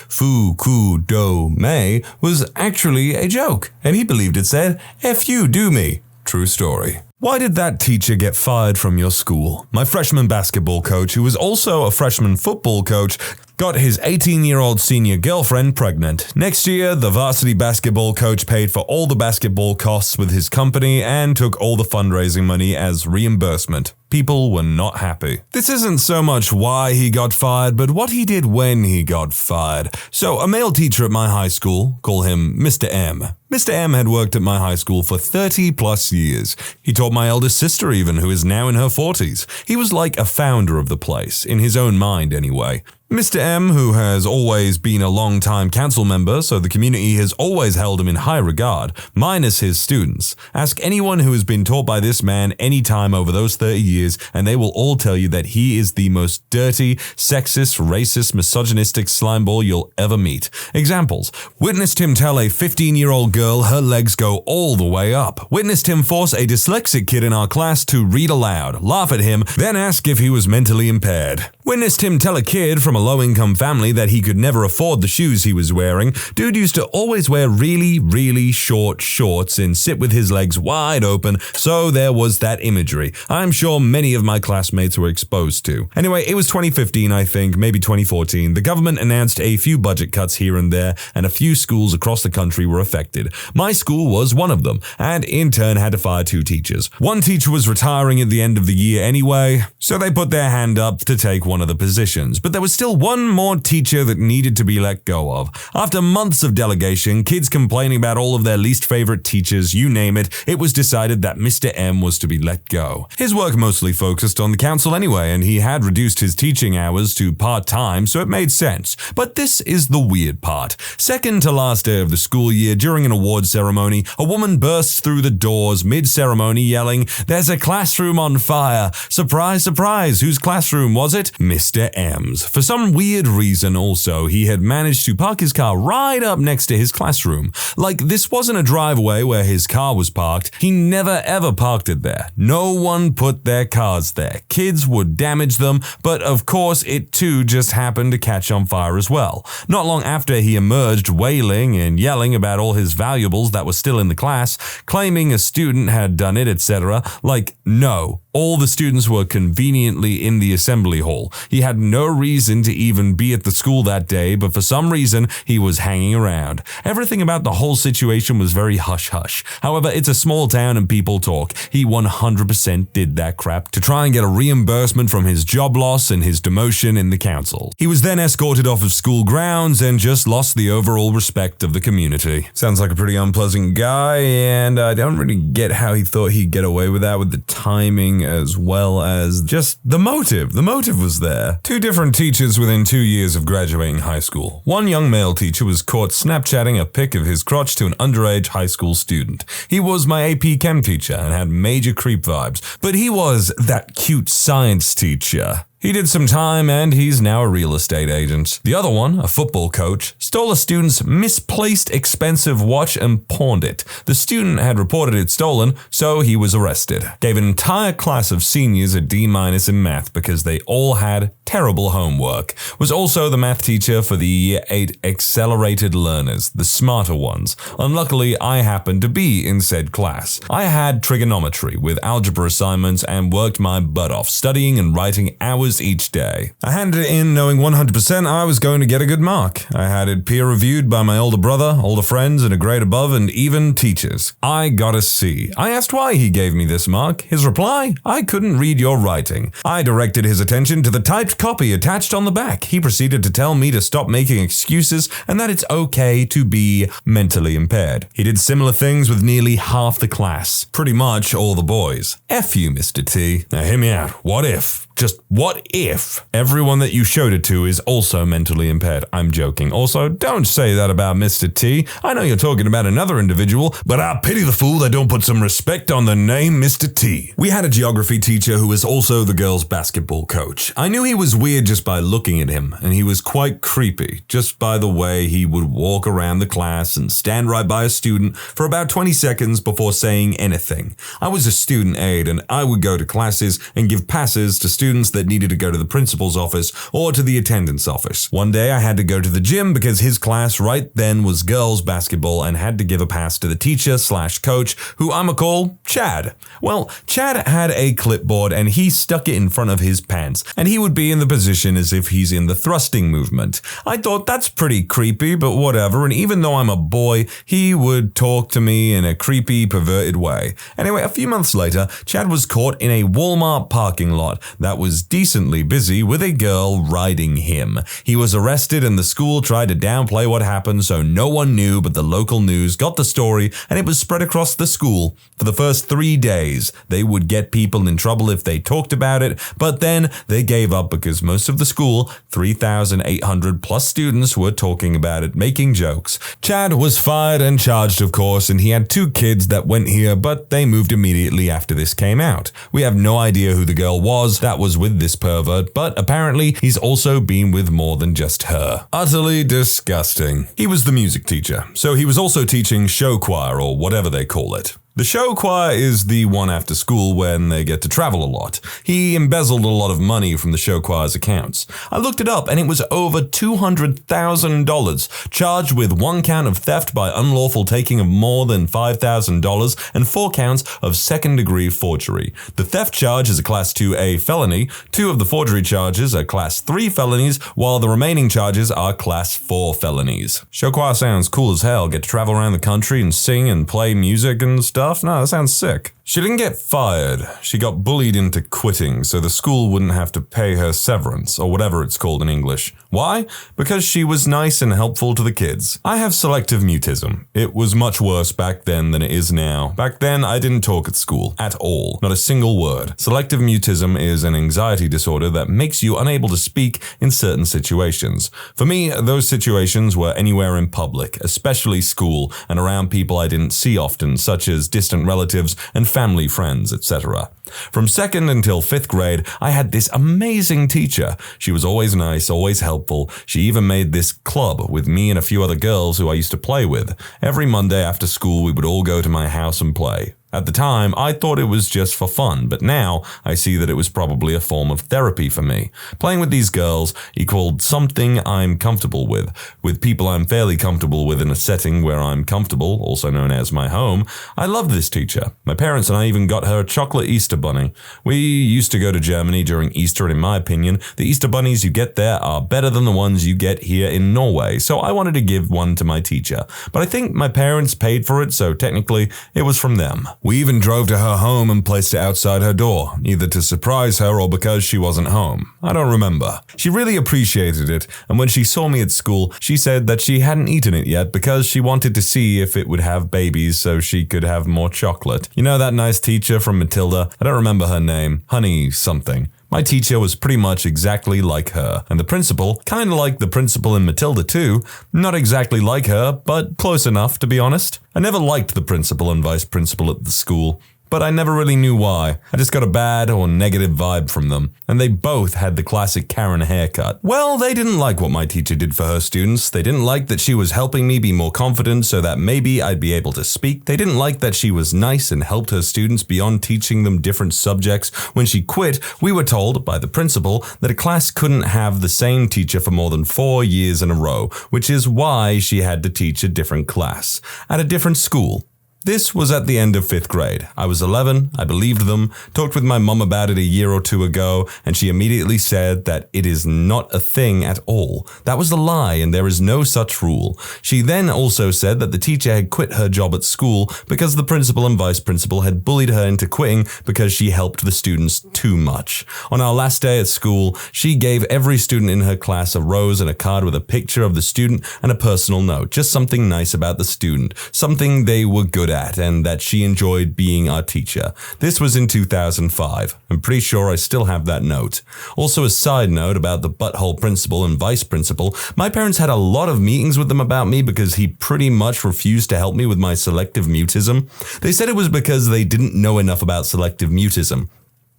was actually a joke, and he believed it said, "F you, do me." True story. Why did that teacher get fired from your school? My freshman basketball coach, who was also a freshman football coach, got his 18-year-old senior girlfriend pregnant. Next year, the varsity basketball coach paid for all the basketball costs with his company and took all the fundraising money as reimbursement. People were not happy. This isn't so much why he got fired, but what he did when he got fired. So, a male teacher at my high school, call him Mr. M. Mr. M had worked at my high school for 30 plus years. He taught my eldest sister even, who is now in her 40s. He was like a founder of the place, in his own mind anyway. Mr. M, who has always been a long-time council member, so the community has always held him in high regard, minus his students. Ask anyone who has been taught by this man any time over those 30 years, and they will all tell you that he is the most dirty, sexist, racist, misogynistic slimeball you'll ever meet. Examples. Witnessed him tell a 15-year-old girl her legs go all the way up. Witnessed him force a dyslexic kid in our class to read aloud, laugh at him, then ask if he was mentally impaired. Witnessed him tell a kid from a low-income family that he could never afford the shoes he was wearing. Dude used to always wear really, really short shorts and sit with his legs wide open, so there was that imagery I'm sure many of my classmates were exposed to. Anyway, it was 2015, I think, maybe 2014. The government announced a few budget cuts here and there, and a few schools across the country were affected. My school was one of them, and in turn had to fire 2 teachers. One teacher was retiring at the end of the year anyway, so they put their hand up to take one of the positions, but there was still one more teacher that needed to be let go of. After months of delegation, kids complaining about all of their least favorite teachers, you name it, it was decided that Mr. M was to be let go. His work mostly focused on the council anyway, and he had reduced his teaching hours to part-time, so it made sense. But this is the weird part. Second to last day of the school year, during an award ceremony, a woman bursts through the doors mid-ceremony yelling, "There's a classroom on fire! Surprise, surprise! Whose classroom was it? Mr. M's." For some weird reason also, he had managed to park his car right up next to his classroom. Like, this wasn't a driveway where his car was parked. He never ever parked it there. No one put their cars there. Kids would damage them, but of course it too just happened to catch on fire as well. Not long after, he emerged wailing and yelling about all his valuables that were still in the class, claiming a student had done it, etc. Like, no. All the students were conveniently in the assembly hall. He had no reason to even be at the school that day, but for some reason, he was hanging around. Everything about the whole situation was very hush-hush. However, it's a small town and people talk. He 100% did that crap to try and get a reimbursement from his job loss and his demotion in the council. He was then escorted off of school grounds and just lost the overall respect of the community. Sounds like a pretty unpleasant guy, and I don't really get how he thought he'd get away with that with the timing as well as just the motive. The motive was there. 2 different teachers within 2 years of graduating high school. One young male teacher was caught Snapchatting a pic of his crotch to an underage high school student. He was my AP Chem teacher and had major creep vibes, but he was that cute science teacher. He did some time and he's now a real estate agent. The other one, a football coach, stole a student's misplaced expensive watch and pawned it. The student had reported it stolen, so he was arrested. Gave an entire class of seniors a D- in math because they all had terrible homework. Was also the math teacher for the Year 8 accelerated learners, the smarter ones. Unluckily, I happened to be in said class. I had trigonometry with algebra assignments and worked my butt off studying and writing hours papers each day. I handed it in knowing 100% I was going to get a good mark. I had it peer-reviewed by my older brother, older friends, and a grade above, and even teachers. I got a C. I asked why he gave me this mark. His reply? I couldn't read your writing. I directed his attention to the typed copy attached on the back. He proceeded to tell me to stop making excuses and that it's okay to be mentally impaired. He did similar things with nearly half the class. Pretty much all the boys. F you, Mr. T. Now hear me out. What if? Just what if everyone that you showed it to is also mentally impaired? I'm joking. Also, don't say that about Mr. T. I know you're talking about another individual, but I pity the fool that don't put some respect on the name Mr. T. We had a geography teacher who was also the girls' basketball coach. I knew he was weird just by looking at him, and he was quite creepy just by the way he would walk around the class and stand right by a student for about 20 seconds before saying anything. I was a student aide, and I would go to classes and give passes to students that needed to go to the principal's office or to the attendance office. One day I had to go to the gym because his class right then was girls basketball and had to give a pass to the teacher/coach, who I'ma call Chad. Well, Chad had a clipboard and he stuck it in front of his pants, and he would be in the position as if he's in the thrusting movement. I thought that's pretty creepy, but whatever, and even though I'm a boy, he would talk to me in a creepy, perverted way. Anyway, a few months later, Chad was caught in a Walmart parking lot that was decently busy with a girl riding him. He was arrested and the school tried to downplay what happened so no one knew, but the local news got the story and it was spread across the school. For the first 3 days, they would get people in trouble if they talked about it, but then they gave up because most of the school, 3,800 plus students, were talking about it, making jokes. Chad was fired and charged, of course, and he had 2 kids that went here, but they moved immediately after this came out. We have no idea who the girl was that was with this pervert, but apparently he's also been with more than just her. Utterly disgusting. He was the music teacher, so he was also teaching show choir or whatever they call it. The show choir is the one after school when they get to travel a lot. He embezzled a lot of money from the show choir's accounts. I looked it up and it was over $200,000, charged with 1 count of theft by unlawful taking of more than $5,000 and 4 counts of second-degree forgery. The theft charge is a Class 2A felony, 2 of the forgery charges are Class 3 felonies, while the remaining charges are Class 4 felonies. Show choir sounds cool as hell, get to travel around the country and sing and play music and stuff. No, that sounds sick. She didn't get fired. She got bullied into quitting so the school wouldn't have to pay her severance, or whatever it's called in English. Why? Because she was nice and helpful to the kids. I have selective mutism. It was much worse back then than it is now. Back then, I didn't talk at school. At all. Not a single word. Selective mutism is an anxiety disorder that makes you unable to speak in certain situations. For me, those situations were anywhere in public, especially school, and around people I didn't see often, such as distant relatives and family friends, etc. From 2nd until 5th grade, I had this amazing teacher. She was always nice, always helpful. She even made this club with me and a few other girls who I used to play with. Every Monday after school, we would all go to my house and play. At the time, I thought it was just for fun, but now I see that it was probably a form of therapy for me. Playing with these girls equaled something I'm comfortable with people I'm fairly comfortable with in a setting where I'm comfortable, also known as my home. I loved this teacher. My parents and I even got her a chocolate Easter bunny. We used to go to Germany during Easter, and in my opinion, the Easter bunnies you get there are better than the ones you get here in Norway, so I wanted to give one to my teacher. But I think my parents paid for it, so technically it was from them. We even drove to her home and placed it outside her door, either to surprise her or because she wasn't home. I don't remember. She really appreciated it, and when she saw me at school, she said that she hadn't eaten it yet because she wanted to see if it would have babies so she could have more chocolate. You know that nice teacher from Matilda? I don't remember her name. Honey something. My teacher was pretty much exactly like her, and the principal, kind of like the principal in Matilda too, not exactly like her, but close enough to be honest. I never liked the principal and vice principal at the school, but I never really knew why. I just got a bad or negative vibe from them, and they both had the classic Karen haircut. Well, they didn't like what my teacher did for her students. They didn't like that she was helping me be more confident so that maybe I'd be able to speak. They didn't like that she was nice and helped her students beyond teaching them different subjects. When she quit, we were told by the principal that a class couldn't have the same teacher for more than 4 years in a row, which is why she had to teach a different class at a different school. This was at the end of 5th grade. I was 11, I believed them, talked with my mum about it a year or two ago, and she immediately said that it is not a thing at all. That was a lie and there is no such rule. She then also said that the teacher had quit her job at school because the principal and vice principal had bullied her into quitting because she helped the students too much. On our last day at school, she gave every student in her class a rose and a card with a picture of the student and a personal note, just something nice about the student, something they were good at and that she enjoyed being our teacher. This was in 2005. I'm pretty sure I still have that note. Also, a side note about the butthole principal and vice principal, my parents had a lot of meetings with them about me because he pretty much refused to help me with my selective mutism. They said it was because they didn't know enough about selective mutism.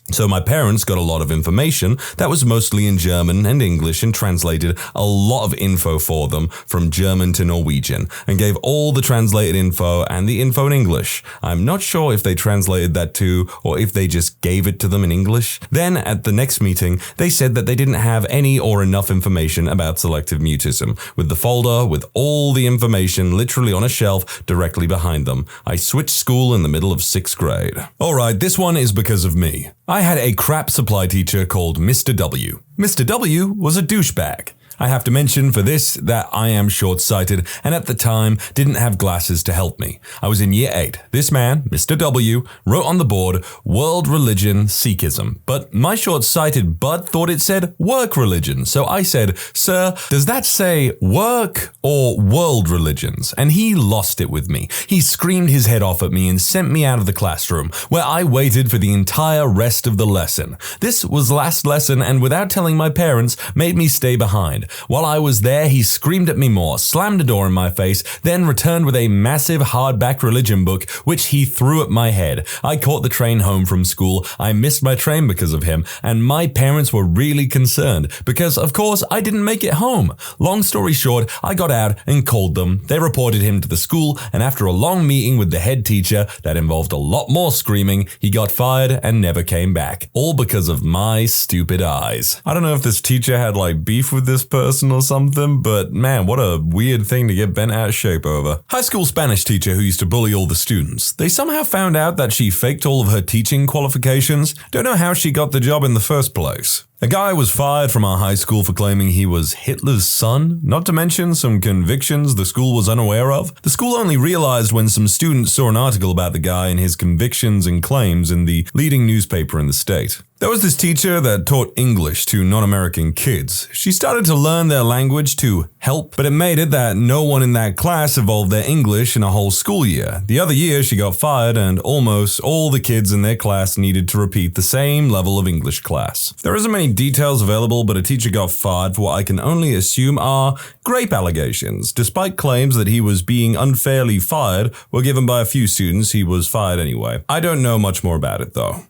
So my parents got a lot of information that was mostly in German and English and translated a lot of info for them from German to Norwegian and gave all the translated info and the info in English. I'm not sure if they translated that too or if they just gave it to them in English. Then at the next meeting, they said that they didn't have any or enough information about selective mutism, with the folder with all the information literally on a shelf directly behind them. I switched school in the middle of 6th grade. Alright, this one is because of me. I had a crap supply teacher called Mr. W. Mr. W was a douchebag. I have to mention for this that I am short-sighted and at the time didn't have glasses to help me. I was in year 8. This man, Mr. W, wrote on the board, world religion Sikhism, but my short-sighted bud thought it said work religion, so I said, "Sir, does that say work or world religions?" And he lost it with me. He screamed his head off at me and sent me out of the classroom, where I waited for the entire rest of the lesson. This was last lesson and without telling my parents, made me stay behind. While I was there, he screamed at me more, slammed a door in my face, then returned with a massive hardback religion book, which he threw at my head. I caught the train home from school. I missed my train because of him, and my parents were really concerned because, of course, I didn't make it home. Long story short, I got out and called them. They reported him to the school, and after a long meeting with the head teacher that involved a lot more screaming, he got fired and never came back. All because of my stupid eyes. I don't know if this teacher had beef with this person or something, but man, what a weird thing to get bent out of shape over. High school Spanish teacher who used to bully all the students. They somehow found out that she faked all of her teaching qualifications. Don't know how she got the job in the first place. A guy was fired from our high school for claiming he was Hitler's son, not to mention some convictions the school was unaware of. The school only realized when some students saw an article about the guy and his convictions and claims in the leading newspaper in the state. There was this teacher that taught English to non-American kids. She started to learn their language to help, but it made it that no one in that class evolved their English in a whole school year. The other year, she got fired and almost all the kids in their class needed to repeat the same level of English class. There isn't many details available, but a teacher got fired for what I can only assume are grape allegations. Despite claims that he was being unfairly fired were given by a few students, he was fired anyway. I don't know much more about it though.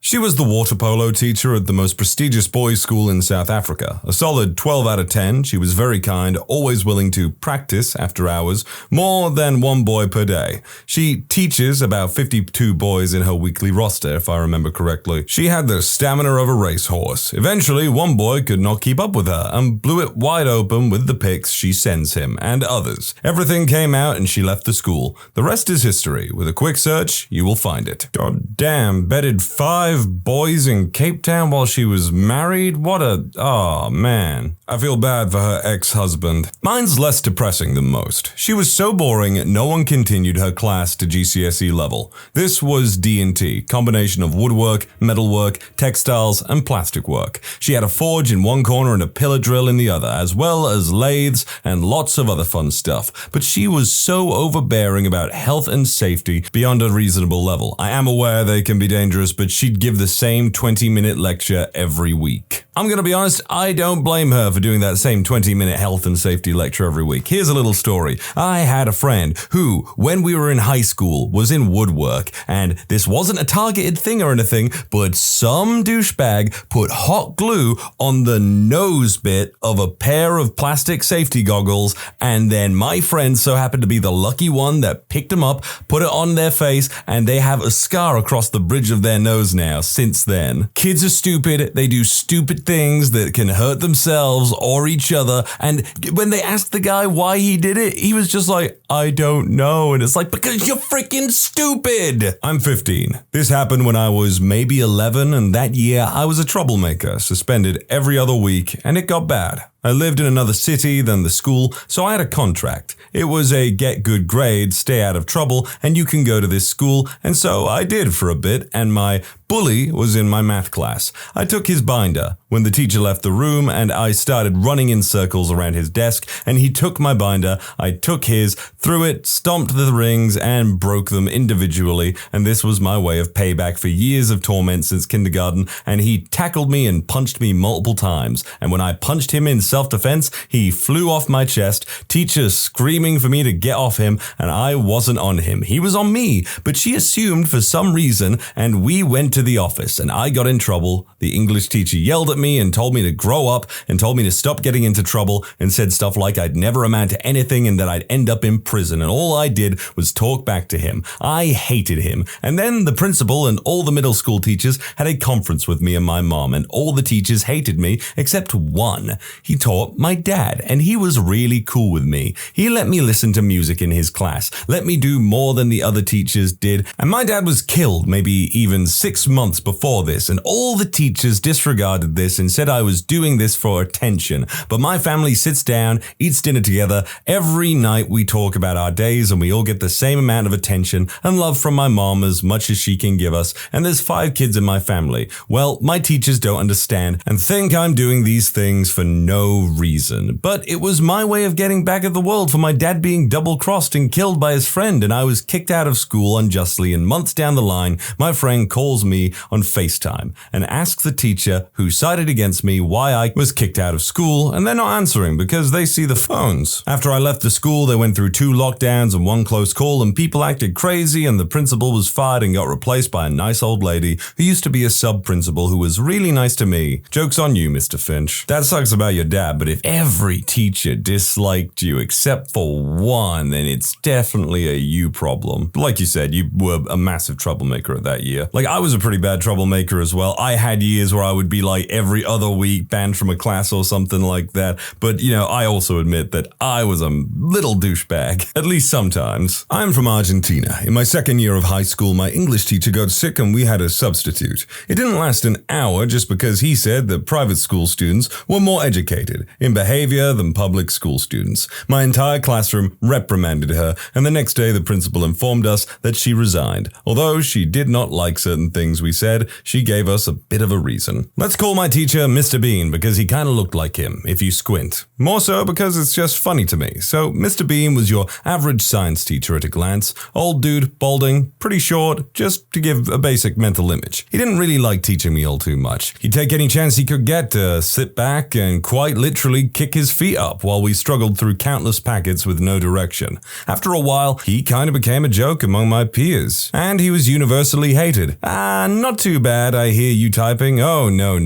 She was the water polo teacher at the most prestigious boys' school in South Africa. A solid 12 out of 10, she was very kind, always willing to practice after hours, more than one boy per day. She teaches about 52 boys in her weekly roster, if I remember correctly. She had the stamina of a racehorse. Eventually, one boy could not keep up with her and blew it wide open with the pics she sends him, and others. Everything came out and she left the school. The rest is history. With a quick search, you will find it. God damn, bedded 5 boys in Cape Town while she was married? Oh man. I feel bad for her ex-husband. Mine's less depressing than most. She was so boring, no one continued her class to GCSE level. This was D&T, combination of woodwork, metalwork, textiles, and plastic work. She had a forge in one corner and a pillar drill in the other, as well as lathes and lots of other fun stuff. But she was so overbearing about health and safety beyond a reasonable level. I am aware they can be dangerous, but she'd give the same 20-minute lecture every week. I'm gonna be honest, I don't blame her for doing that same 20-minute health and safety lecture every week. Here's a little story. I had a friend who, when we were in high school, was in woodwork, and this wasn't a targeted thing or anything, but some douchebag put hot glue on the nose bit of a pair of plastic safety goggles, and then my friend so happened to be the lucky one that picked them up, put it on their face, and they have a scar across the bridge of their nose now since then. Kids are stupid, they do stupid stupid things that can hurt themselves or each other. And when they asked the guy why he did it, he was just like, I don't know. And it's like, because you're freaking stupid. I'm 15. This happened when I was maybe 11, and that year I was a troublemaker, suspended every other week, and it got bad. I lived in another city than the school, so I had a contract. It was a get good grades, stay out of trouble, and you can go to this school, and so I did for a bit, and my bully was in my math class. I took his binder when the teacher left the room, and I started running in circles around his desk, and he took my binder, I took his, threw it, stomped the rings, and broke them individually, and this was my way of payback for years of torment since kindergarten, and he tackled me and punched me multiple times, and when I punched him in self-defense, he flew off my chest, teacher screaming for me to get off him, and I wasn't on him. He was on me, but she assumed for some reason, and we went to the office, and I got in trouble. The English teacher yelled at me and told me to grow up, and told me to stop getting into trouble, and said stuff like I'd never amount to anything and that I'd end up in prison, and all I did was talk back to him. I hated him. And then the principal and all the middle school teachers had a conference with me and my mom, and all the teachers hated me except one. He taught my dad, and he was really cool with me. He let me listen to music in his class, let me do more than the other teachers did, and my dad was killed maybe even 6 months before this, and all the teachers disregarded this and said I was doing this for attention. But my family sits down, eats dinner together. Every night we talk about our days, and we all get the same amount of attention and love from my mom as much as she can give us, and there's 5 kids in my family. Well, my teachers don't understand and think I'm doing these things for no reason, but it was my way of getting back at the world for my dad being double-crossed and killed by his friend, and I was kicked out of school unjustly, and months down the line, my friend calls me on FaceTime and asks the teacher who sided against me why I was kicked out of school, and they're not answering because they see the phones. After I left the school, they went through 2 lockdowns and 1 close call, and people acted crazy, and the principal was fired and got replaced by a nice old lady who used to be a sub-principal who was really nice to me. Joke's on you, Mr. Finch. That sucks about your dad, but if every teacher disliked you except for one, then it's definitely a you problem. Like you said, you were a massive troublemaker at that year. Like, I was a pretty bad troublemaker as well. I had years where I would be like every other week banned from a class or something like that. But, you know, I also admit that I was a little douchebag, at least sometimes. I'm from Argentina. In my second year of high school, my English teacher got sick and we had a substitute. It didn't last an hour just because he said that private school students were more educated in behavior than public school students. My entire classroom reprimanded her, and the next day the principal informed us that she resigned. Although she did not like certain things we said, she gave us a bit of a reason. Let's call my teacher Mr. Bean because he kind of looked like him, if you squint. More so because it's just funny to me. So Mr. Bean was your average science teacher at a glance. Old dude, balding, pretty short, just to give a basic mental image. He didn't really like teaching me all too much. He'd take any chance he could get to sit back and quite literally kick his feet up while we struggled through countless packets with no direction. After a while, he kind of became a joke among my peers, and he was universally hated. Not too bad, I hear you typing. Oh, no.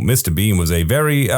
Mr. Bean was a very,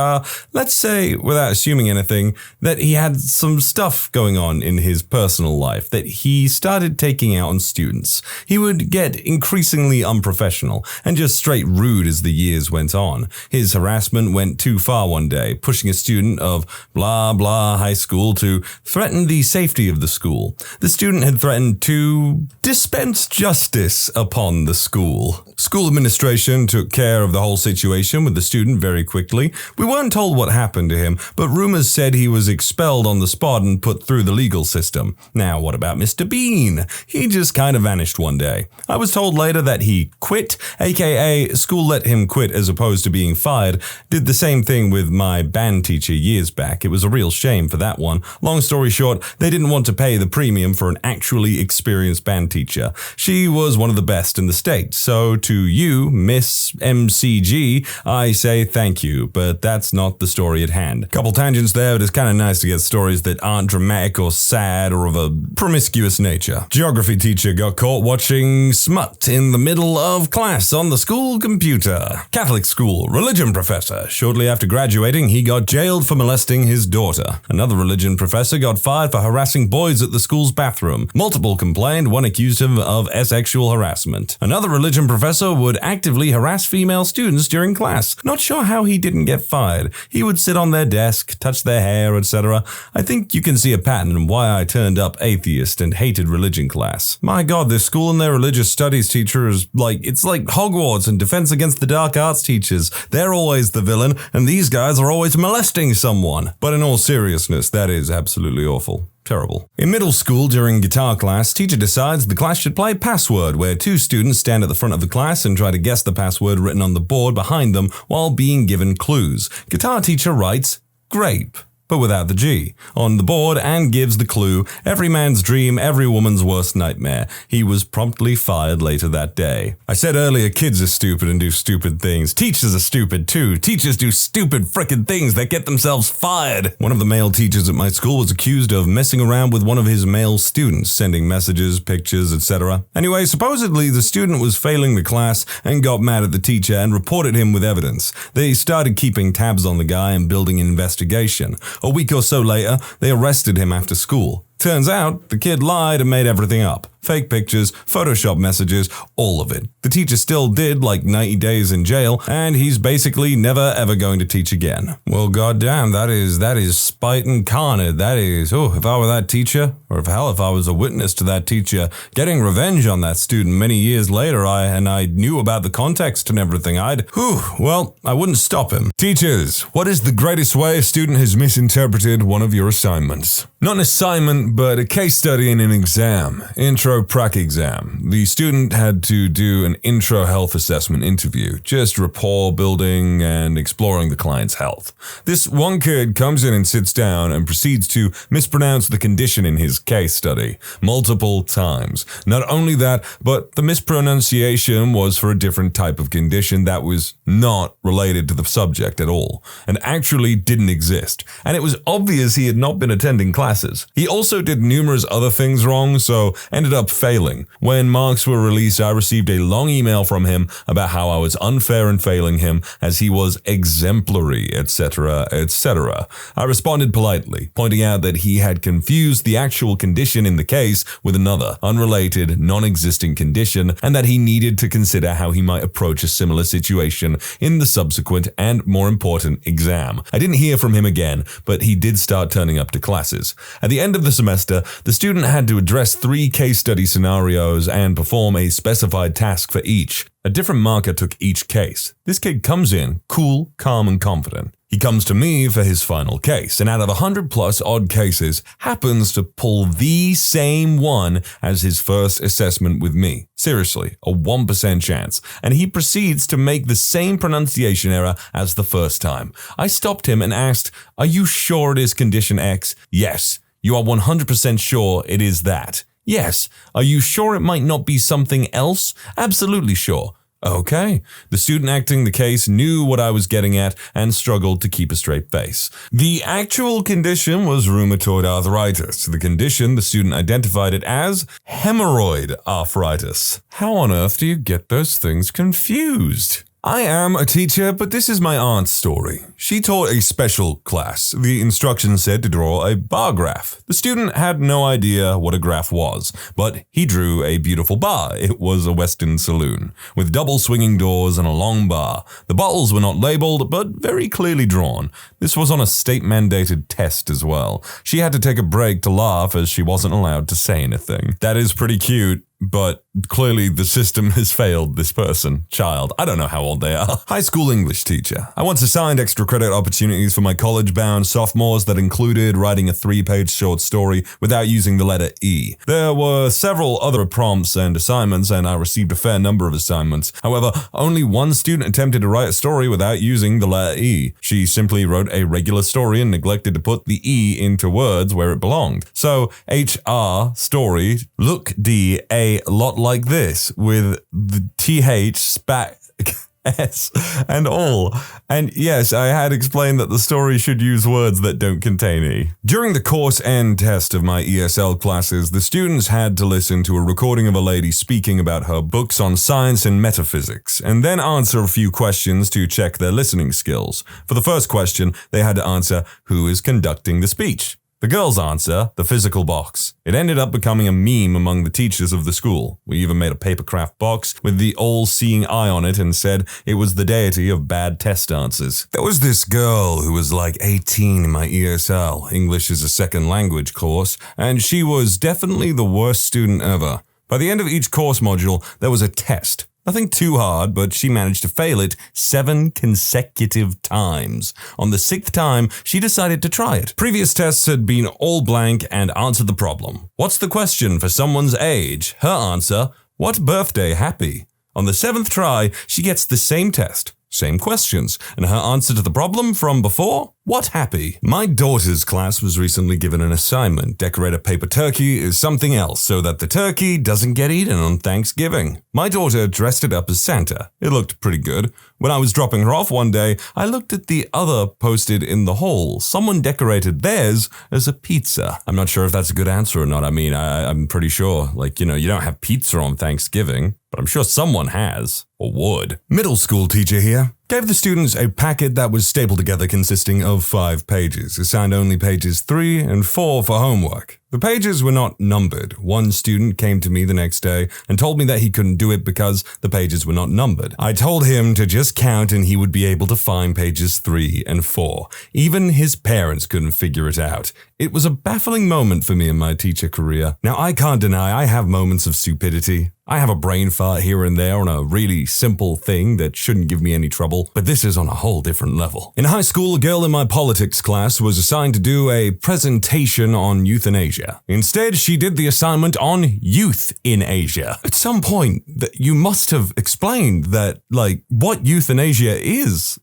let's say, without assuming anything, that he had some stuff going on in his personal life that he started taking out on students. He would get increasingly unprofessional and just straight rude as the years went on. His harassment went too far one day, pushing a student of blah blah high school to threaten the safety of the school. The student had threatened to dispense justice upon the school. School administration took care of the whole situation with the student very quickly. We weren't told what happened to him, but rumors said he was expelled on the spot and put through the legal system. Now, what about Mr. Bean? He just kind of vanished one day. I was told later that he quit, aka school let him quit as opposed to being fired. Did the same thing with my band teacher years back. It was a real shame for that one. Long story short, they didn't want to pay the premium for an actually experienced band teacher. She was one of the best in the state, so to you, Miss MCG, I say thank you, but that's not the story at hand. Couple tangents there, but it's kind of nice to get stories that aren't dramatic or sad or of a promiscuous nature. Geography teacher got caught watching smut in the middle of class on the school computer. Catholic school religion professor, shortly after graduating, graduating, he got jailed for molesting his daughter. Another religion professor got fired for harassing boys at the school's bathroom. Multiple complained, one accused him of sexual harassment. Another religion professor would actively harass female students during class. Not sure how he didn't get fired. He would sit on their desk, touch their hair, etc. I think you can see a pattern in why I turned up atheist and hated religion class. My god, this school and their religious studies teacher is it's like Hogwarts and Defense Against the Dark Arts teachers. They're always the villain, and these guys are always molesting someone. But in all seriousness, that is absolutely awful. Terrible. In middle school, during guitar class, teacher decides the class should play password, where two students stand at the front of the class and try to guess the password written on the board behind them while being given clues. Guitar teacher writes, grape, but without the G, on the board and gives the clue, every man's dream, every woman's worst nightmare. He was promptly fired later that day. I said earlier kids are stupid and do stupid things. Teachers are stupid too. Teachers do stupid frickin' things that get themselves fired. One of the male teachers at my school was accused of messing around with one of his male students, sending messages, pictures, etc. Anyway, supposedly the student was failing the class and got mad at the teacher and reported him with evidence. They started keeping tabs on the guy and building an investigation. A week or so later, they arrested him after school. Turns out, the kid lied and made everything up. Fake pictures, Photoshop messages, all of it. The teacher still did 90 days in jail, and he's basically never ever going to teach again. Well, goddamn, that is spite incarnate. That is, if I were that teacher, or if I was a witness to that teacher getting revenge on that student many years later, I knew about the context and everything, I wouldn't stop him. Teachers, what is the greatest way a student has misinterpreted one of your assignments? Not an assignment, but a case study in an exam. Intro prac exam. The student had to do an intro health assessment interview, just rapport building and exploring the client's health. This one kid comes in and sits down and proceeds to mispronounce the condition in his case study multiple times. Not only that, but the mispronunciation was for a different type of condition that was not related to the subject at all, and actually didn't exist. And it was obvious he had not been attending classes. He also did numerous other things wrong, so ended up failing. When marks were released, I received a long email from him about how I was unfair in failing him, as he was exemplary, etc., etc. I responded politely, pointing out that he had confused the actual condition in the case with another, unrelated, non-existent condition, and that he needed to consider how he might approach a similar situation in the subsequent and more important exam. I didn't hear from him again, but he did start turning up to classes. At the end of the semester, the student had to address 3 case study scenarios and perform a specified task for each. A different marker took each case. This kid comes in, cool, calm, and confident. He comes to me for his final case, and out of 100+ odd cases, happens to pull the same one as his first assessment with me. Seriously, a 1% chance. And he proceeds to make the same pronunciation error as the first time. I stopped him and asked, "Are you sure it is condition X?" "Yes." "You are 100% sure it is that?" "Yes." "Are you sure it might not be something else?" "Absolutely sure." Okay. The student acting the case knew what I was getting at and struggled to keep a straight face. The actual condition was rheumatoid arthritis. The condition, the student identified it as hemorrhoid arthritis. How on earth do you get those things confused? I am a teacher, but this is my aunt's story. She taught a special class. The instructions said to draw a bar graph. The student had no idea what a graph was, but he drew a beautiful bar. It was a Western saloon, with double swinging doors and a long bar. The bottles were not labeled, but very clearly drawn. This was on a state-mandated test as well. She had to take a break to laugh as she wasn't allowed to say anything. That is pretty cute. But clearly the system has failed this child. I don't know how old they are. High school English teacher. I once assigned extra credit opportunities for my college-bound sophomores that included writing a 3-page short story without using the letter E. There were several other prompts and assignments, and I received a fair number of assignments. However, only one student attempted to write a story without using the letter E. She simply wrote a regular story and neglected to put the E into words where it belonged. So, HR, story, look D, a lot like this, with the TH spat S, and all. And yes, I had explained that the story should use words that don't contain E. During the course end test of my ESL classes, the students had to listen to a recording of a lady speaking about her books on science and metaphysics, and then answer a few questions to check their listening skills. For the first question, they had to answer, who is conducting the speech? The girls answer, the physical box. It ended up becoming a meme among the teachers of the school. We even made a papercraft box with the all-seeing eye on it and said it was the deity of bad test answers. There was this girl who was like 18 in my ESL, English as a second language course, and she was definitely the worst student ever. By the end of each course module, there was a test. Nothing too hard, but she managed to fail it 7 consecutive times. On the 6th time, she decided to try it. Previous tests had been all blank and answered the problem. What's the question for someone's age? Her answer, what birthday happy? On the 7th try, she gets the same test, same questions, and her answer to the problem from before? What happy? My daughter's class was recently given an assignment. Decorate a paper turkey is something else so that the turkey doesn't get eaten on Thanksgiving. My daughter dressed it up as Santa. It looked pretty good. When I was dropping her off one day, I looked at the other posted in the hall. Someone decorated theirs as a pizza. I'm not sure if that's a good answer or not. I mean, I'm pretty sure, you don't have pizza on Thanksgiving, but I'm sure someone has, or would. Middle school teacher here. Gave the students a packet that was stapled together consisting of 5 pages, assigned only pages 3 and 4 for homework. The pages were not numbered. One student came to me the next day and told me that he couldn't do it because the pages were not numbered. I told him to just count and he would be able to find pages 3 and 4. Even his parents couldn't figure it out. It was a baffling moment for me in my teacher career. Now, I can't deny I have moments of stupidity. I have a brain fart here and there on a really simple thing that shouldn't give me any trouble, but this is on a whole different level. In high school, a girl in my politics class was assigned to do a presentation on euthanasia. Instead, she did the assignment on youth in Asia. At some point, you must have explained that, what euthanasia is.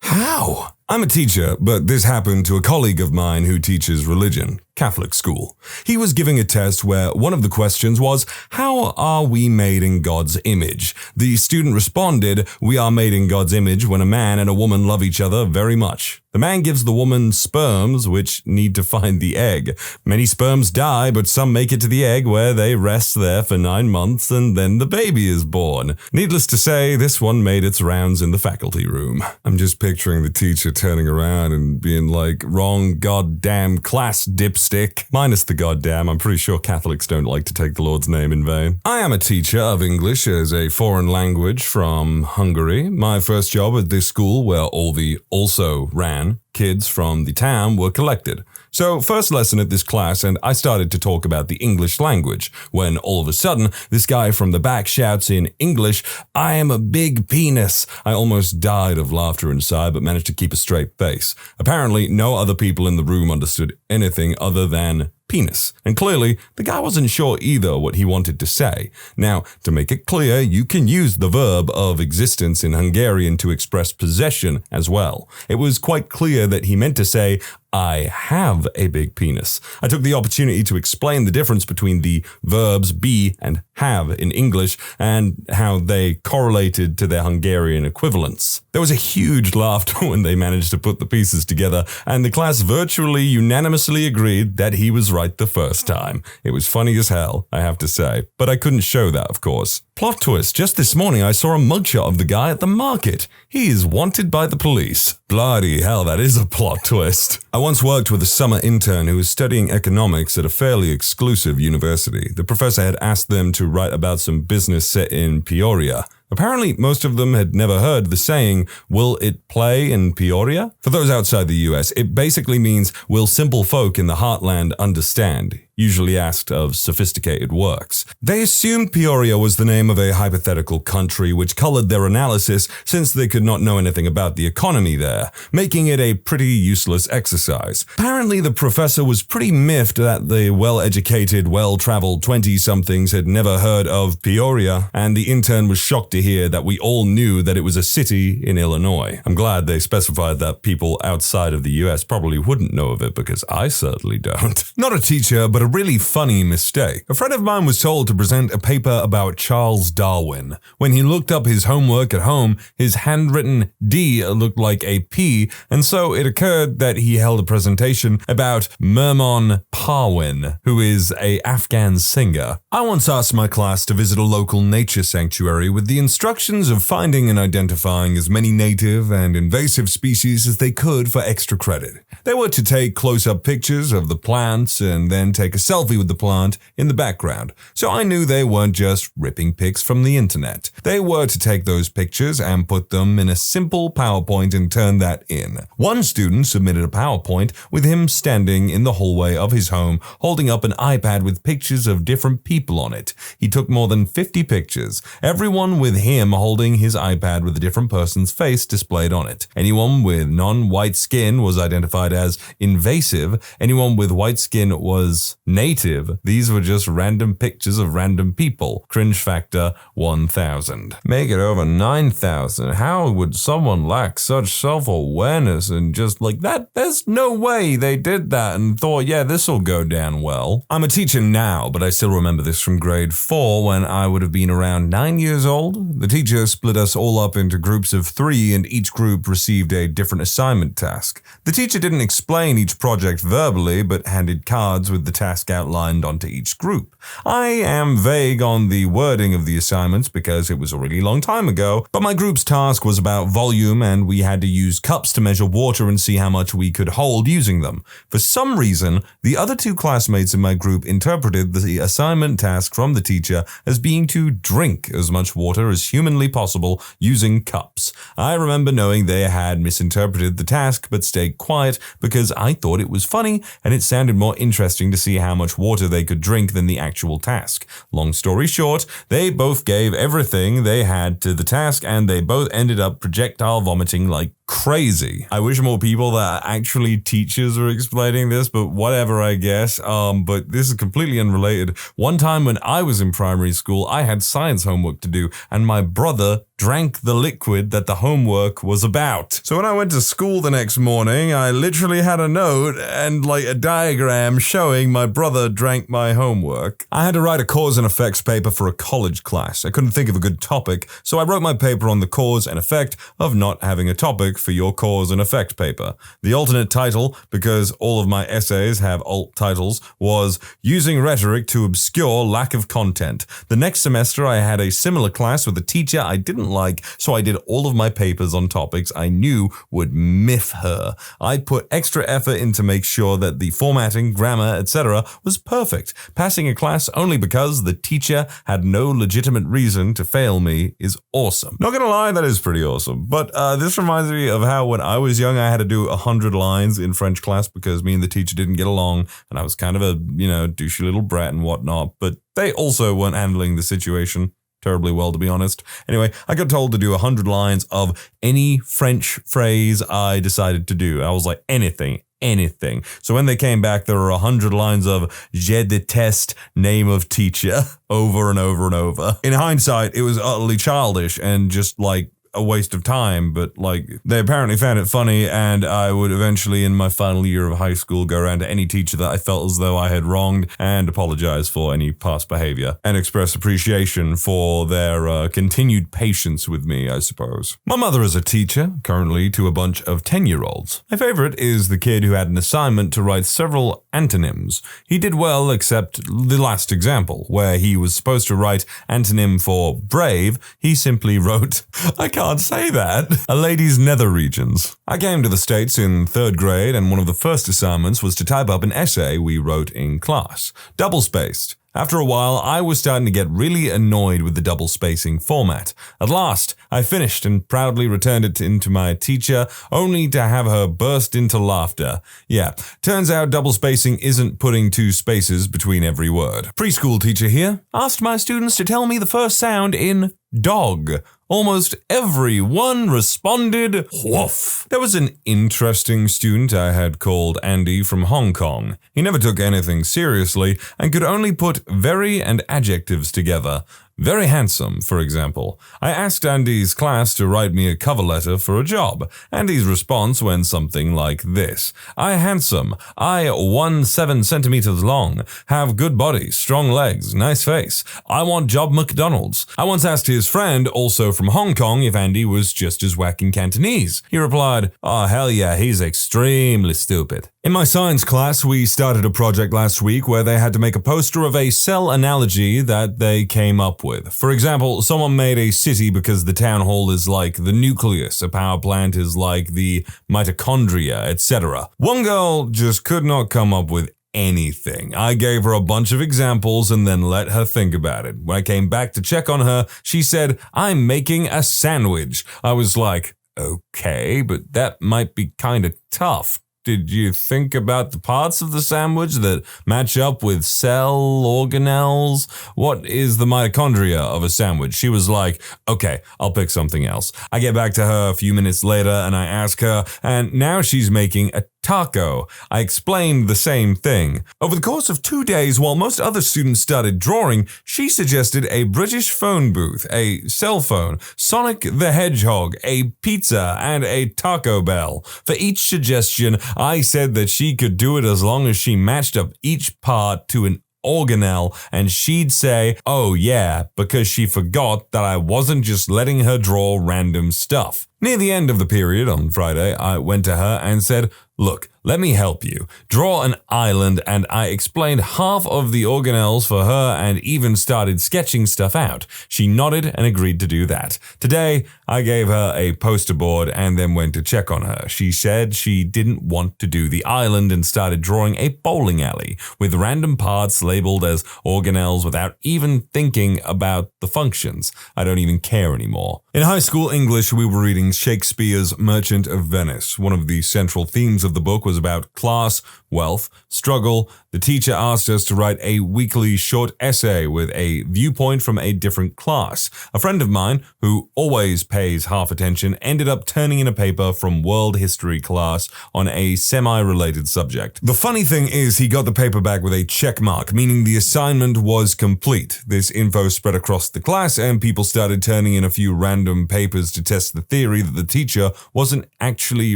How? I'm a teacher, but this happened to a colleague of mine who teaches religion, Catholic school. He was giving a test where one of the questions was, how are we made in God's image? The student responded, we are made in God's image when a man and a woman love each other very much. The man gives the woman sperms, which need to find the egg. Many sperms die, but some make it to the egg where they rest there for 9 months and then the baby is born. Needless to say, this one made its rounds in the faculty room. I'm just picturing the teacher turning around and being like, wrong goddamn class, dipstick. Minus the goddamn, I'm pretty sure Catholics don't like to take the Lord's name in vain. I am a teacher of English as a foreign language from Hungary. My first job at this school where all the also ran kids from the town were collected. So first lesson at this class and I started to talk about the English language when all of a sudden this guy from the back shouts in English, I am a big penis. I almost died of laughter inside but managed to keep a straight face. Apparently no other people in the room understood anything other than penis. And clearly, the guy wasn't sure either what he wanted to say. Now, to make it clear, you can use the verb of existence in Hungarian to express possession as well. It was quite clear that he meant to say, I have a big penis. I took the opportunity to explain the difference between the verbs be and have in English and how they correlated to their Hungarian equivalents. There was a huge laughter when they managed to put the pieces together, and the class virtually unanimously agreed that he was right the first time. It was funny as hell, I have to say, but I couldn't show that, of course. Plot twist, just this morning I saw a mugshot of the guy at the market. He is wanted by the police. Bloody hell, that is a plot twist. I once worked with a summer intern who was studying economics at a fairly exclusive university. The professor had asked them to write about some business set in Peoria. Apparently, most of them had never heard the saying, will it play in Peoria? For those outside the US, it basically means, will simple folk in the heartland understand? Usually asked of sophisticated works. They assumed Peoria was the name of a hypothetical country which colored their analysis since they could not know anything about the economy there, making it a pretty useless exercise. Apparently the professor was pretty miffed that the well-educated, well-traveled 20-somethings had never heard of Peoria, and the intern was shocked to hear that we all knew that it was a city in Illinois. I'm glad they specified that people outside of the US probably wouldn't know of it because I certainly don't. Not a teacher, but a really funny mistake. A friend of mine was told to present a paper about Charles Darwin. When he looked up his homework at home, his handwritten D looked like a P, and so it occurred that he held a presentation about Mermon Parwin, who is an Afghan singer. I once asked my class to visit a local nature sanctuary with the instructions of finding and identifying as many native and invasive species as they could for extra credit. They were to take close-up pictures of the plants and then take a selfie with the plant in the background, so I knew they weren't just ripping pics from the internet. They were to take those pictures and put them in a simple PowerPoint and turn that in. One student submitted a PowerPoint with him standing in the hallway of his home holding up an iPad with pictures of different people on it. He took more than 50 pictures, everyone with him holding his iPad with a different person's face displayed on it. Anyone with non-white skin was identified as invasive. Anyone with white skin was native. These were just random pictures of random people. Cringe factor 1000. Make it over 9,000. How would someone lack such self-awareness and just like that? There's no way they did that and thought, yeah, this'll go down well. I'm a teacher now, but I still remember this from grade 4 when I would have been around 9 years old. The teacher split us all up into groups of 3 and each group received a different assignment task. The teacher didn't explain each project verbally, but handed cards with the task outlined onto each group. I am vague on the wording of the assignments because it was a really long time ago, but my group's task was about volume and we had to use cups to measure water and see how much we could hold using them. For some reason, the other 2 classmates in my group interpreted the assignment task from the teacher as being to drink as much water as humanly possible using cups. I remember knowing they had misinterpreted the task but stayed quiet because I thought it was funny and it sounded more interesting to see how much water they could drink than the actual task. Long story short, they both gave everything they had to the task and they both ended up projectile vomiting like crazy. I wish more people that are actually teachers were explaining this, but whatever, I guess. But this is completely unrelated. One time when I was in primary school, I had science homework to do, and my brother drank the liquid that the homework was about. So when I went to school the next morning, I literally had a note and like a diagram showing my brother drank my homework. I had to write a cause and effects paper for a college class. I couldn't think of a good topic, so I wrote my paper on the cause and effect of not having a topic for your cause and effect paper. The alternate title, because all of my essays have alt titles, was Using Rhetoric to Obscure Lack of Content. The next semester I had a similar class with a teacher I didn't like, so I did all of my papers on topics I knew would miff her. I put extra effort in to make sure that the formatting, grammar, etc. was perfect. Passing a class only because the teacher had no legitimate reason to fail me is awesome. Not gonna lie, that is pretty awesome. But this reminds me of how when I was young I had to do 100 lines in French class because me and the teacher didn't get along and I was kind of a, douchey little brat and whatnot, but they also weren't handling the situation terribly well, to be honest. Anyway, I got told to do 100 lines of any French phrase I decided to do. I was like, anything. So when they came back, there were 100 lines of Je déteste name of teacher over and over and over. In hindsight, it was utterly childish and just like a waste of time, but like they apparently found it funny, and I would eventually in my final year of high school go around to any teacher that I felt as though I had wronged and apologize for any past behavior and express appreciation for their continued patience with me, I suppose. My mother is a teacher, currently to a bunch of 10-year-olds. My favorite is the kid who had an assignment to write several antonyms. He did well except the last example, where he was supposed to write antonym for brave. He simply wrote, I can't say that, a lady's nether regions. I came to the States in 3rd grade, and one of the first assignments was to type up an essay we wrote in class, double-spaced. After a while, I was starting to get really annoyed with the double spacing format. At last, I finished and proudly returned it into my teacher, only to have her burst into laughter. Yeah, turns out double spacing isn't putting 2 spaces between every word. Preschool teacher here asked my students to tell me the first sound in dog. Almost everyone responded, woof. There was an interesting student I had called Andy from Hong Kong. He never took anything seriously and could only put very and adjectives together. Very handsome, for example. I asked Andy's class to write me a cover letter for a job. Andy's response went something like this. I handsome. I 1.7 centimeters long. Have good body, strong legs, nice face. I want job McDonald's. I once asked his friend, also from Hong Kong, if Andy was just as whack in Cantonese. He replied, oh hell yeah, he's extremely stupid. In my science class, we started a project last week where they had to make a poster of a cell analogy that they came up with. For example, someone made a city because the town hall is like the nucleus, a power plant is like the mitochondria, etc. One girl just could not come up with anything. I gave her a bunch of examples and then let her think about it. When I came back to check on her, she said, I'm making a sandwich. I was like, okay, but that might be kind of tough. Did you think about the parts of the sandwich that match up with cell organelles? What is the mitochondria of a sandwich? She was like, okay, I'll pick something else. I get back to her a few minutes later and I ask her, and now she's making a taco. I explained the same thing. Over the course of 2 days, while most other students started drawing, she suggested a British phone booth, a cell phone, Sonic the Hedgehog, a pizza, and a Taco Bell. For each suggestion, I said that she could do it as long as she matched up each part to an organelle, and she'd say, oh yeah, because she forgot that I wasn't just letting her draw random stuff. Near the end of the period on Friday, I went to her and said, look, let me help you. Draw an island, and I explained half of the organelles for her and even started sketching stuff out. She nodded and agreed to do that. Today, I gave her a poster board and then went to check on her. She said she didn't want to do the island and started drawing a bowling alley with random parts labeled as organelles without even thinking about the functions. I don't even care anymore. In high school English, we were reading Shakespeare's Merchant of Venice. One of the central themes of the book was about class, wealth, struggle. The teacher asked us to write a weekly short essay with a viewpoint from a different class. A friend of mine, who always pays half attention, ended up turning in a paper from world history class on a semi-related subject. The funny thing is he got the paper back with a check mark, meaning the assignment was complete. This info spread across the class and people started turning in a few random papers to test the theory that the teacher wasn't actually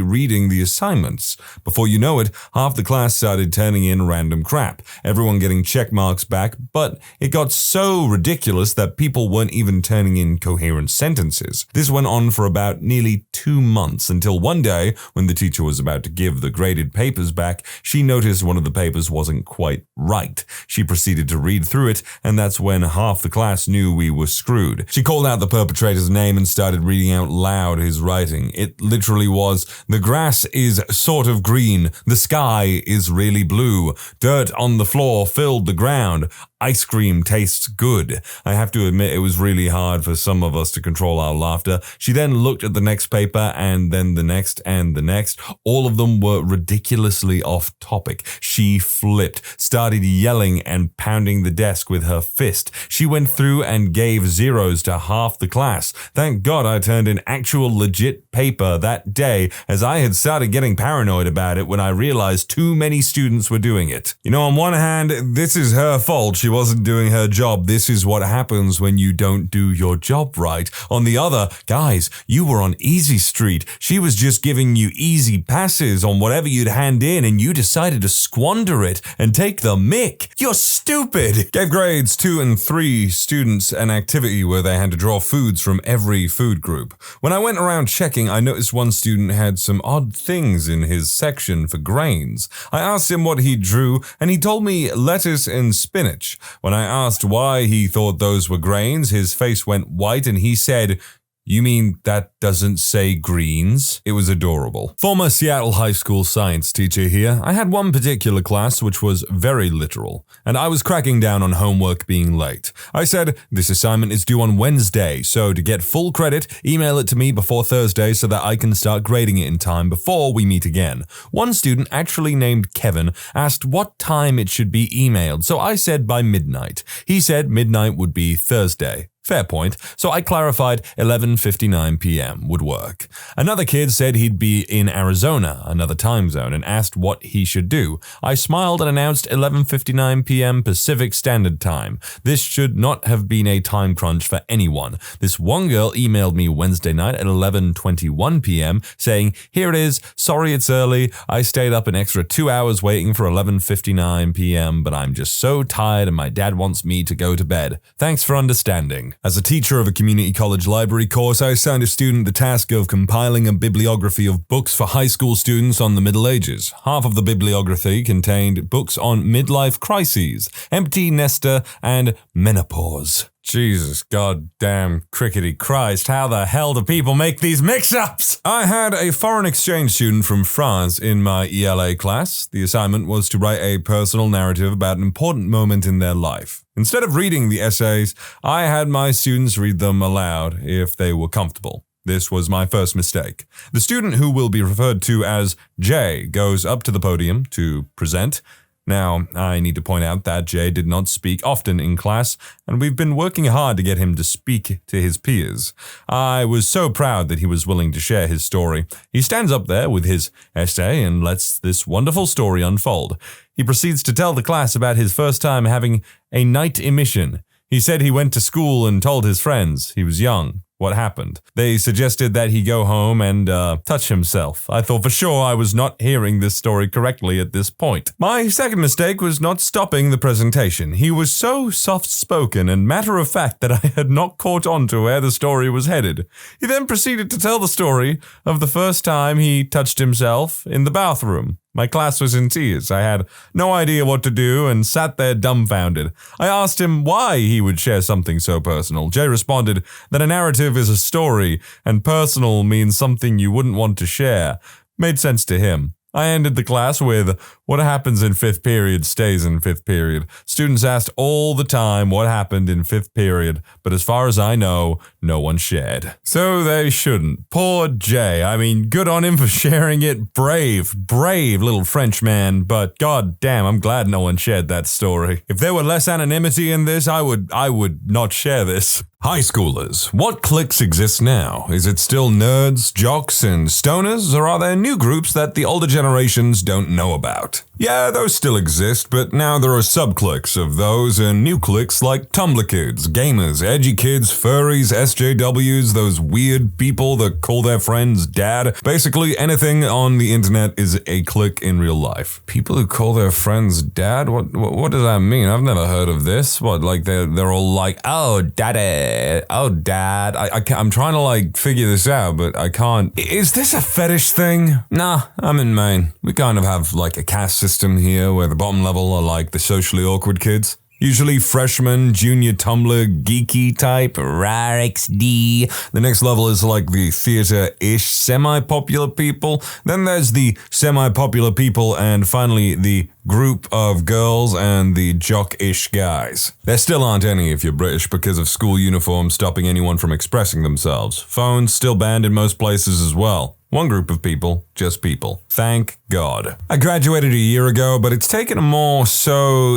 reading the assignments. Before you know it, half the class started turning in random crap, everyone getting check marks back, but it got so ridiculous that people weren't even turning in coherent sentences. This went on for about nearly 2 months until one day, when the teacher was about to give the graded papers back, she noticed one of the papers wasn't quite right. She proceeded to read through it, and that's when half the class knew we were screwed. She called out the perpetrator's name and started reading out loud his writing. It literally was, the grass is sort of green, the sky is really blue, dirt on the floor filled the ground, ice cream tastes good. I have to admit it was really hard for some of us to control our laughter. She then looked at the next paper and then the next and the next. All of them were ridiculously off topic. She flipped, started yelling and pounding the desk with her fist. She went through and gave zeros to half the class. Thank God I turned in actual legit paper that day, as I had started getting paranoid about it when I realized too many students were doing it. You know, on one hand, this is her fault. She wasn't doing her job. This is what happens when you don't do your job right. On the other, guys, you were on easy street. She was just giving you easy passes on whatever you'd hand in, and you decided to squander it and take the mick. You're stupid. Gave grades 2 and 3 students an activity where they had to draw foods from every food group. When I went around checking, I noticed one student had some odd things in his section for grains. I asked him what he drew, and he told me lettuce and spinach. When I asked why he thought those were grains, his face went white and he said, "You mean that doesn't say greens?" It was adorable. Former Seattle high school science teacher here. I had one particular class which was very literal, and I was cracking down on homework being late. I said, this assignment is due on Wednesday, so to get full credit, email it to me before Thursday so that I can start grading it in time before we meet again. One student, actually named Kevin, asked what time it should be emailed, so I said by midnight. He said midnight would be Thursday. Fair point, so I clarified 11:59 p.m. would work. Another kid said he'd be in Arizona, another time zone, and asked what he should do. I smiled and announced 11:59 p.m. Pacific Standard Time. This should not have been a time crunch for anyone. This one girl emailed me Wednesday night at 11:21 p.m. saying, "Here it is, sorry it's early. I stayed up an extra 2 hours waiting for 11:59 p.m., but I'm just so tired and my dad wants me to go to bed. Thanks for understanding." As a teacher of a community college library course, I assigned a student the task of compiling a bibliography of books for high school students on the Middle Ages. Half of the bibliography contained books on midlife crises, empty nester, and menopause. Jesus goddamn crickety Christ, how the hell do people make these mix-ups? I had a foreign exchange student from France in my ELA class. The assignment was to write a personal narrative about an important moment in their life. Instead of reading the essays, I had my students read them aloud if they were comfortable. This was my first mistake. The student, who will be referred to as Jay, goes up to the podium to present. Now, I need to point out that Jay did not speak often in class, and we've been working hard to get him to speak to his peers. I was so proud that he was willing to share his story. He stands up there with his essay and lets this wonderful story unfold. He proceeds to tell the class about his first time having a night emission. He said he went to school and told his friends he was young. What happened? They suggested that he go home and touch himself. I thought for sure I was not hearing this story correctly at this point. My second mistake was not stopping the presentation. He was so soft-spoken and matter-of-fact that I had not caught on to where the story was headed. He then proceeded to tell the story of the first time he touched himself in the bathroom. My class was in tears. I had no idea what to do and sat there dumbfounded. I asked him why he would share something so personal. Jay responded that a narrative is a story and personal means something you wouldn't want to share. Made sense to him. I ended the class with, "What happens in fifth period stays in fifth period." Students asked all the time what happened in fifth period, but as far as I know, no one shared. So they shouldn't. Poor Jay. I mean, good on him for sharing it. Brave little French man, but god damn, I'm glad no one shared that story. If there were less anonymity in this, I would not share this. High schoolers, what cliques exist now? Is it still nerds, jocks, and stoners, or are there new groups that the older generations don't know about? Yeah, those still exist, but now there are sub-cliques of those and new cliques like Tumblr kids, gamers, edgy kids, furries, SJWs, those weird people that call their friends dad. Basically, anything on the internet is a clique in real life. People who call their friends dad? What does that mean? I've never heard of this. What, like they're all like, "Oh, daddy, oh, dad." I'm trying to like figure this out, but I can't. Is this a fetish thing? Nah, I'm in Maine. We kind of have like a caste system here where the bottom level are like the socially awkward kids. Usually freshmen, junior Tumblr, geeky type, rar XD. The next level is like the theater-ish semi-popular people. Then there's the semi-popular people, and finally the group of girls and the jock-ish guys. There still aren't any if you're British because of school uniforms stopping anyone from expressing themselves. Phones still banned in most places as well. One group of people, just people. Thank God. I graduated a year ago, but it's taken a more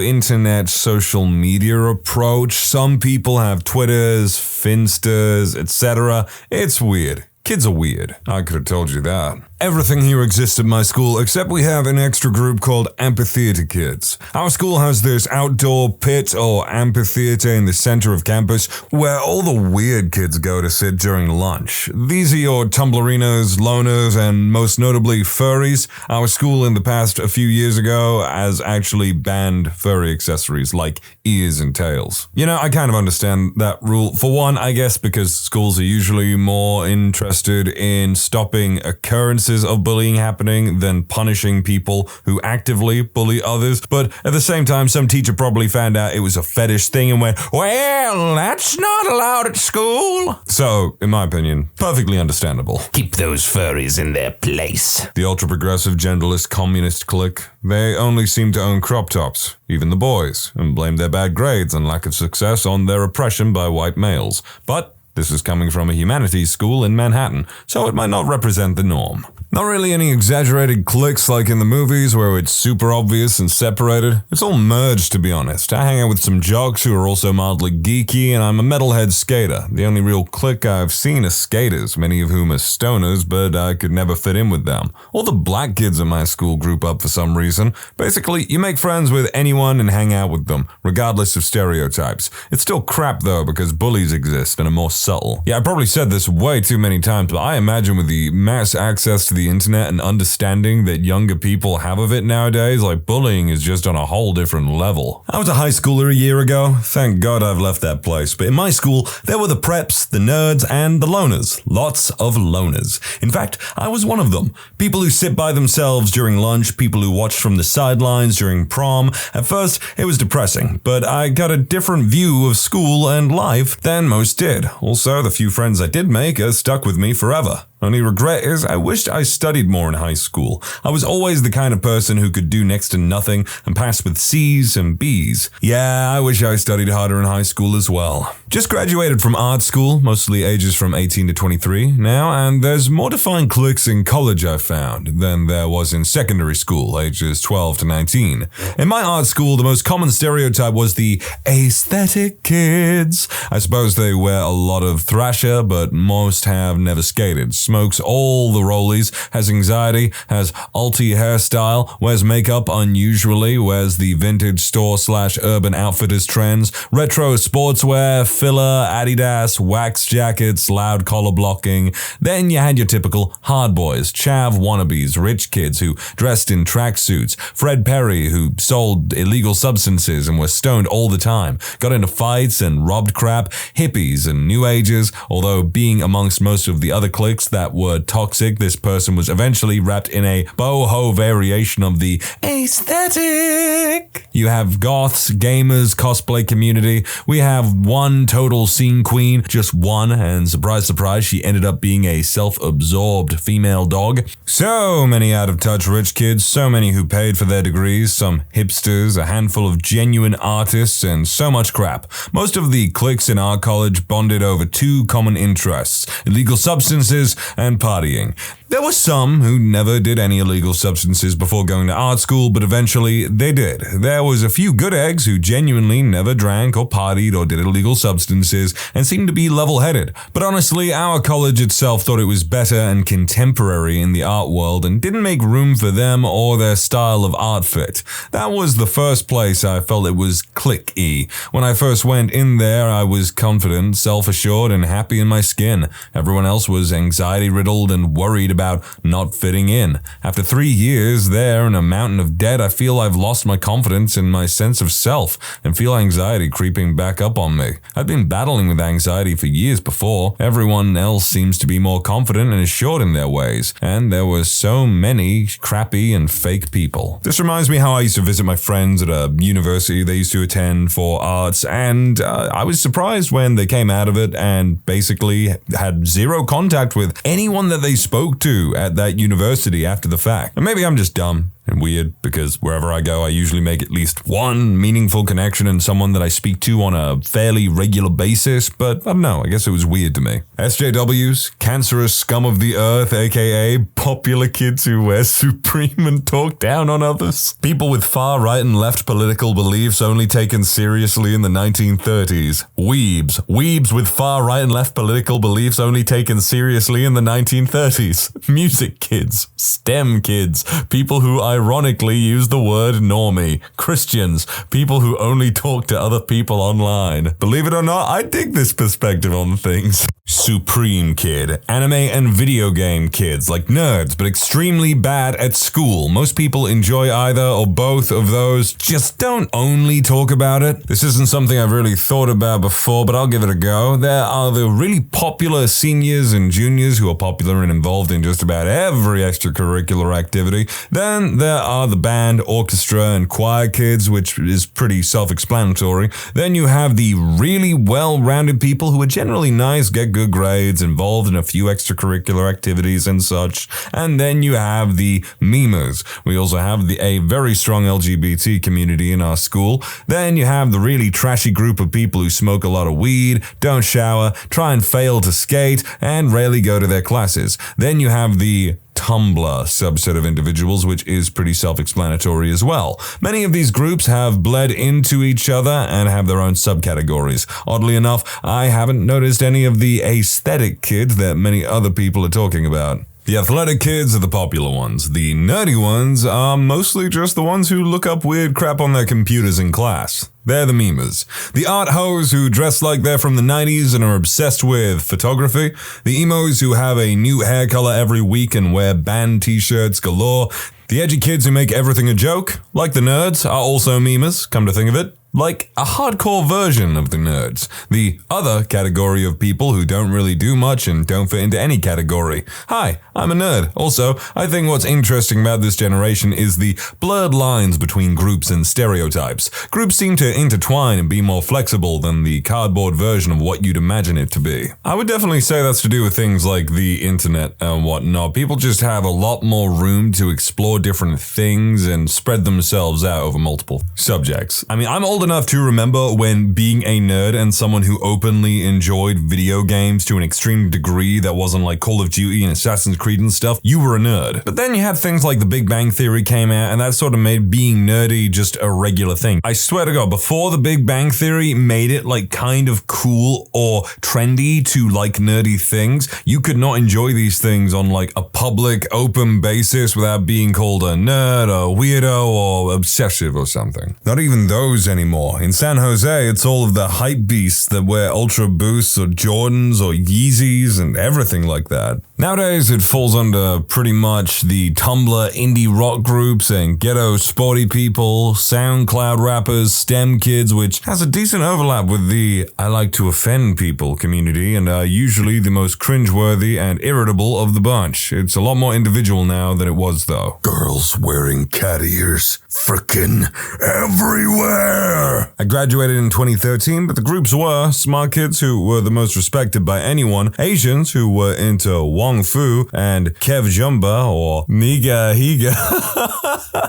internet social media approach. Some people have Twitters, Finstas, etc. It's weird. Kids are weird. I could have told you that. Everything here exists at my school, except we have an extra group called AmITheA kids. Our school has this outdoor pit or amphitheater in the center of campus where all the weird kids go to sit during lunch. These are your Tumblrinos, loners, and most notably furries. Our school in the past a few years ago has actually banned furry accessories like ears and tails. You know, I kind of understand that rule. For one, I guess because schools are usually more interested in stopping occurrences of bullying happening than punishing people who actively bully others. But at the same time, some teacher probably found out it was a fetish thing and went, "Well, that's not allowed at school." So, in my opinion, perfectly understandable. Keep those furries in their place. The ultra-progressive, genderless, communist clique, they only seem to own crop tops, even the boys, and blame their bad grades and lack of success on their oppression by white males. But this is coming from a humanities school in Manhattan, so it might not represent the norm. Not really any exaggerated cliques like in the movies where it's super obvious and separated. It's all merged, to be honest. I hang out with some jocks who are also mildly geeky, and I'm a metalhead skater. The only real clique I've seen is skaters, many of whom are stoners, but I could never fit in with them. All the black kids in my school group up for some reason. Basically, you make friends with anyone and hang out with them, regardless of stereotypes. It's still crap though, because bullies exist and are more subtle. Yeah, I probably said this way too many times, but I imagine with the mass access to the internet and understanding that younger people have of it nowadays, like bullying is just on a whole different level. I was a high schooler a year ago. Thank God I've left that place. But in my school, there were the preps, the nerds, and the loners. Lots of loners. In fact, I was one of them. People who sit by themselves during lunch, people who watch from the sidelines during prom. At first, it was depressing, but I got a different view of school and life than most did. Also, the few friends I did make are stuck with me forever. Only regret is I wished I studied more in high school. I was always the kind of person who could do next to nothing and pass with C's and B's. Yeah, I wish I studied harder in high school as well. Just graduated from art school, mostly ages from 18 to 23 now, and there's more defined cliques in college I found than there was in secondary school, ages 12 to 19. In my art school, the most common stereotype was the aesthetic kids. I suppose they wear a lot of thrasher, but most have never skated. Smokes all the rollies, has anxiety, has alti hairstyle, wears makeup unusually, wears the vintage store/urban outfitters trends, retro sportswear, filler, Adidas, wax jackets, loud collar blocking. Then you had your typical hard boys, chav wannabes, rich kids who dressed in tracksuits, Fred Perry who sold illegal substances and were stoned all the time, got into fights and robbed crap, hippies and new agers, although being amongst most of the other cliques that were toxic, this person was eventually wrapped in a boho variation of the aesthetic. You have goths, gamers, cosplay community. We have one total scene queen, just one, and surprise, surprise, she ended up being a self-absorbed female dog. So many out-of-touch rich kids, so many who paid for their degrees, some hipsters, a handful of genuine artists, and so much crap. Most of the cliques in our college bonded over two common interests: illegal substances and partying. There were some who never did any illegal substances before going to art school, but eventually they did. There was a few good eggs who genuinely never drank or partied or did illegal substances and seemed to be level-headed. But honestly, our college itself thought it was better and contemporary in the art world and didn't make room for them or their style of art fit. That was the first place I felt it was clique-y. When I first went in there, I was confident, self-assured, and happy in my skin. Everyone else was anxiety-riddled and worried about not fitting in. After 3 years there in a mountain of debt, I feel I've lost my confidence and my sense of self and feel anxiety creeping back up on me. I've been battling with anxiety for years before. Everyone else seems to be more confident and assured in their ways, and there were so many crappy and fake people. This reminds me how I used to visit my friends at a university they used to attend for arts, and I was surprised when they came out of it and basically had zero contact with anyone that they spoke to at that university after the fact. And maybe I'm just dumb and weird, because wherever I go, I usually make at least one meaningful connection and someone that I speak to on a fairly regular basis, but I don't know, I guess it was weird to me. SJWs, cancerous scum of the earth, aka popular kids who wear Supreme and talk down on others. People with far right and left political beliefs only taken seriously in the 1930s. Weebs with far right and left political beliefs only taken seriously in the 1930s. Music kids, STEM kids, people who ironically use the word normie. Christians, people who only talk to other people online. Believe it or not, I dig this perspective on things. Supreme kid, anime and video game kids, like nerds, but extremely bad at school. Most people enjoy either or both of those, just don't only talk about it. This isn't something I've really thought about before, but I'll give it a go. There are the really popular seniors and juniors who are popular and involved in just about every extracurricular activity. Then there are the band, orchestra, and choir kids, which is pretty self-explanatory. Then you have the really well-rounded people who are generally nice, get good grades, involved in a few extracurricular activities and such. And then you have the memers. We also have a very strong LGBT community in our school. Then you have the really trashy group of people who smoke a lot of weed, don't shower, try and fail to skate, and rarely go to their classes. Then you have the humbler subset of individuals, which is pretty self-explanatory as well. Many of these groups have bled into each other and have their own subcategories. Oddly enough, I haven't noticed any of the aesthetic kids that many other people are talking about. The athletic kids are the popular ones. The nerdy ones are mostly just the ones who look up weird crap on their computers in class. They're the memers. The art hoes who dress like they're from the 90s and are obsessed with photography. The emos who have a new hair color every week and wear band t-shirts galore. The edgy kids who make everything a joke, like the nerds, are also memers, come to think of it. Like a hardcore version of the nerds. The other category of people who don't really do much and don't fit into any category. Hi, I'm a nerd. Also, I think what's interesting about this generation is the blurred lines between groups and stereotypes. Groups seem to intertwine and be more flexible than the cardboard version of what you'd imagine it to be. I would definitely say that's to do with things like the internet and whatnot. People just have a lot more room to explore different things and spread themselves out over multiple subjects. I mean, I'm old enough to remember when being a nerd and someone who openly enjoyed video games to an extreme degree that wasn't like Call of Duty and Assassin's Creed and stuff, you were a nerd. But then you had things like The Big Bang Theory came out, and that sort of made being nerdy just a regular thing. I swear to God, before The Big Bang Theory made it like kind of cool or trendy to like nerdy things, you could not enjoy these things on like a public, open basis without being called a nerd, a weirdo, or obsessive or something. Not even those anymore. In San Jose, it's all of the hype beasts that wear Ultra Boosts or Jordans or Yeezys and everything like that. Nowadays, it falls under pretty much the Tumblr indie rock groups and ghetto sporty people, SoundCloud rappers, STEM kids, which has a decent overlap with the I like to offend people community and are usually the most cringeworthy and irritable of the bunch. It's a lot more individual now than it was though. Girls wearing cat ears frickin' everywhere. I graduated in 2013, but the groups were smart kids who were the most respected by anyone, Asians who were into Wong Fu and Kev Jumba or Niga Higa,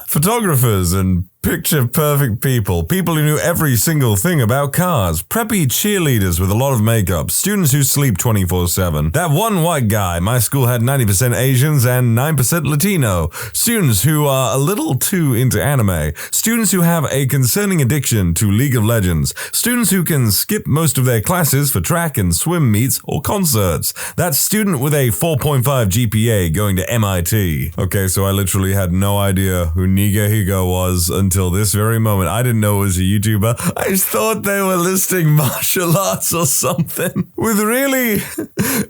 photographers and picture-perfect people who knew every single thing about cars, preppy cheerleaders with a lot of makeup, students who sleep 24/7. That one white guy, my school had 90% Asians and 9% Latino. Students who are a little too into anime. Students who have a concerning addiction to League of Legends. Students who can skip most of their classes for track and swim meets or concerts. That student with a 4.5 GPA going to MIT. Okay, so I literally had no idea who Niga Higa was until this very moment. I didn't know it was a YouTuber. I just thought they were listing martial arts or something with really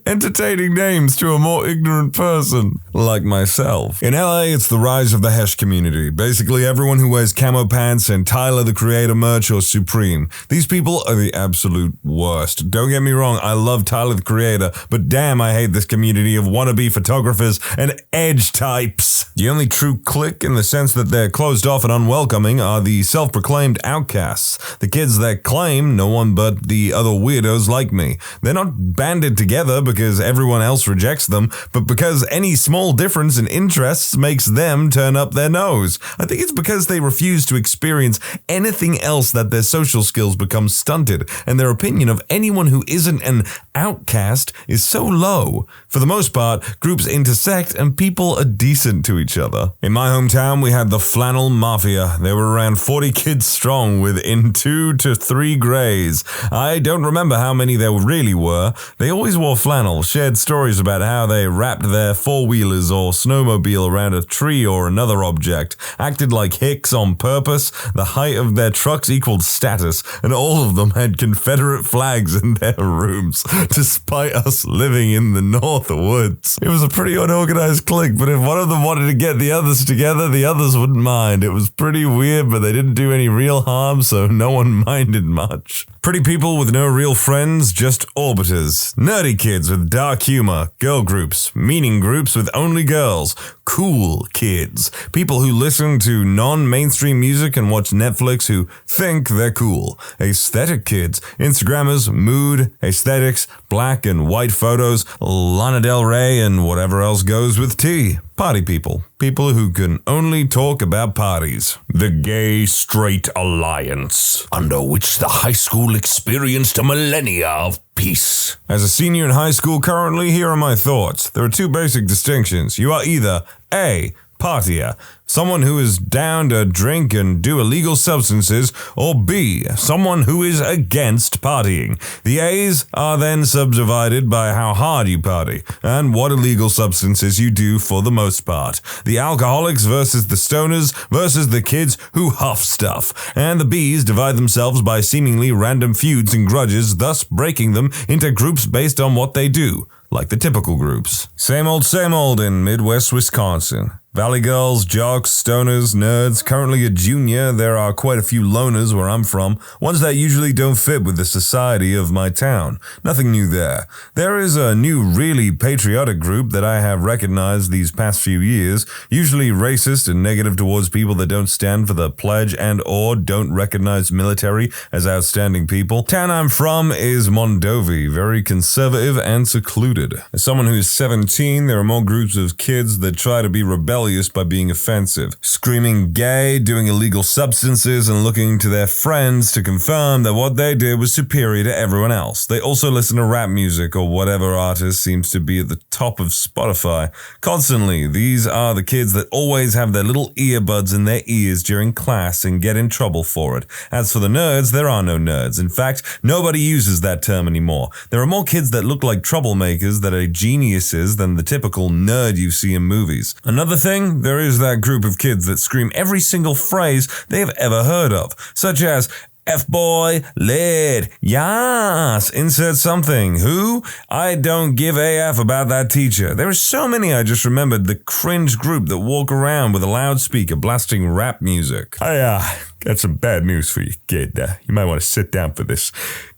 entertaining names to a more ignorant person like myself. In LA, it's the rise of the Hesh community. Basically, everyone who wears camo pants and Tyler the Creator merch or Supreme. These people are the absolute worst. Don't get me wrong, I love Tyler the Creator, but damn, I hate this community of wannabe photographers and edge types. The only true clique in the sense that they're closed off and unwelcoming are the self-proclaimed outcasts, the kids that claim no one but the other weirdos like me. They're not banded together because everyone else rejects them, but because any small difference in interests makes them turn up their nose. I think it's because they refuse to experience anything else that their social skills become stunted, and their opinion of anyone who isn't an outcast is so low. For the most part, groups intersect and people are decent to each other. In my hometown, we had the flannel mafia. They were around 40 kids strong within 2 to 3 grays. I don't remember how many there really were. They always wore flannel, shared stories about how they wrapped their four-wheelers or snowmobile around a tree or another object, acted like hicks on purpose, the height of their trucks equaled status, and all of them had Confederate flags in their rooms, despite us living in the North Woods. It was a pretty unorganized clique, but if one of them wanted to get the others together, the others wouldn't mind. It was pretty weird, but they didn't do any real harm, so no one minded much. Pretty people with no real friends, just orbiters. Nerdy kids with dark humor, girl groups, meaning groups with only girls, cool kids, people who listen to non-mainstream music and watch Netflix who think they're cool, aesthetic kids, Instagrammers, mood, aesthetics, black and white photos, Lana Del Rey, and whatever else goes with tea. Party people. People who can only talk about parties. The Gay Straight Alliance, under which the high school experienced a millennia of peace. As a senior in high school currently, here are my thoughts. There are two basic distinctions. You are either A, partier, someone who is down to drink and do illegal substances, or B, someone who is against partying. The A's are then subdivided by how hard you party, and what illegal substances you do for the most part. The alcoholics versus the stoners versus the kids who huff stuff. And the B's divide themselves by seemingly random feuds and grudges, thus breaking them into groups based on what they do. Like the typical groups. Same old in Midwest Wisconsin. Valley girls, jocks, stoners, nerds. Currently a junior, there are quite a few loners where I'm from, ones that usually don't fit with the society of my town. Nothing new there. There is a new really patriotic group that I have recognized these past few years, usually racist and negative towards people that don't stand for the pledge and or don't recognize military as outstanding people. Town I'm from is Mondovi, very conservative and secluded. As someone who's 17, there are more groups of kids that try to be rebellious by being offensive, screaming gay, doing illegal substances, and looking to their friends to confirm that what they did was superior to everyone else. They also listen to rap music or whatever artist seems to be at the top of Spotify. Constantly, these are the kids that always have their little earbuds in their ears during class and get in trouble for it. As for the nerds, there are no nerds. In fact, nobody uses that term anymore. There are more kids that look like troublemakers that are geniuses than the typical nerd you see in movies. Another thing, there is that group of kids that scream every single phrase they have ever heard of, such as F-boy, lid, yas, insert something. Who? I don't give AF about that teacher. There are so many I just remembered the cringe group that walk around with a loudspeaker blasting rap music. I got some bad news for you, kid. You might want to sit down for this.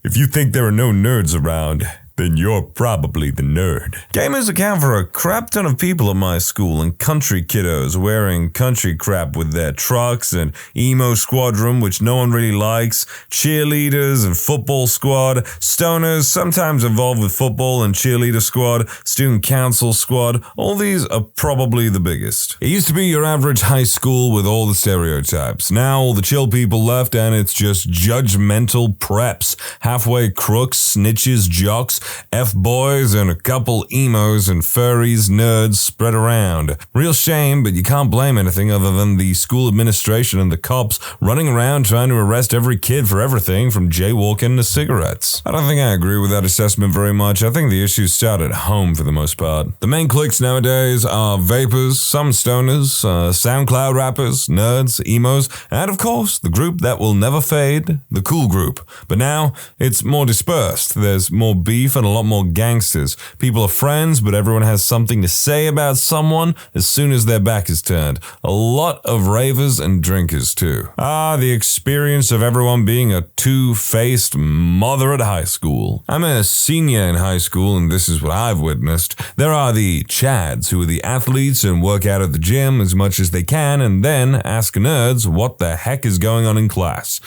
If you think there are no nerds around, then you're probably the nerd. Gamers account for a crap ton of people at my school, and country kiddos wearing country crap with their trucks, and emo squadron, which no one really likes, cheerleaders and football squad, stoners, sometimes involved with football and cheerleader squad, student council squad. All these are probably the biggest. It used to be your average high school with all the stereotypes. Now all the chill people left, and it's just judgmental preps, halfway crooks, snitches, jocks, F-boys, and a couple emos and furries, nerds spread around. Real shame, but you can't blame anything other than the school administration and the cops running around trying to arrest every kid for everything from jaywalking to cigarettes. I don't think I agree with that assessment very much. I think the issues start at home for the most part. The main cliques nowadays are vapors, some stoners, SoundCloud rappers, nerds, emos, and of course, the group that will never fade, the cool group. But now, it's more dispersed. There's more beef and a lot more gangsters. People are friends, but everyone has something to say about someone as soon as their back is turned. A lot of ravers and drinkers too. The experience of everyone being a two-faced mother at high school. I'm a senior in high school, and this is what I've witnessed. There are the Chads, who are the athletes and work out at the gym as much as they can, and then ask nerds what the heck is going on in class.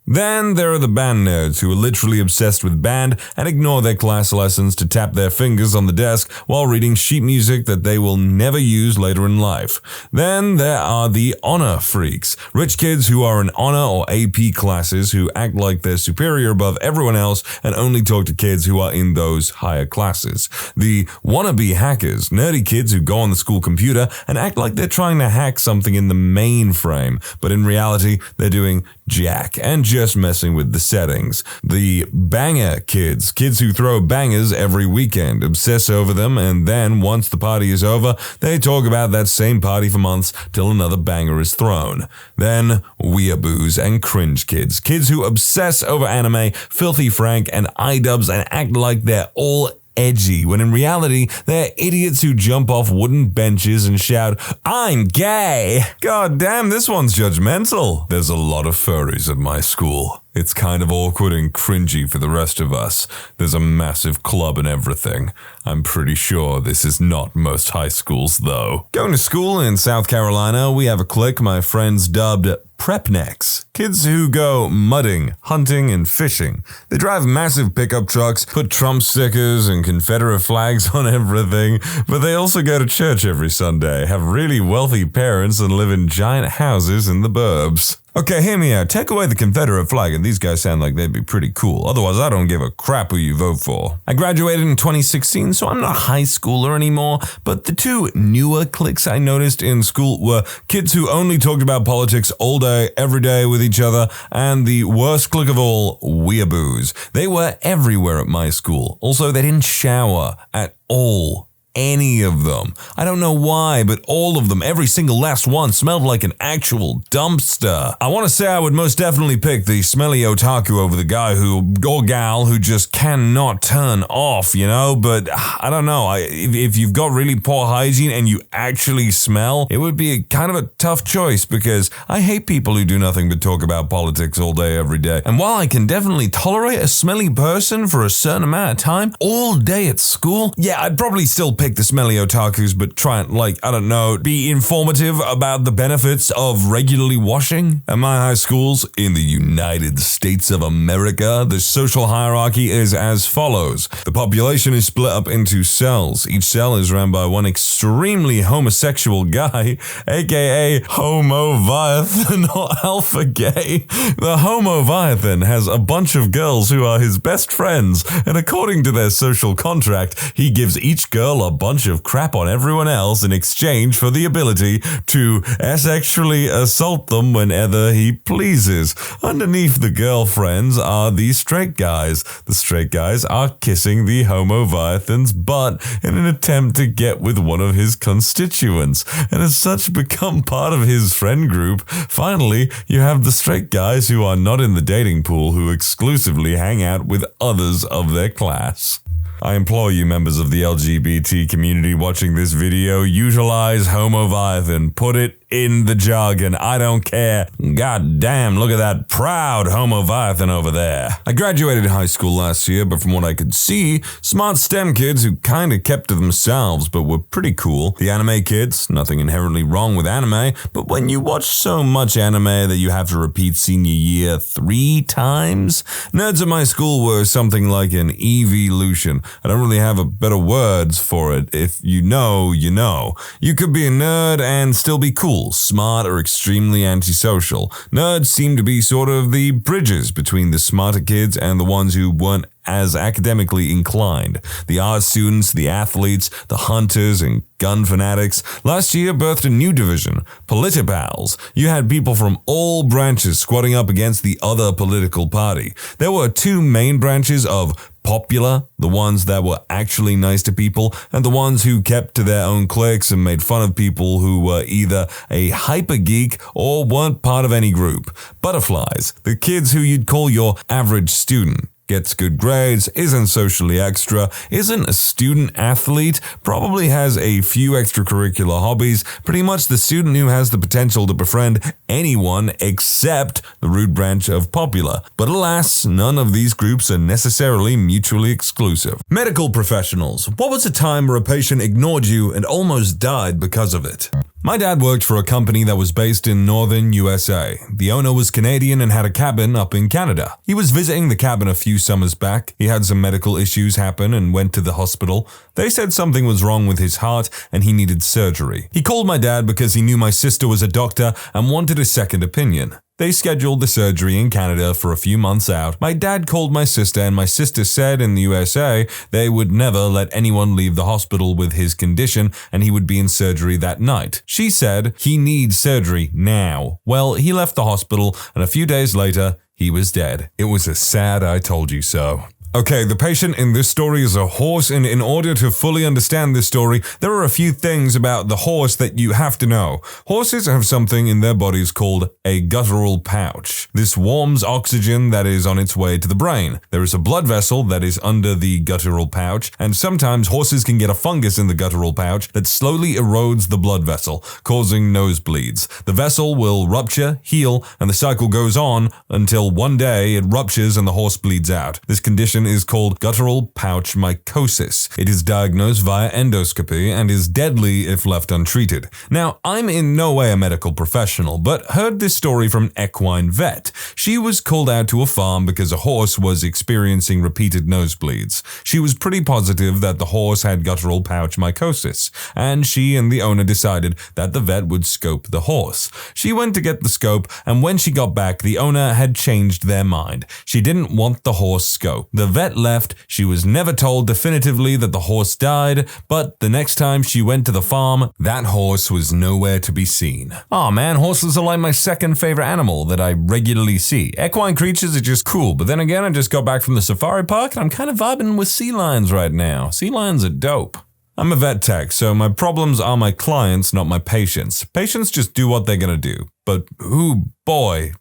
Then there are the band nerds who are literally obsessed with band and ignore their class lessons to tap their fingers on the desk while reading sheet music that they will never use later in life. Then there are the honor freaks, rich kids who are in honor or AP classes who act like they're superior above everyone else and only talk to kids who are in those higher classes. The wannabe hackers, nerdy kids who go on the school computer and act like they're trying to hack something in the mainframe, but in reality they're doing jack and just messing with the settings. The banger kids who throw bangers every weekend, obsess over them, and then once the party is over, they talk about that same party for months till another banger is thrown. Then weeaboos and cringe kids who obsess over anime, filthy frank, and iDubbbz and act like they're all edgy, when in reality, they're idiots who jump off wooden benches and shout, "I'm gay!" God damn, this one's judgmental. There's a lot of furries at my school. It's kind of awkward and cringy for the rest of us. There's a massive club and everything. I'm pretty sure this is not most high schools, though. Going to school in South Carolina, we have a clique my friends dubbed prepnecks. Kids who go mudding, hunting, and fishing. They drive massive pickup trucks, put Trump stickers and Confederate flags on everything, but they also go to church every Sunday, have really wealthy parents, and live in giant houses in the burbs. Okay, hear me out. Take away the Confederate flag and these guys sound like they'd be pretty cool. Otherwise, I don't give a crap who you vote for. I graduated in 2016, so I'm not a high schooler anymore, but the two newer cliques I noticed in school were kids who only talked about politics all day, every day with each other, and the worst clique of all, weeaboos. They were everywhere at my school. Also, they didn't shower at all. Any of them. I don't know why, but all of them, every single last one, smelled like an actual dumpster. I want to say I would most definitely pick the smelly otaku over the guy or gal who just cannot turn off, you know? But I don't know. If you've got really poor hygiene and you actually smell, it would be kind of a tough choice because I hate people who do nothing but talk about politics all day, every day. And while I can definitely tolerate a smelly person for a certain amount of time, all day at school, yeah, I'd probably still pick the smelly otakus, but try and, be informative about the benefits of regularly washing. At my high schools in the United States of America, the social hierarchy is as follows. The population is split up into cells. Each cell is run by one extremely homosexual guy, aka Homoviathan or Alpha Gay. The Homoviathan has a bunch of girls who are his best friends, and according to their social contract, he gives each girl a bunch of crap on everyone else in exchange for the ability to asexually assault them whenever he pleases. Underneath the girlfriends are the straight guys. The straight guys are kissing the Homoviathan's butt in an attempt to get with one of his constituents, and as such become part of his friend group. Finally, you have the straight guys who are not in the dating pool who exclusively hang out with others of their class. I implore you members of the LGBT community watching this video, utilize Homoviathan. Put it in the jargon. I don't care. God damn, look at that proud Homoviathan over there. I graduated high school last year, but from what I could see, smart STEM kids who kinda kept to themselves but were pretty cool. The anime kids, nothing inherently wrong with anime, but when you watch so much anime that you have to repeat senior year 3 times, nerds at my school were something like an evolution. I don't really have a better words for it. If you know, you know. You could be a nerd and still be cool, smart, or extremely antisocial. Nerds seem to be sort of the bridges between the smarter kids and the ones who weren't as academically inclined. The art students, the athletes, the hunters, and gun fanatics. Last year birthed a new division, Politipals. You had people from all branches squatting up against the other political party. There were 2 main branches of popular, the ones that were actually nice to people, and the ones who kept to their own cliques and made fun of people who were either a hyper geek or weren't part of any group. Butterflies, the kids who you'd call your average student. Gets good grades, isn't socially extra, isn't a student athlete, probably has a few extracurricular hobbies, pretty much the student who has the potential to befriend anyone except the rude branch of popular. But alas, none of these groups are necessarily mutually exclusive. Medical professionals. What was a time where a patient ignored you and almost died because of it? My dad worked for a company that was based in northern USA. The owner was Canadian and had a cabin up in Canada. He was visiting the cabin a few summers back. He had some medical issues happen and went to the hospital. They said something was wrong with his heart and he needed surgery. He called my dad because he knew my sister was a doctor and wanted a second opinion. They scheduled the surgery in Canada for a few months out. My dad called my sister and my sister said in the USA they would never let anyone leave the hospital with his condition and he would be in surgery that night. She said he needs surgery now. Well, he left the hospital and a few days later, he was dead. It was a sad I told you so. Okay, the patient in this story is a horse, and in order to fully understand this story, there are a few things about the horse that you have to know. Horses have something in their bodies called a guttural pouch. This warms oxygen that is on its way to the brain. There is a blood vessel that is under the guttural pouch, and sometimes horses can get a fungus in the guttural pouch that slowly erodes the blood vessel, causing nosebleeds. The vessel will rupture, heal, and the cycle goes on until one day it ruptures and the horse bleeds out. This condition condition is called guttural pouch mycosis. It is diagnosed via endoscopy and is deadly if left untreated. Now, I'm in no way a medical professional, but heard this story from an equine vet. She was called out to a farm because a horse was experiencing repeated nosebleeds. She was pretty positive that the horse had guttural pouch mycosis, and she and the owner decided that the vet would scope the horse. She went to get the scope, and when she got back, the owner had changed their mind. She didn't want the horse scope. The vet left. She was never told definitively that the horse died, but the next time she went to the farm, that horse was nowhere to be seen. Aw man, horses are like my second favorite animal that I regularly see. Equine creatures are just cool, but then again, I just got back from the safari park and I'm kind of vibing with sea lions right now. Sea lions are dope. I'm a vet tech, so my problems are my clients, not my patients. Patients just do what they're gonna do. But boy,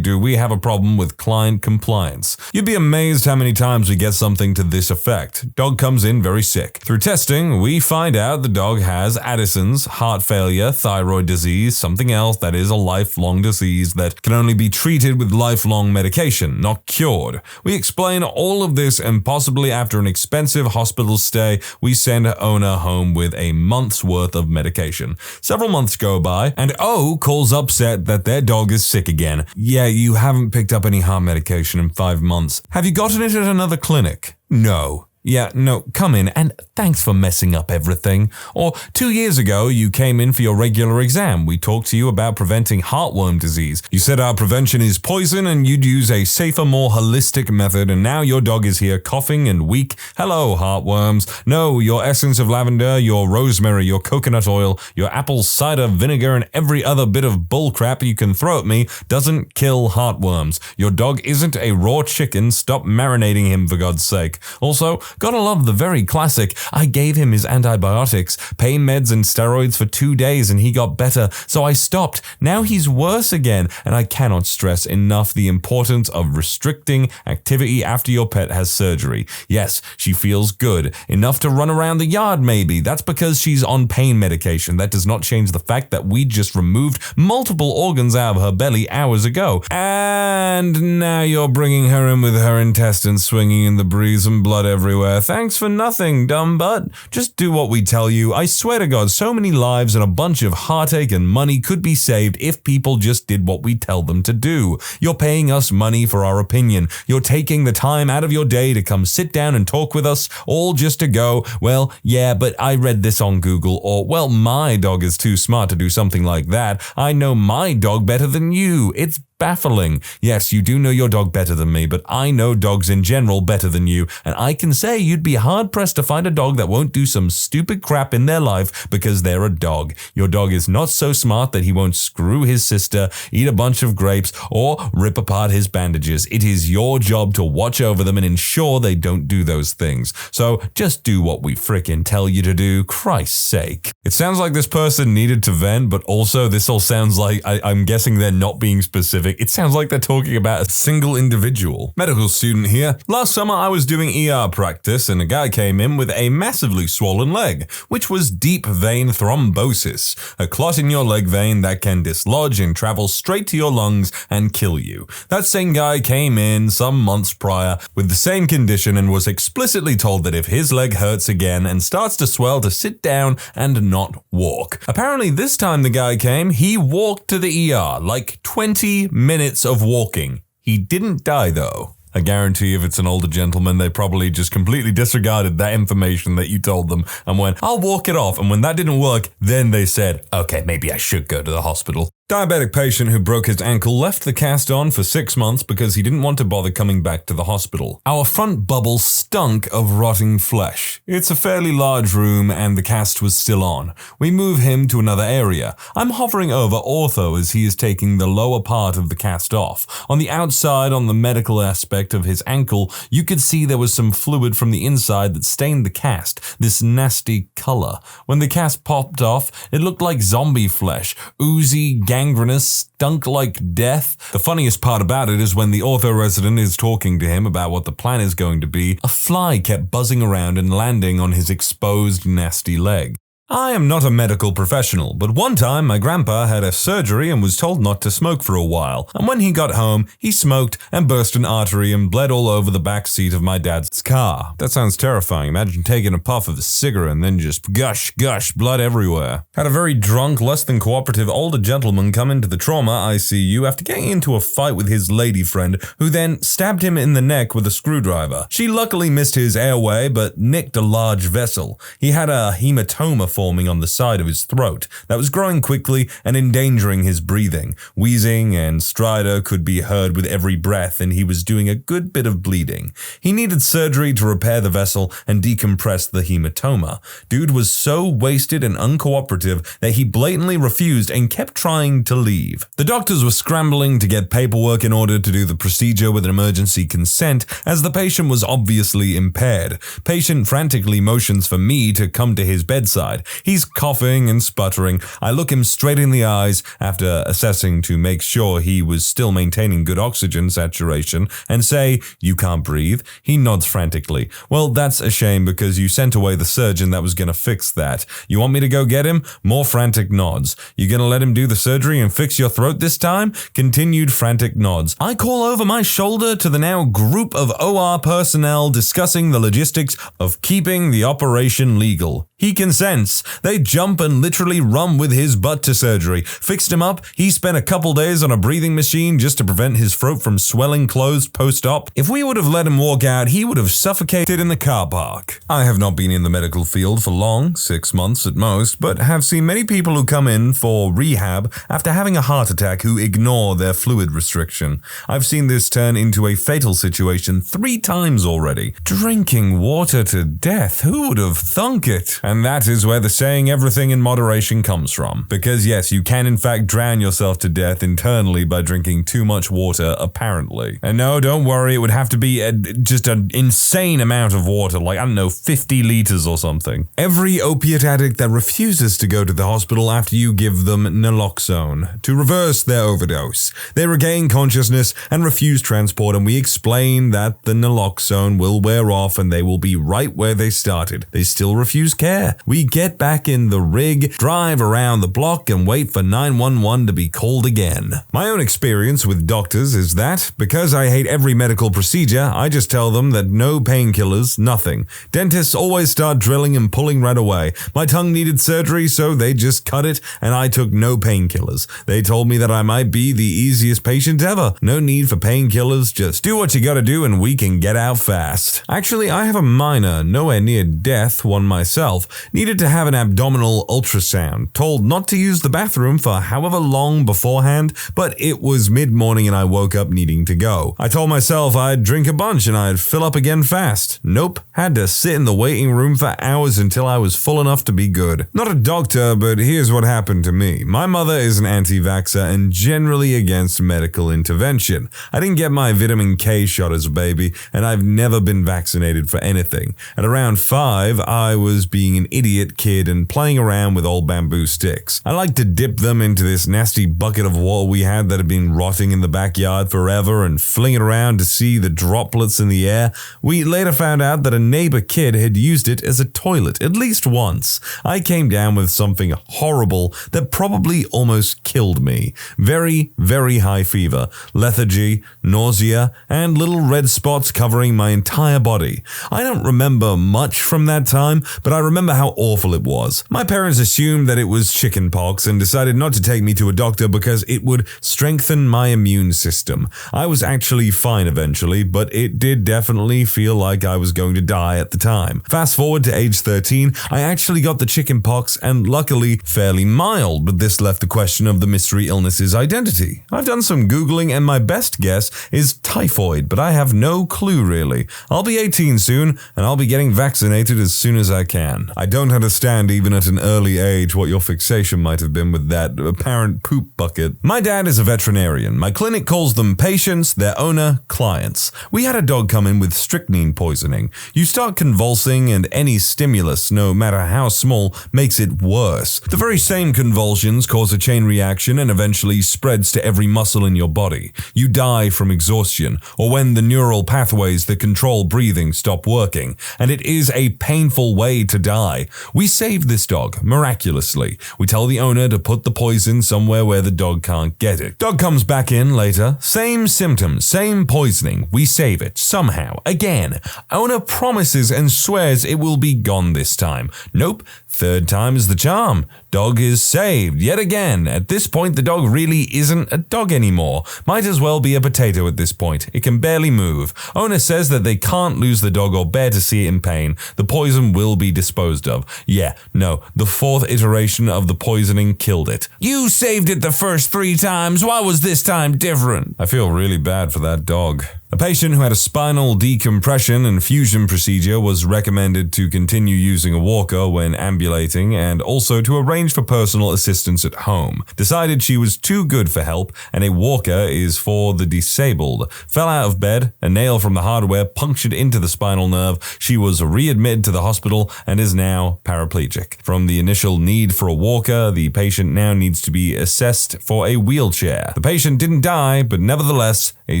do we have a problem with client compliance. You'd be amazed how many times we get something to this effect. Dog comes in very sick. Through testing, we find out the dog has Addison's, heart failure, thyroid disease, something else that is a lifelong disease that can only be treated with lifelong medication, not cured. We explain all of this, and possibly after an expensive hospital stay, we send owner home with a month's worth of medication. Several months go by, and O calls upset that their dog is sick again. Yeah, you haven't picked up any heart medication in 5 months. Have you gotten it at another clinic? No. Yeah, no, come in, and thanks for messing up everything. Or 2 years ago, you came in for your regular exam. We talked to you about preventing heartworm disease. You said our prevention is poison and you'd use a safer, more holistic method, and now your dog is here coughing and weak. Hello, heartworms. No, your essence of lavender, your rosemary, your coconut oil, your apple cider vinegar, and every other bit of bullcrap you can throw at me doesn't kill heartworms. Your dog isn't a raw chicken. Stop marinating him, for God's sake. Also, gotta love the very classic, I gave him his antibiotics, pain meds and steroids for 2 days and he got better, so I stopped. Now he's worse again, and I cannot stress enough the importance of restricting activity after your pet has surgery. Yes, she feels good, enough to run around the yard maybe. That's because she's on pain medication. That does not change the fact that we just removed multiple organs out of her belly hours ago. And now you're bringing her in with her intestines swinging in the breeze and blood everywhere. Thanks for nothing, dumb butt. Just do what we tell you. I swear to God, so many lives and a bunch of heartache and money could be saved if people just did what we tell them to do. You're paying us money for our opinion. You're taking the time out of your day to come sit down and talk with us, all just to go, well, yeah, but I read this on Google, or, well, my dog is too smart to do something like that. I know my dog better than you. It's baffling. Yes, you do know your dog better than me, but I know dogs in general better than you, and I can say you'd be hard-pressed to find a dog that won't do some stupid crap in their life because they're a dog. Your dog is not so smart that he won't screw his sister, eat a bunch of grapes, or rip apart his bandages. It is your job to watch over them and ensure they don't do those things. So just do what we frickin' tell you to do, Christ's sake. It sounds like this person needed to vent, but also this all sounds like, I'm guessing they're not being specific. It sounds like they're talking about a single individual. Medical student here. Last summer I was doing ER practice and a guy came in with a massively swollen leg, which was deep vein thrombosis, a clot in your leg vein that can dislodge and travel straight to your lungs and kill you. That same guy came in some months prior with the same condition and was explicitly told that if his leg hurts again and starts to swell, to sit down and not walk. Apparently this time the guy came, he walked to the ER, like 20 minutes of walking. He didn't die though. I guarantee if it's an older gentleman, they probably just completely disregarded that information that you told them and went, I'll walk it off. And when that didn't work, then they said, okay, maybe I should go to the hospital. Diabetic patient who broke his ankle left the cast on for 6 months because he didn't want to bother coming back to the hospital. Our front bubble stunk of rotting flesh. It's a fairly large room and the cast was still on. We move him to another area. I'm hovering over ortho as he is taking the lower part of the cast off. On the outside, on the medical aspect of his ankle, you could see there was some fluid from the inside that stained the cast, this nasty color. When the cast popped off, it looked like zombie flesh, oozy, gangrenous, stunk like death. The funniest part about it is when the ortho resident is talking to him about what the plan is going to be, a fly kept buzzing around and landing on his exposed nasty leg. I am not a medical professional, but one time my grandpa had a surgery and was told not to smoke for a while, and when he got home, he smoked and burst an artery and bled all over the back seat of my dad's car. That sounds terrifying. Imagine taking a puff of a cigarette and then just gush, blood everywhere. Had a very drunk, less than cooperative older gentleman come into the trauma ICU after getting into a fight with his lady friend, who then stabbed him in the neck with a screwdriver. She luckily missed his airway, but nicked a large vessel. He had a hematoma forming on the side of his throat that was growing quickly and endangering his breathing. Wheezing and stridor could be heard with every breath, and he was doing a good bit of bleeding. He needed surgery to repair the vessel and decompress the hematoma. Dude was so wasted and uncooperative that he blatantly refused and kept trying to leave. The doctors were scrambling to get paperwork in order to do the procedure with an emergency consent, as the patient was obviously impaired. Patient frantically motions for me to come to his bedside. He's coughing and sputtering. I look him straight in the eyes after assessing to make sure he was still maintaining good oxygen saturation and say, "You can't breathe." He nods frantically. "Well, that's a shame because you sent away the surgeon that was going to fix that. You want me to go get him?" More frantic nods. "You going to let him do the surgery and fix your throat this time?" Continued frantic nods. I call over my shoulder to the now group of OR personnel discussing the logistics of keeping the operation legal. He consents. They jump and literally run with his butt to surgery. Fixed him up. He spent a couple days on a breathing machine just to prevent his throat from swelling closed post-op. If we would have let him walk out, he would have suffocated in the car park. I have not been in the medical field for long, 6 months at most, but have seen many people who come in for rehab after having a heart attack who ignore their fluid restriction. I've seen this turn into a fatal situation 3 times already. Drinking water to death, who would have thunk it? And that is where the saying everything in moderation comes from. Because yes, you can in fact drown yourself to death internally by drinking too much water, apparently. And no, don't worry, it would have to be just an insane amount of water, like, I don't know, 50 liters or something. Every opiate addict that refuses to go to the hospital after you give them naloxone to reverse their overdose. They regain consciousness and refuse transport, and we explain that the naloxone will wear off and they will be right where they started. They still refuse care. We get back in the rig, drive around the block, and wait for 911 to be called again. My own experience with doctors is that, because I hate every medical procedure, I just tell them that no painkillers, nothing. Dentists always start drilling and pulling right away. My tongue needed surgery, so they just cut it, and I took no painkillers. They told me that I might be the easiest patient ever. No need for painkillers, just do what you gotta do and we can get out fast. Actually, I have a minor, nowhere near death one myself. Needed to have an abdominal ultrasound, told not to use the bathroom for however long beforehand, but it was mid-morning and I woke up needing to go. I told myself I'd drink a bunch and I'd fill up again fast. Nope, had to sit in the waiting room for hours until I was full enough to be good. Not a doctor, but here's what happened to me. My mother is an anti-vaxxer and generally against medical intervention. I didn't get my vitamin K shot as a baby, and I've never been vaccinated for anything. At around 5, I was being an idiot kid and playing around with old bamboo sticks. I liked to dip them into this nasty bucket of water we had that had been rotting in the backyard forever and fling it around to see the droplets in the air. We later found out that a neighbor kid had used it as a toilet at least once. I came down with something horrible that probably almost killed me. Very, very high fever, lethargy, nausea, and little red spots covering my entire body. I don't remember much from that time, but I remember how awful it was. My parents assumed that it was chickenpox and decided not to take me to a doctor because it would strengthen my immune system. I was actually fine eventually, but it did definitely feel like I was going to die at the time. Fast forward to age 13, I actually got the chickenpox and luckily fairly mild, but this left the question of the mystery illness's identity. I've done some Googling and my best guess is typhoid, but I have no clue really. I'll be 18 soon and I'll be getting vaccinated as soon as I can. I don't understand even at an early age what your fixation might have been with that apparent poop bucket. My dad is a veterinarian. My clinic calls them patients, their owner, clients. We had a dog come in with strychnine poisoning. You start convulsing and any stimulus, no matter how small, makes it worse. The very same convulsions cause a chain reaction and eventually spreads to every muscle in your body. You die from exhaustion, or when the neural pathways that control breathing stop working, and it is a painful way to die. die. We save this dog, miraculously. We tell the owner to put the poison somewhere where the dog can't get it. Dog comes back in later, same symptoms, same poisoning. We save it, somehow, again. Owner promises and swears it will be gone this time. Nope, third time is the charm. Dog is saved, yet again. At this point, the dog really isn't a dog anymore. Might as well be a potato at this point. It can barely move. Owner says that they can't lose the dog or bear to see it in pain. The poison will be disposed of. Yeah, no, the fourth iteration of the poisoning killed it. You saved it the first 3 times. Why was this time different? I feel really bad for that dog. A patient who had a spinal decompression and fusion procedure was recommended to continue using a walker when ambulating and also to arrange for personal assistance at home. Decided she was too good for help and a walker is for the disabled. Fell out of bed, a nail from the hardware punctured into the spinal nerve. She was readmitted to the hospital and is now paraplegic. From the initial need for a walker, the patient now needs to be assessed for a wheelchair. The patient didn't die, but nevertheless, a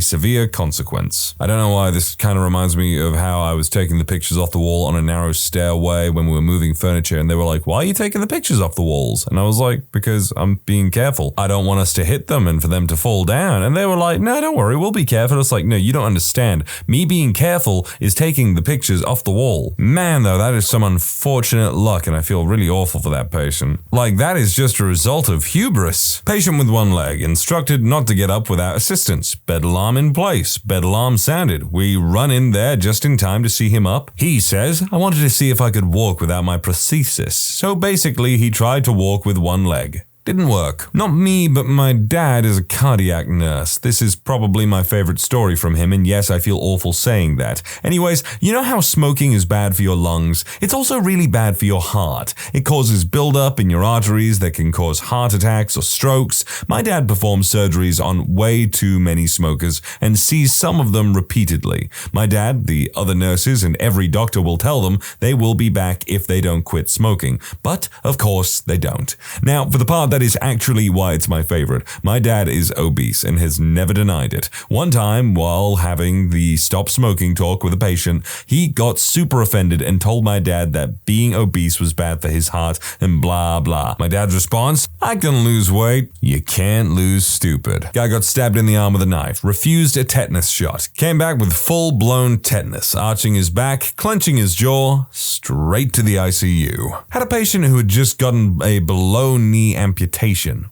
severe consequence. I don't know why this kind of reminds me of how I was taking the pictures off the wall on a narrow stairway when we were moving furniture, and they were like, why are you taking the pictures off the walls? And I was like, because I'm being careful. I don't want us to hit them and for them to fall down. And they were like, no, don't worry, we'll be careful. It's like, no, you don't understand. Me being careful is taking the pictures off the wall. Man, though, that is some unfortunate luck, and I feel really awful for that patient. Like, that is just a result of hubris. Patient with one leg, instructed not to get up without assistance. Bed alarm in place. Bed alarm sounded. We run in there just in time to see him up. He says, I wanted to see if I could walk without my prosthesis. So basically, he tried to walk with one leg. Didn't work. Not me, but my dad is a cardiac nurse. This is probably my favorite story from him, and yes, I feel awful saying that. Anyways, you know how smoking is bad for your lungs? It's also really bad for your heart. It causes buildup in your arteries that can cause heart attacks or strokes. My dad performs surgeries on way too many smokers and sees some of them repeatedly. My dad, the other nurses, and every doctor will tell them they will be back if they don't quit smoking. But, of course, they don't. Now, for the part that is actually why it's my favorite. My dad is obese and has never denied it. One time, while having the stop smoking talk with a patient, he got super offended and told my dad that being obese was bad for his heart and blah blah. My dad's response, I can lose weight. You can't lose stupid. Guy got stabbed in the arm with a knife, refused a tetanus shot, came back with full-blown tetanus, arching his back, clenching his jaw, straight to the ICU. Had a patient who had just gotten a below-knee amputation.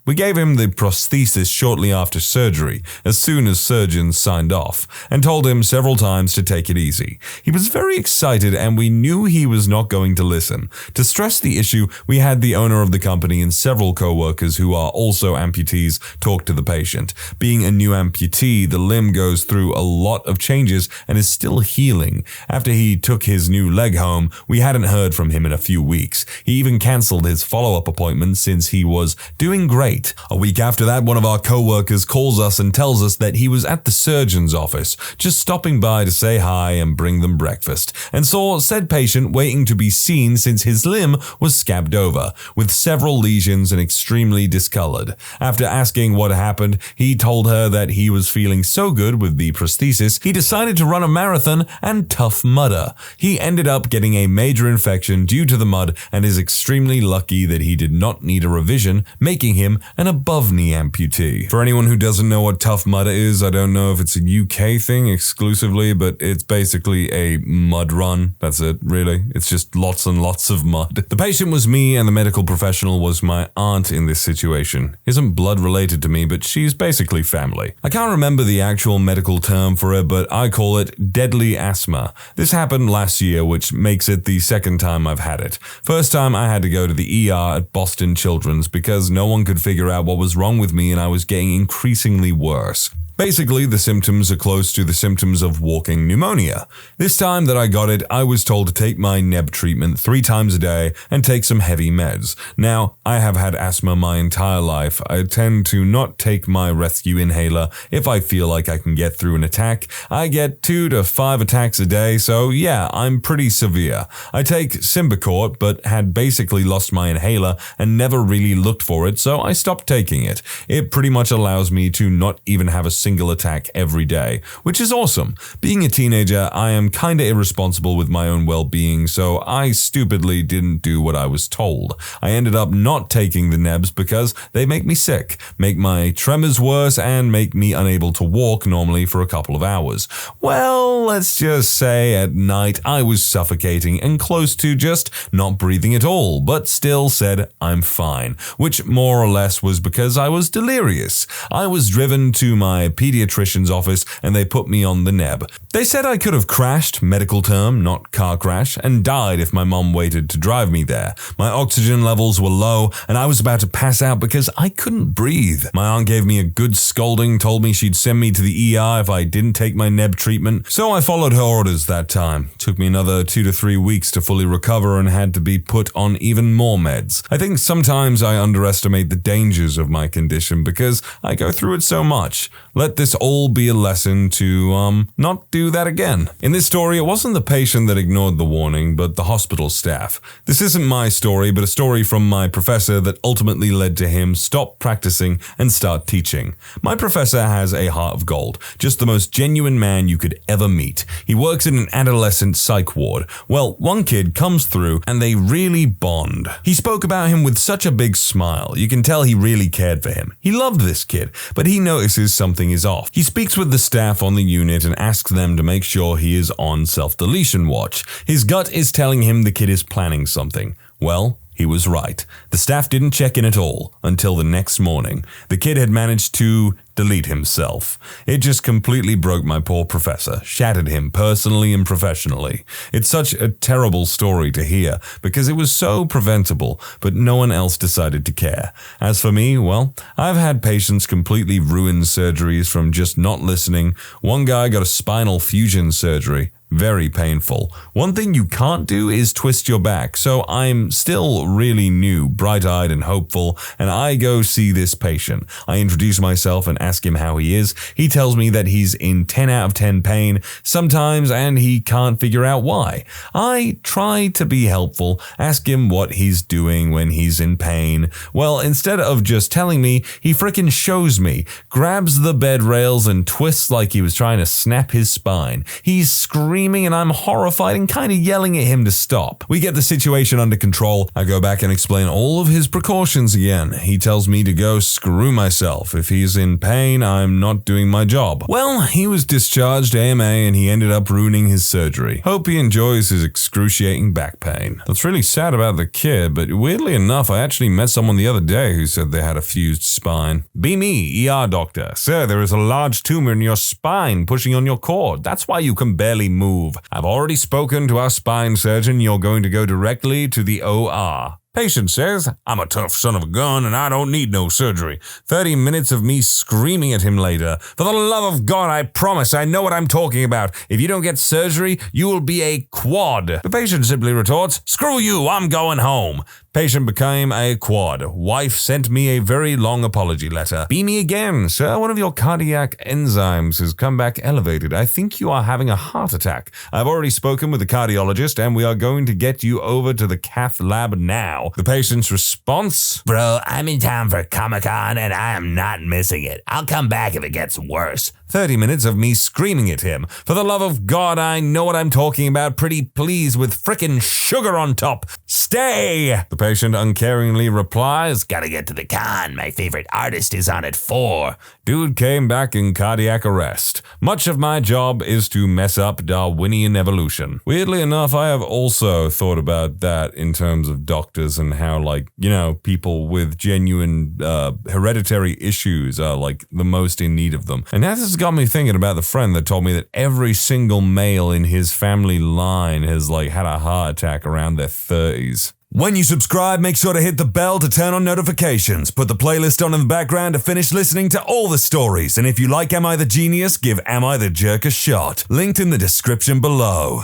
We gave him the prosthesis shortly after surgery, as soon as surgeons signed off, and told him several times to take it easy. He was very excited and we knew he was not going to listen. To stress the issue, we had the owner of the company and several co-workers who are also amputees talk to the patient. Being a new amputee, the limb goes through a lot of changes and is still healing. After he took his new leg home, we hadn't heard from him in a few weeks. He even cancelled his follow-up appointment since he was doing great. A week after that, one of our co-workers calls us and tells us that he was at the surgeon's office, just stopping by to say hi and bring them breakfast, and saw said patient waiting to be seen since his limb was scabbed over, with several lesions and extremely discolored. After asking what happened, he told her that he was feeling so good with the prosthesis, he decided to run a marathon and Tough Mudder. He ended up getting a major infection due to the mud and is extremely lucky that he did not need a revision, making him an above-knee amputee. For anyone who doesn't know what Tough Mudder is, I don't know if it's a UK thing exclusively, but it's basically a mud run. That's it, really. It's just lots and lots of mud. The patient was me and the medical professional was my aunt in this situation. Isn't blood related to me, but she's basically family. I can't remember the actual medical term for it, but I call it deadly asthma. This happened last year, which makes it the second time I've had it. First time I had to go to the ER at Boston Children's because no one could figure out what was wrong with me and I was getting increasingly worse. Basically, the symptoms are close to the symptoms of walking pneumonia. This time that I got it, I was told to take my neb treatment 3 times a day and take some heavy meds. Now, I have had asthma my entire life. I tend to not take my rescue inhaler if I feel like I can get through an attack. I get 2 to 5 attacks a day, so yeah, I'm pretty severe. I take Symbicort, but had basically lost my inhaler and never really looked for it, so I stopped taking it. It pretty much allows me to not even have a single attack every day, which is awesome. Being a teenager, I am kinda irresponsible with my own well-being, so I stupidly didn't do what I was told. I ended up not taking the nebs because they make me sick, make my tremors worse, and make me unable to walk normally for a couple of hours. Well, let's just say at night I was suffocating and close to just not breathing at all, but still said I'm fine, which more or less was because I was delirious. I was driven to my pediatrician's office and they put me on the neb. They said I could have crashed, medical term, not car crash, and died if my mom waited to drive me there. My oxygen levels were low and I was about to pass out because I couldn't breathe. My aunt gave me a good scolding, told me she'd send me to the ER if I didn't take my neb treatment, so I followed her orders that time. Took me another 2 to 3 weeks to fully recover and had to be put on even more meds. I think sometimes I underestimate the dangers of my condition because I go through it so much. Let this all be a lesson to, not do that again. In this story, it wasn't the patient that ignored the warning, but the hospital staff. This isn't my story, but a story from my professor that ultimately led to him stop practicing and start teaching. My professor has a heart of gold, just the most genuine man you could ever meet. He works in an adolescent psych ward. Well, one kid comes through and they really bond. He spoke about him with such a big smile. You can tell he really cared for him. He loved this kid, but he notices something is off. He speaks with the staff on the unit and asks them to make sure he is on self-deletion watch. His gut is telling him the kid is planning something. Well, he was right. The staff didn't check in at all until the next morning. The kid had managed to delete himself. It just completely broke my poor professor, shattered him personally and professionally. It's such a terrible story to hear because it was so preventable, but no one else decided to care. As for me, well, I've had patients completely ruin surgeries from just not listening. One guy got a spinal fusion surgery. Very painful. One thing you can't do is twist your back, so I'm still really new, bright-eyed and hopeful, and I go see this patient. I introduce myself and ask him how he is. He tells me that he's in 10 out of 10 pain sometimes and he can't figure out why. I try to be helpful, ask him what he's doing when he's in pain. Well, instead of just telling me, he frickin' shows me, grabs the bed rails and twists like he was trying to snap his spine. He's screaming and I'm horrified and kind of yelling at him to stop. We get the situation under control. I go back and explain all of his precautions again. He tells me to go screw myself. If he's in pain, I'm not doing my job. Well, he was discharged AMA and he ended up ruining his surgery. Hope he enjoys his excruciating back pain. That's really sad about the kid, but weirdly enough, I actually met someone the other day who said they had a fused spine. Be me, ER doctor. Sir, there is a large tumor in your spine pushing on your cord. That's why you can barely move. I've already spoken to our spine surgeon. You're going to go directly to the OR. Patient says, I'm a tough son of a gun and I don't need no surgery. 30 minutes of me screaming at him later. For the love of God, I promise I know what I'm talking about. If you don't get surgery, you will be a quad. The patient simply retorts, screw you, I'm going home. Patient became a quad. Wife sent me a very long apology letter. Be me again, sir. One of your cardiac enzymes has come back elevated. I think you are having a heart attack. I've already spoken with the cardiologist and we are going to get you over to the cath lab now. The patient's response, Bro, I'm in town for Comic-Con and I am not missing it. I'll come back if it gets worse. 30 minutes of me screaming at him. For the love of God, I know what I'm talking about. Pretty please with frickin' sugar on top. Stay! The patient uncaringly replies, Gotta get to the con. My favorite artist is on at 4. Dude came back in cardiac arrest. Much of my job is to mess up Darwinian evolution. Weirdly enough, I have also thought about that in terms of doctors and how, like, you know, people with genuine hereditary issues are, like, the most in need of them. And that has got me thinking about the friend that told me that every single male in his family line has, like, had a heart attack around their 30s. When you subscribe, make sure to hit the bell to turn on notifications. Put the playlist on in the background to finish listening to all the stories. And if you like Am I the Genius, give Am I the Jerk a shot. Linked in the description below.